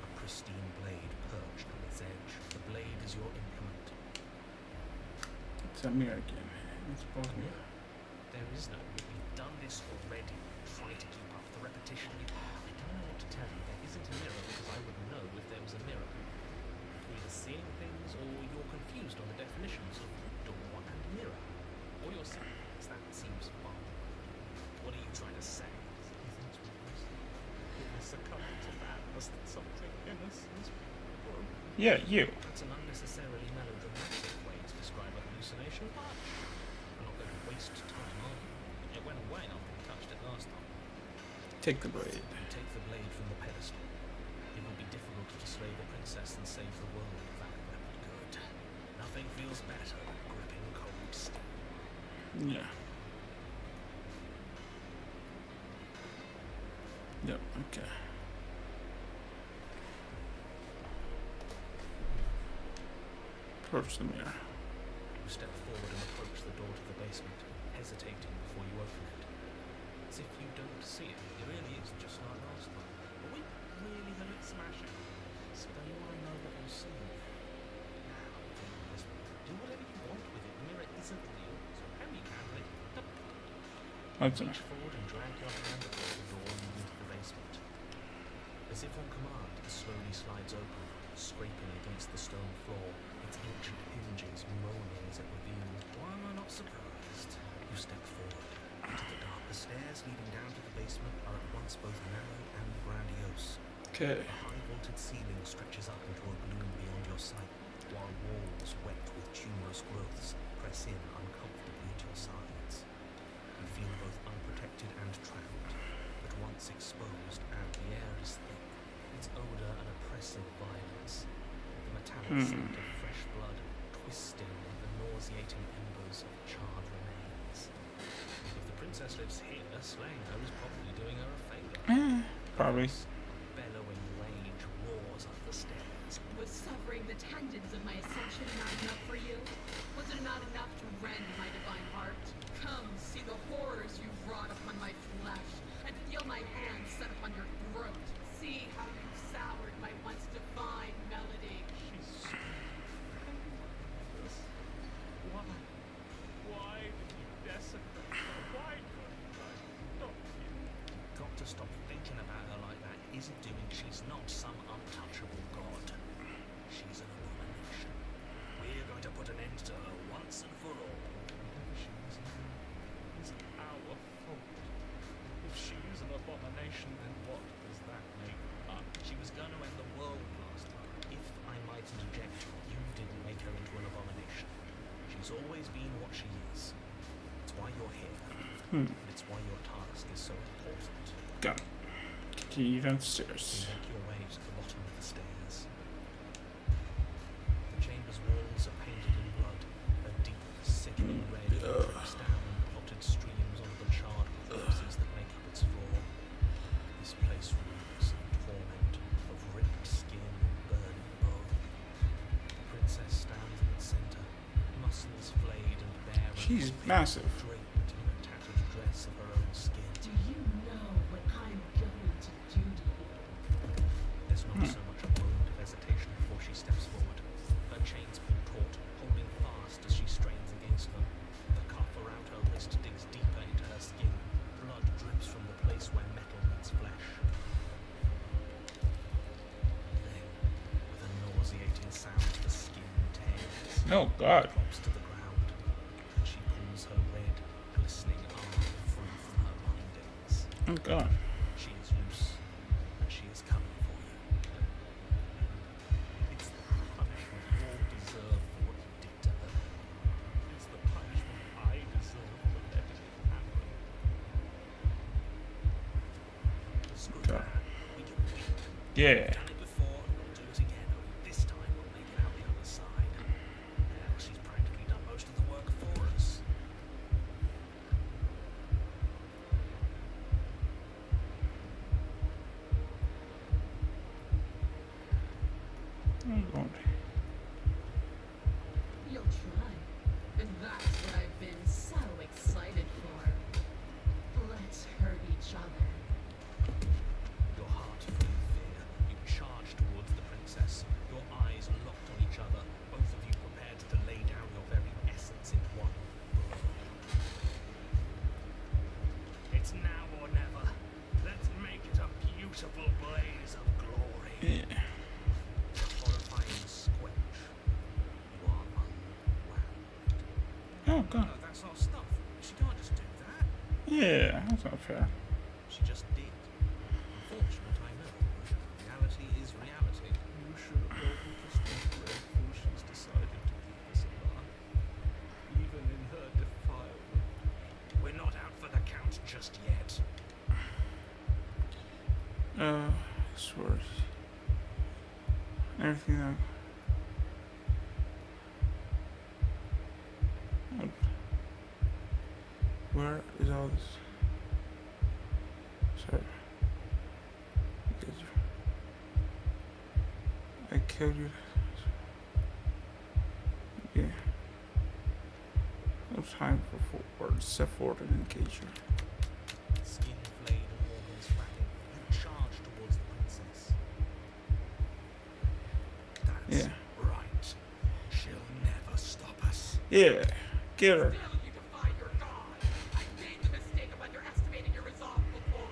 a pristine blade perched on its edge. The blade is your implement. It's a mirror again. It's both mirror. There is no. We've done this already. Try to keep up the repetition. I don't know what to tell you. There isn't a mirror because I would know if there was a mirror. You're either seeing things or you're confused on the definitions of door and mirror. Or you're seeing things. That seems fun. What are you trying to say? If we succumb to madness, then something in us is broken. Yeah, you. That's an unnecessarily melodramatic way to describe a hallucination, but I'm not going to waste time on it. It went away after we touched it last time. Take the blade. You take the blade from the pedestal. It will be difficult to slay the princess and save the world if that weapon could. Nothing feels better than gripping cold steel. Yeah. Yep, okay. Approach the mirror. You step forward and approach the door to the basement, hesitating before you open it. As if you don't see it. It really is just like last time. But we really had it smashing. So don't you want to know what you're seeing? Now, do whatever you want with it. The mirror isn't real, so how you handle it? That's Reach enough. forward and drag your hand across the door leading into the basement. As if on command, it slowly slides open, scraping against the stone floor, its ancient hinges moaning as it reveals. Why am I not surprised? You step forward. Into the dark. The stairs leading down to the basement are at once both narrow and grandiose. Okay. The high vaulted ceiling stretches up into a gloom beyond your sight, while walls wet with tumorous growths press in uncomfortably at your sides. You feel both unprotected and trapped, but once exposed, and the air is thick, its odor an oppressive violence. The metallic scent of fresh blood twisting with the nauseating embers of charred remains. If the princess lives here, slaying her is probably doing her a favor. Probably. Bellowing rage roars up the stairs. Was severing the tendons of my ascension not enough for you? Was it not enough to rend my divine heart? Come, see the horrors you've wrought upon my flesh, and feel my hands set upon your throat. See how you've soured my once divine melody. She's so this. Why? Why did you desecrate her? Why couldn't I stop you? Got to stop thinking about her like that. Isn't doing. She's not some untouchable god. She's an abomination. We're going to put an end to her once and for all. Whatever she is now is our fault. If she's an abomination, then what does that make us? She was going to end the world last time. If I might interject, you didn't make her into an abomination. She's always been what she is. It's why you're here. And it's why your task is so important. Go. Continue downstairs. You make your way to the bottom of the stairs. The chamber's walls are painted in blood, a deep, sickening red drips down in potted streams onto the charred corpses that make up its floor. This place reeks of torment, of ripped skin and burning bone. The princess stands in its center, muscles flayed and bare. and She's completely massive. draped in a tattered dress of her own skin. Do you know what I'm going to do to you? There's not so much a moment of hesitation before she steps forward. Her chains pull taut, holding fast as she strains against them. The cuff around her wrist digs deeper into her skin. Blood drips from the place where metal meets flesh. Then, with a Oh God. Drops to the ground, and she pulls her red, glistening arm free from her bindings. Oh God. She is loose, and she is coming for you. It's the punishment you all deserve for what you did to her. It's the punishment I deserve for letting it happen. Screw God. that. We do it. Yeah. Done it before, and we'll do it again. Only this time we'll make it out the other side. Hell, she's practically done most of the work for us. Oh God. You'll try. And that's what I've been so excited for. Let's hurt each other. Your heart full of fear, you charge towards the princess, your eyes locked on each other, both of you prepared to lay down your very essence in one blow. It's now or never. Let's make it a beautiful blaze of glory. Yeah. A horrifying squelch. You are unwound. Oh God. No, that's our stuff. She can't just do that. Yeah. That's not fair. She just did. Unfortunate, I know, but reality is reality. You should have probably just been grateful she's decided to keep us alive. Even in her defilement. We're not out for the count just yet. Swears. Everything that. Where is all this? Sorry. Because I killed you. Yeah. No time for forward. Step forward and engage you. Skin flayed and organs flapping, you charge towards the princess. That's Yeah. right. She'll never stop us. Yeah. Get her. Still, you defy your god. I made the mistake of underestimating your resolve before.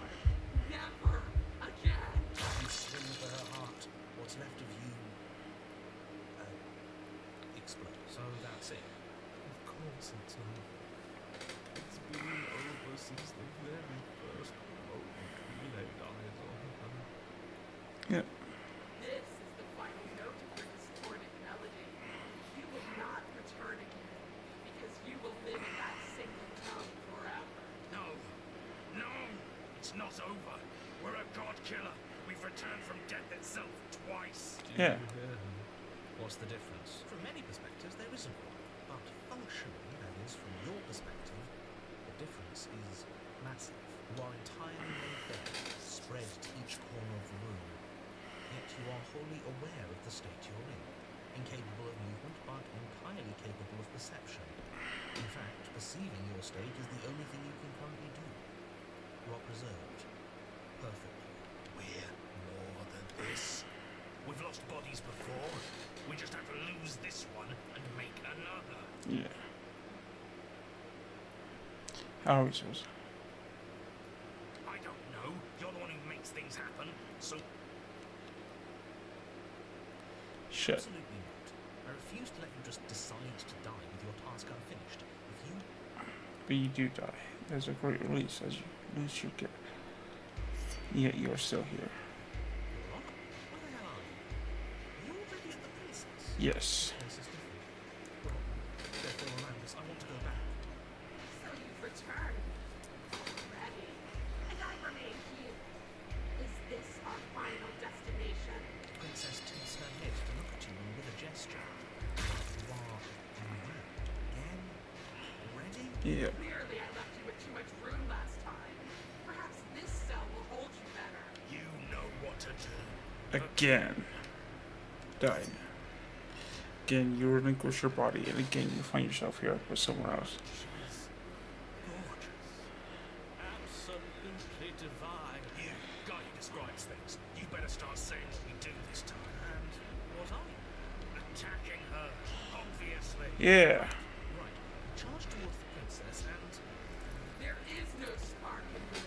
Never again. You swing for her heart. What's left of you explodes. So that's it. Of course it's over. It's been over since the very first moment we laid eyes on her. Yeah. This is the final note of your distorted melody. You will not return again, because you will live in that single tone forever. No. No. It's not over. We're a god killer. We've returned from death itself twice. Yeah. You hear her? What's the difference? From many perspectives, there isn't one. But functionally, that is, from your perspective, the difference is massive. You are entirely laid bare, spread to each corner of the room. Yet you are wholly aware of the state you're in. Incapable of movement, but entirely capable of perception. In fact, perceiving your state is the only thing you can currently do. You are preserved. Perfectly. We're more than this. We've lost bodies before. We just have to lose this one and make another. Yeah. How are we supposed to? I don't know. You're the one who makes things happen. So Shit. absolutely not. I refuse to let you just decide to die with your task unfinished. If you But you do die. There's a great release as you lose your get. Yet you're still here. you're on, where the hell are you? Are you already at the princess? Yes. This is different. Well, therefore around us, I want to go back. So you've returned already, and I remain here. Is this our final destination? The princess tilts her head to look at you and with a gesture. You are unwound. Again? Already? Yeah. Clearly, I left you with too much room last time. Perhaps this cell will hold you better. You know what to do. Again. Died. Again, you relinquish your body, and again, you find yourself here with someone else. She's gorgeous. Absolutely divine. You, guy who describes things, you better start saying what we do this time. And what are you? Attacking her, obviously. Yeah. Right. Charge towards the princess and There is no spark in you,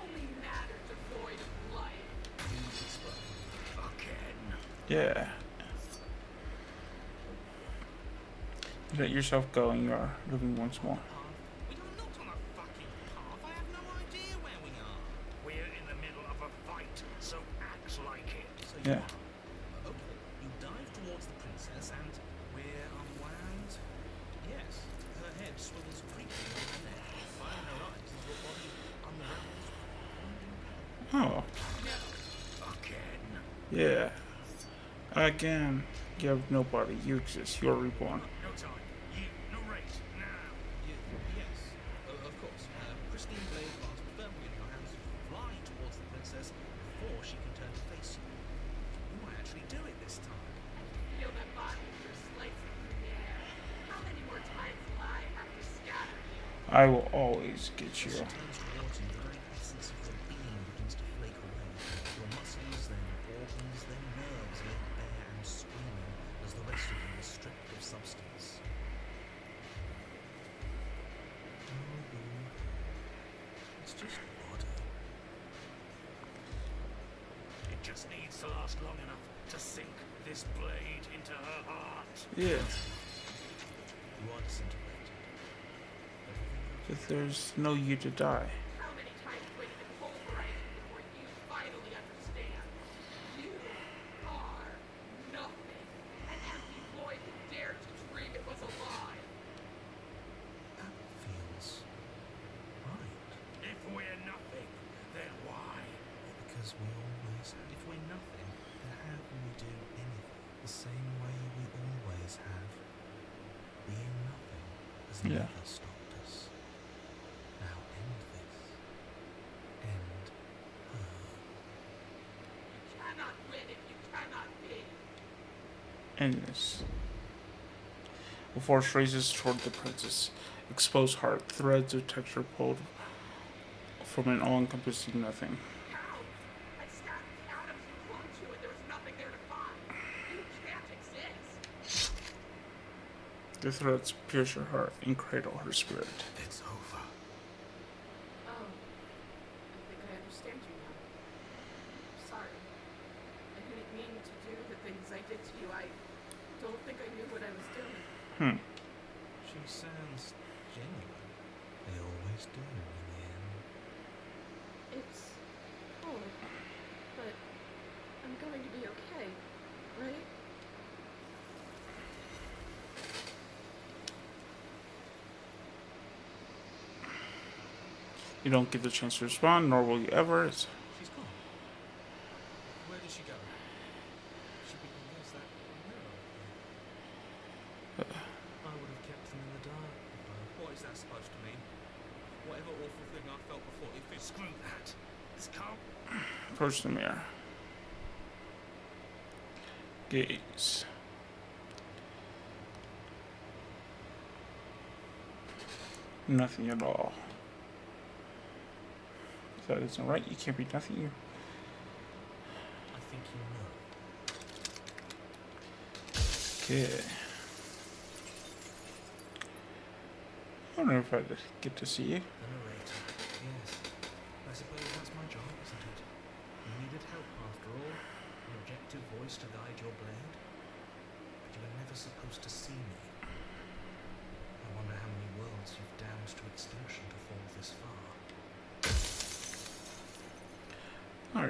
only matter devoid of life. you explode. Again. Yeah. Let yourself go and you are living once more. Path? We are not on a fucking path. I have no idea where we are. We're in the middle of a fight, so act like it. So you Yeah. are. Okay. You dive towards the princess and we're unwound. Yes. Her head swivels creepily on her neck. Behind her eyes as your body unravels. Oh, Again. yeah. Again. You have no body. You exist. You are reborn. No time. You narrate now. Yes. Of course. Pristine blade clasped firmly in your hands, you fly towards the princess before she can turn to face you. You might actually do it this time. Feel that body as you're slicing through the air. How many more times will I have to scatter you? I will always get As you. she turns towards you, the very essence of your being begins to flake away. Your muscles, then organs, then nerves laid bare and screaming as the rest of you is stripped of substance. It's just body. It just needs to last long enough to sink this blade into her heart. Yeah. You are disintegrated. But there's no you to die. How many times will you pulverize me before you finally understand? You are nothing. An empty void that dared to dream it was alive. That feels right. If we're nothing, then why? Because we always have. If we're nothing, then how can we do anything? The same way we always have. Being nothing has Yeah. never stopped us. Now end this. End her. You cannot win if you cannot be. End this. The force races toward the princess. Exposed heart. Threads of texture pulled from an all-encompassing nothing. How? I scattered the atoms you clung to and there was nothing there to find. You can't exist. The threads pierce her heart and cradle her spirit. It's over. Oh, I think I understand you now. Sorry. I didn't mean to do the things I did to you. I don't think I knew what I was doing. She sounds genuine. They always do in the end. It's cold, but I'm going to be okay, right? You don't get the chance to respond, nor will you ever. She's gone. Where did she go? Where's that mirror? I would have kept them in the dark. What is that supposed to mean? Whatever awful thing I felt before, if it's screw that. This can't. Approach the mirror. Gaze. Nothing at all. If that isn't right, you can't be nothing. I think you know. Okay. I wonder if I get to see you. The narrator. Yes. I suppose that's my job, isn't it? You needed help after all. An objective voice to guide your blade. But you were never supposed to see me. I wonder how many worlds you've damned to extinction to fall this far. Are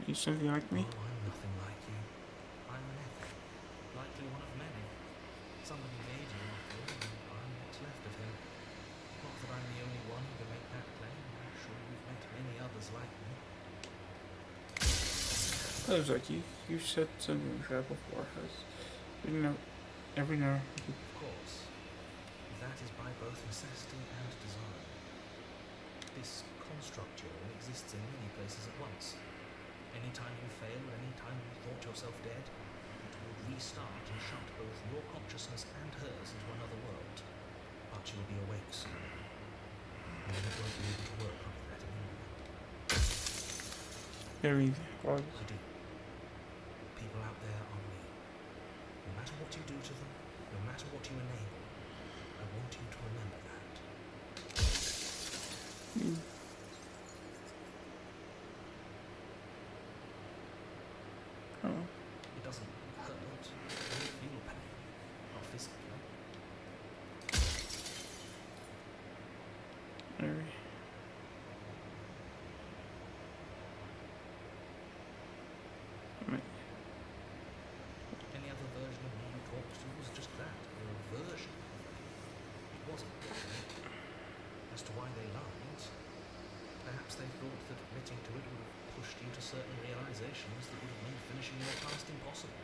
you something like me? Oh, I'm nothing like you. I'm an echo. Likely one of many. Somebody made you after all, and I'm what's left of him. Not that I'm the only one who can make that claim. I'm sure you've met many others like me. I was like, you said something like that before. You know, every now. Of course. That is by both necessity and design. This construct you're in exists in many places at once. Anytime you fail, or anytime you thought yourself dead, it would restart and shut both your consciousness and hers into another world. But you'll be awake soon. And then it won't be able to work like that anymore. Very hard. I do. People out there are real. No matter what you do to them, no matter what you enable, I want you to remember that. Oh. It doesn't hurt. You don't feel pain. Not physically. Maybe. Any other version of me you talked to was just that, a version. It wasn't. As to why they lied, perhaps they thought that admitting to it would have pushed you to certain realizations that would have made finishing your task impossible.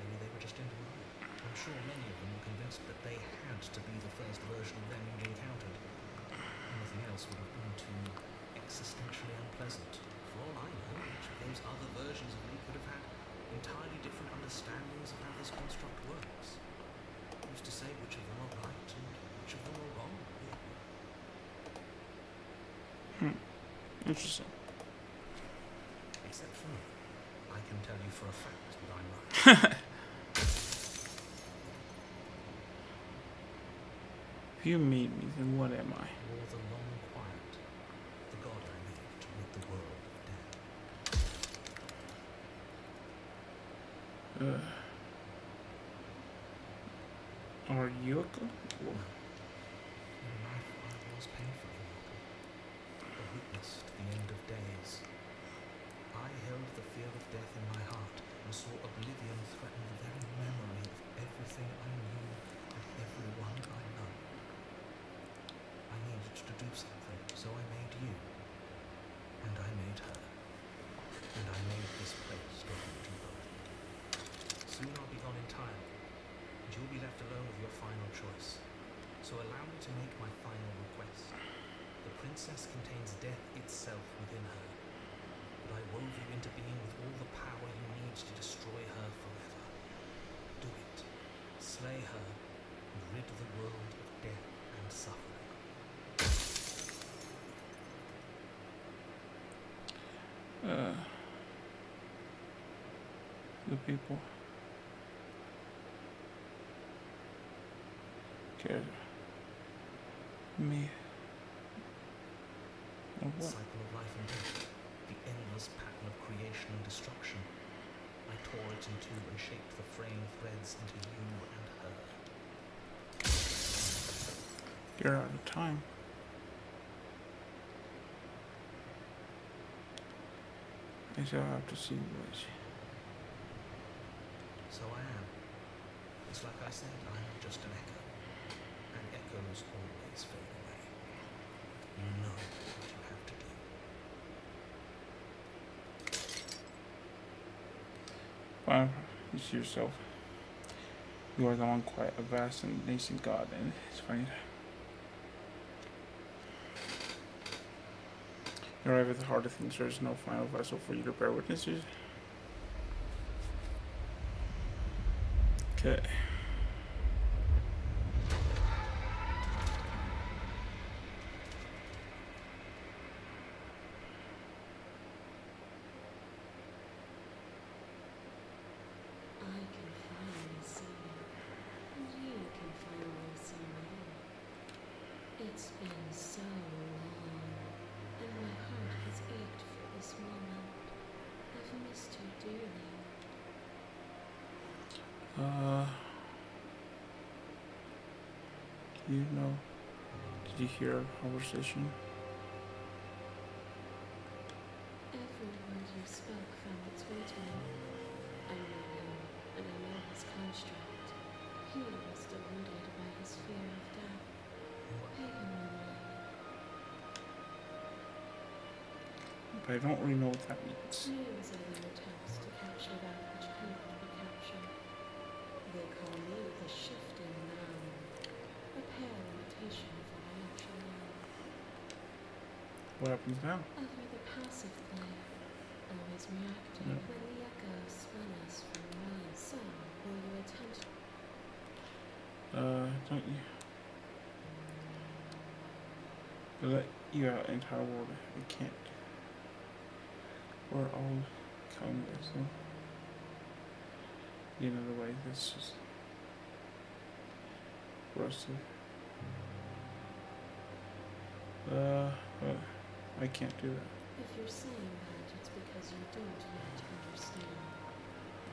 Maybe they were just in denial. I'm sure many of them were convinced that they had to be the first version of them you'd encountered. Anything else would have been too existentially unpleasant. For all I know, each of those other versions of me could have had entirely different understandings of how this construct works. Who's to say which of them are right and which of them are wrong? Interesting. Except for me. I can tell you for a fact that I'm right. If you meet me, then what am I? You're the long quiet, the god I made to rid the world of death. Are you a god? In life I was painfully mortal, a witness to the end of days. I held the fear of death in my heart and saw oblivion threaten the very memory of everything I knew and everyone I loved. I needed to do something, so I made you. And I made her. And I made this place to hold you both. Soon I'll be gone entirely, and you'll be left alone with your final choice. So allow me to make my final request. The princess contains death itself within her, but I wove you into being with all the power you need to destroy her forever. Do it. Slay her, and rid the world of death and suffering. The people care me or The what? cycle of life and death, the endless pattern of creation and destruction. I tore it in two and shaped the fraying threads into you and her. You're out of time. I shall have to see which. So I am. It's like I said, I'm just an echo. And echoes always fade away. You know what you have to do. Fine, you see yourself. You are the one quite a vast and nascent god, and it's funny. You arrive at the heart of things. There is no final vessel for you to bear witness to. Okay. I can finally see you, and you can finally see me. It's been so long, and my heart has ached for this moment. I've missed you dearly. You know, did you hear a conversation? Every word you spoke found its way to me. I know him, and I know his construct. He was deluded by his fear of death. Pay him no mind. But I don't really know what that means. Dreams are their attempts to capture that which cannot be captured. They call me the shifting noun, a pale imitation of what I actually am. What happens now? Ever the passive player, always reacting when the echo spun us from right. So, will you attempt? Don't you? To let you out entire world. I can't. We're all coming there, so. Another way, that's just for us to. I can't do that. If you're saying that, it's because you don't yet understand.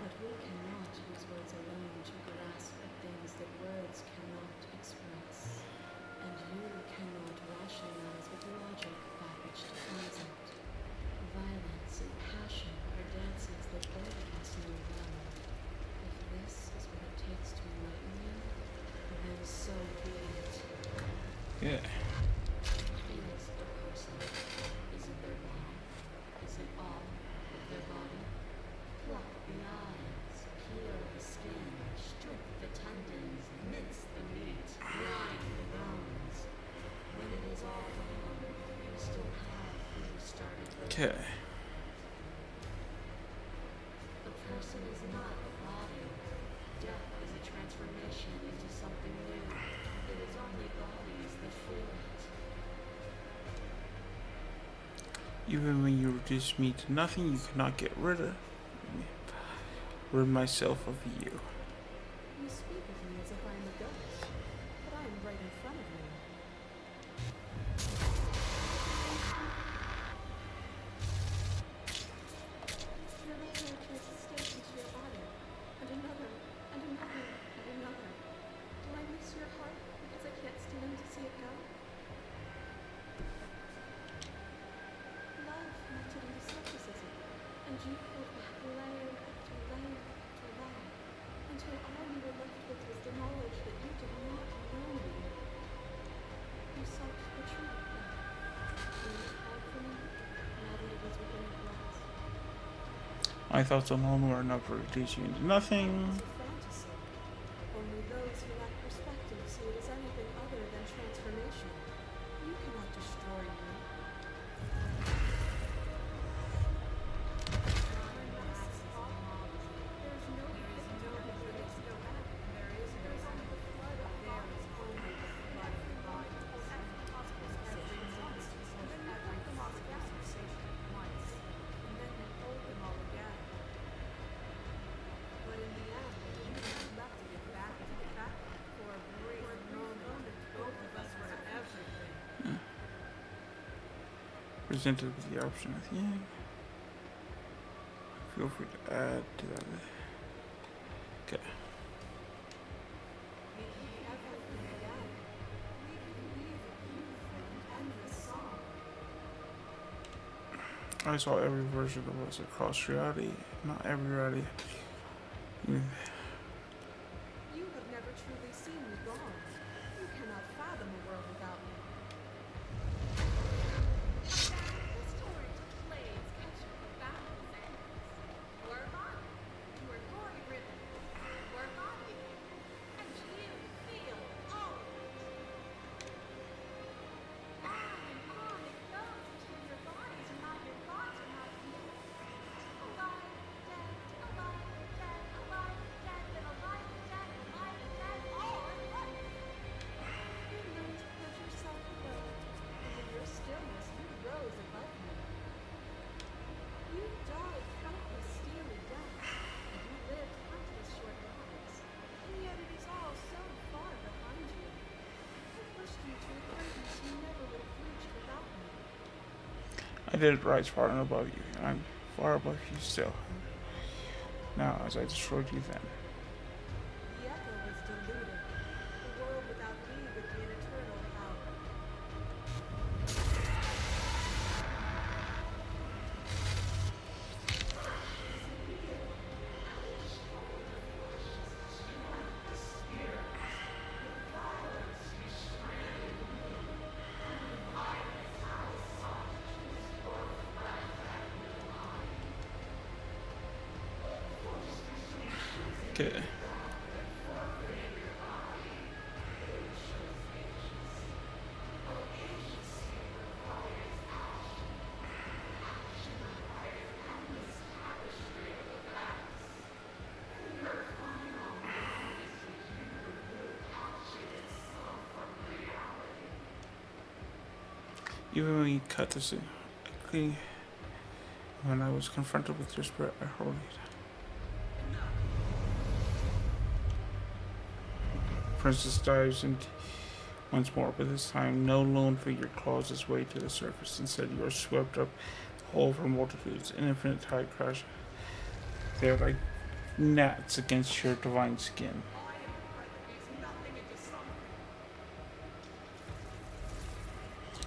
But we cannot use words alone to grasp at things that words cannot express. And you cannot Yeah. Is a person? Is it their body? Is it all of their body? Pluck the eyes, peel the skin, strip the tendons, mince the meat, grind the bones. When it is all gone, you still have who you started with. Okay. A person is not a body. Death is a transformation into something new. It is only bodies that feel it. Even when you reduce me to nothing, you cannot get rid of me. Rid myself of you. You speak of me as if I am a ghost, but I am right in front of you. Your nightmare tries to stay into your body, and another, and another, and another. Do I miss your heart because I can't stand to see it go? Love melted into skepticism, and you pulled back layer after layer after layer, until all you were left with was the knowledge that you did not know me. You sought the truth then. Were you proud for me, now that it was within your grasp? My thoughts alone were enough to reduce you into nothing. It's a fantasy. Only those who lack perspective see it as anything other than transformation. You cannot destroy me. Presented with the option at the end. Feel free to add to that. Okay. I saw every version of us across reality. Not every reality. You have never truly seen me gone. You cannot fathom a world without me. This torrent of blades catch you for battle's ends. Work on. You are glory-ridden. Work on me. And you feel all of it. On it goes until your bodies are not your thoughts are not you. Alive, dead, alive, dead, alive, dead, and alive, dead, alive, dead, all at once. You learned to put yourself away, and in your stillness you rose above me. You died countless steely deaths, and you lived countless short lives, and yet it is all so far behind you. I pushed you to a greatness you never would have reached without me. I did rise far and above you, and I'm far above you still. Now, as I destroyed you then. The echo was deluded. The world without me would be an eternal hell. Okay. Even when you cut this, when I was confronted with your spirit, I hurled it. Princess dives into once more, but this time no lone figure claws its way to the surface. Instead, you are swept up whole from multitudes. An infinite tide crash. They are like gnats against your divine skin.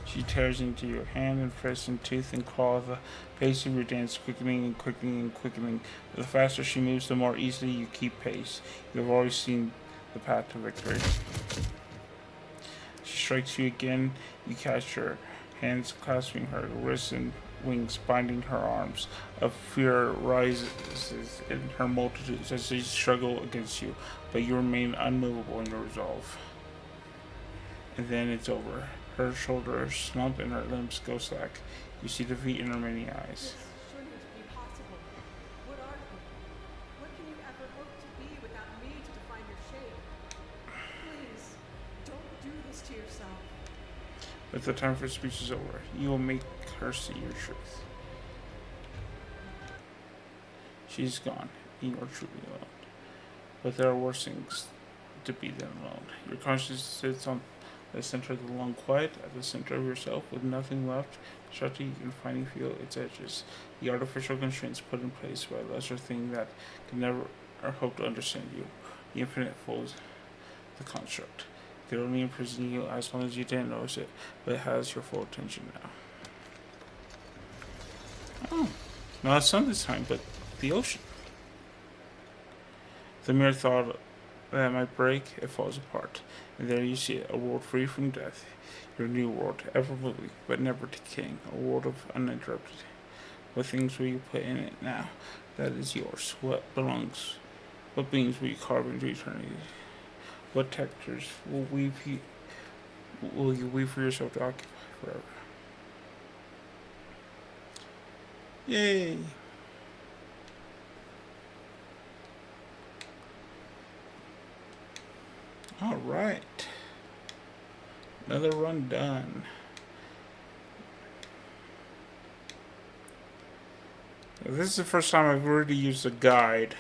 She tears into your hand and fist and tooth and claw, the pace of your dance quickening and quickening and quickening. The faster she moves, the more easily you keep pace. You have always seen the path to victory. She strikes you again. You catch her hands clasping her wrists and wings binding her arms. A fear rises in her multitudes as they struggle against you, but you remain unmovable in your resolve. And then it's over. Her shoulders slump and her limbs go slack. You see defeat in her many eyes. This shouldn't be possible. What are you? What can you ever hope to be without me to define your shape? Please, don't do this to yourself. But the time for speech is over. You will make her see your truth. She's gone, and you are truly alone. But there are worse things to be than alone. Your conscience sits on the center of the long quiet, at the center of yourself, with nothing left. Structure you can finally feel its edges. The artificial constraints put in place by a lesser thing that can never or hope to understand you. The infinite folds the construct. It could only imprison you as long as you didn't notice it, but it has your full attention now. Oh, not the sun this time, but the ocean. The mere thought that it might break, it falls apart. And there you see it, a world free from death. Your new world, ever moving, but never decaying. A world of uninterrupted. What things will you put in it now? That is yours. What beings will you carve into eternity? What textures will you weave for yourself to occupy forever? Yay! All right. Another run done. This is the first time I've really used a guide.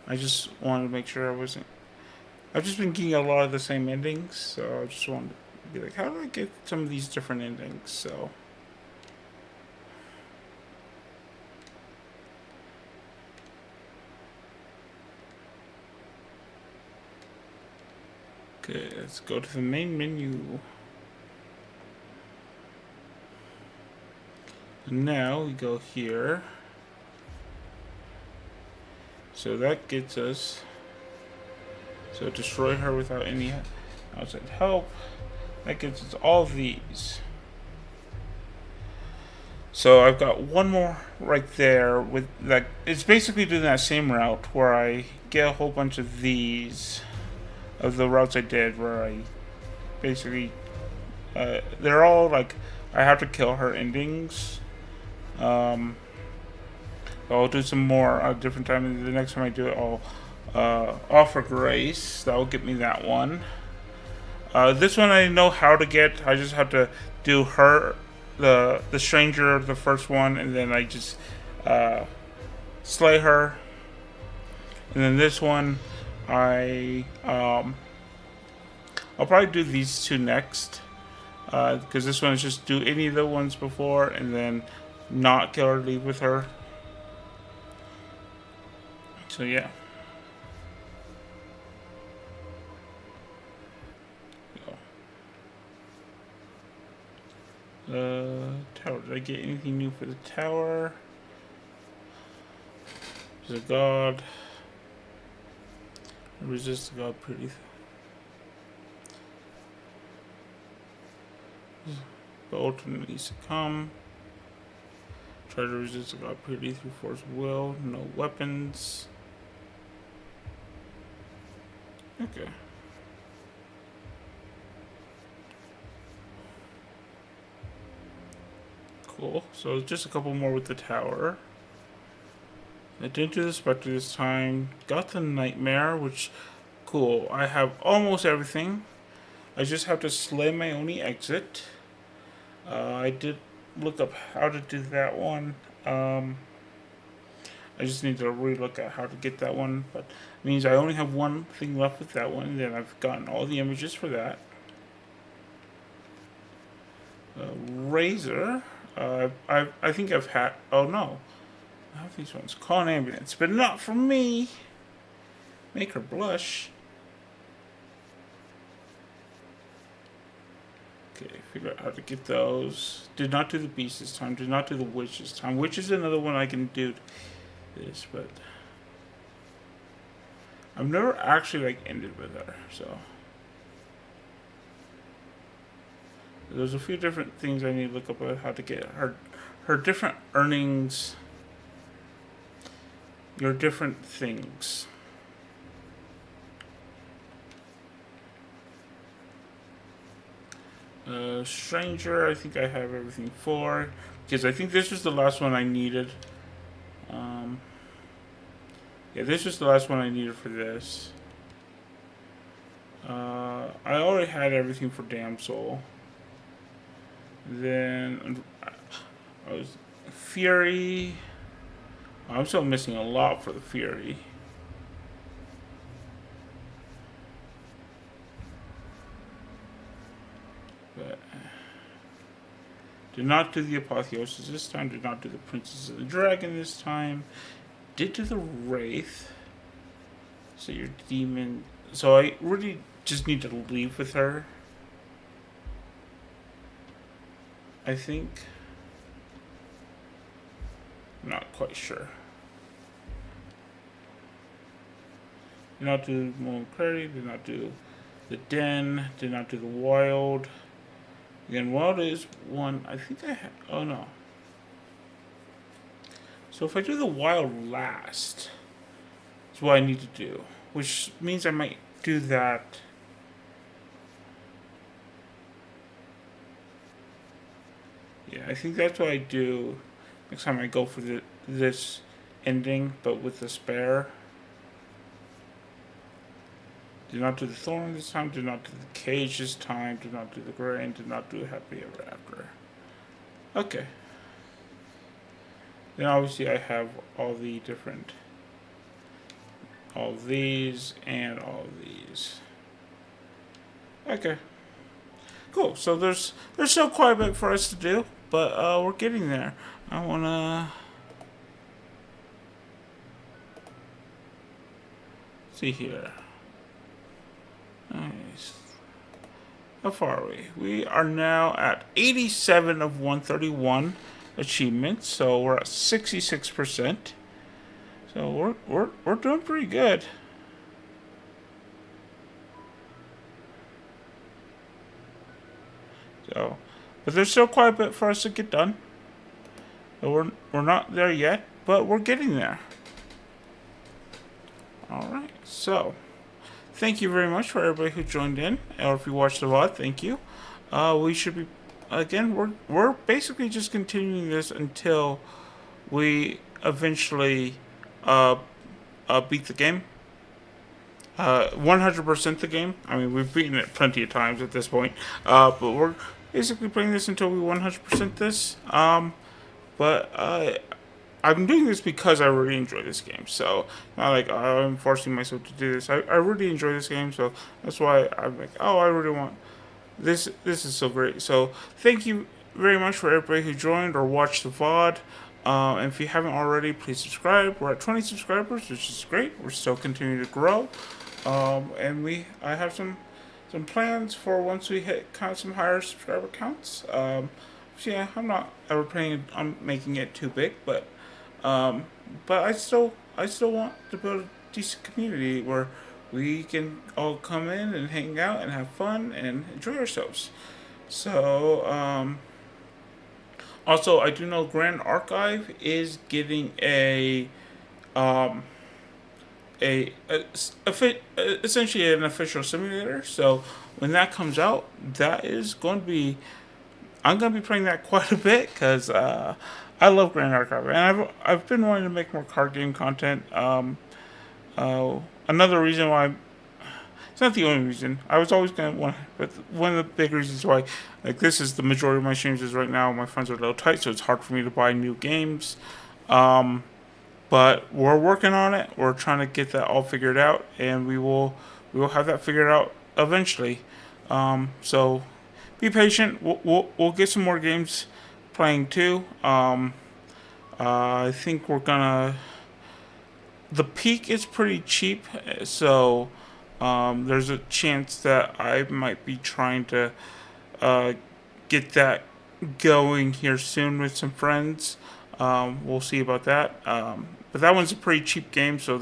I just wanted to make sure I wasn't. I've just been getting a lot of the same endings, so I just wanted to be like, how do I get some of these different endings? So. Okay, let's go to the main menu. And now we go here. So that gets us. So destroy her without any outside help. That gets us all of these. So I've got one more right there with like it's basically doing that same route where I get a whole bunch of these. Of the routes I did, where I basically, they're all like, I have to kill her endings. I'll do some more at a different time. And the next time I do it, I'll offer grace. That will get me that one. This one I know how to get. I just have to do her, the stranger, the first one, and then I just slay her. And then this one. I'll probably do these two next, because this one is just do any of the ones before and then not kill or leave with her. So yeah. Tower. Did I get anything new for the tower? There's a god. Resist the god pretty. But ultimately succumb. Try to resist the god pretty through force of will. No weapons. Okay. Cool. So just a couple more with the tower. I didn't do the Spectre this time. Got the Nightmare, which, cool. I have almost everything. I just have to slay my only exit. I did look up how to do that one. I just need to relook at how to get that one. But it means I only have one thing left with that one. And then I've gotten all the images for that. Razor. I think I've had. Oh no. I have these ones. Call an ambulance, but not for me. Make her blush. Okay, figure out how to get those. Did not do the beast this time. Did not do the witch this time. Witch is another one I can do this, but I've never actually like ended with her, so. There's a few different things I need to look up about how to get her different earnings. Your different things. Stranger, I think I have everything for, because I think this was the last one I needed. Yeah, this was the last one I needed for this. I already had everything for Damsel. Then I was Fury. I'm still missing a lot for the Fury. But did not do the Apotheosis this time. Did not do the Princess of the Dragon this time. Did do the Wraith. So your demon. So I really just need to leave with her. I think. I'm not quite sure. Did not do Moon Prairie. Did not do the Den. Did not do the Wild. Again, Wild is one. I think I have. Oh no. So if I do the Wild last, is what I need to do, which means I might do that. Yeah, I think that's what I do next time I go for this ending, but with the spare. Did not do the Thorn this time, did not do the Cage this time, did not do the Gray, and did not do Happy Ever After. Okay. Then obviously I have all the different, all these and all these. Okay. Cool. So there's still quite a bit for us to do, but we're getting there. I wanna see here. Nice. How far are we? We are now at 87 of 131 achievements, so we're at 66%. So we're doing pretty good. So, but there's still quite a bit for us to get done. So we're not there yet, but we're getting there. All right. So, thank you very much for everybody who joined in, or if you watched the VOD, thank you. We should be, again, we're basically just continuing this until we eventually beat the game. 100% the game. I mean, we've beaten it plenty of times at this point. But we're basically playing this until we 100% this. But I'm doing this because I really enjoy this game. So, not like I'm forcing myself to do this. I really enjoy this game, so that's why I'm like, oh, I really want this. This is so great. So, thank you very much for everybody who joined or watched the VOD. And if you haven't already, please subscribe. We're at 20 subscribers, which is great. We're still continuing to grow. And I have some plans for once we hit some higher subscriber counts. So yeah, I'm not ever planning on making it too big, but I still want to build a decent community where we can all come in and hang out and have fun and enjoy ourselves. So also, I do know Grand Archive is getting essentially an official simulator. So when that comes out, that is going to be, I'm going to be playing that quite a bit because I love Grand Archive, and I've been wanting to make more card game content. Another reason why, it's not the only reason. I was always going to want, but one of the big reasons why, like, this is the majority of my streams is right now. My funds are a little tight, so it's hard for me to buy new games. But we're working on it. We're trying to get that all figured out, and we will have that figured out eventually. So be patient. We'll get some more games playing too. I think we're gonna. The Peak is pretty cheap, so there's a chance that I might be trying to get that going here soon with some friends. We'll see about that. But that one's a pretty cheap game, so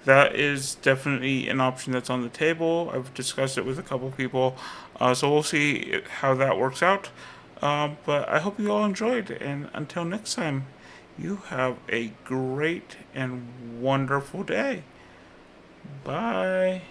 that is definitely an option that's on the table. I've discussed it with a couple people, so we'll see how that works out. But I hope you all enjoyed, and until next time, you have a great and wonderful day. Bye.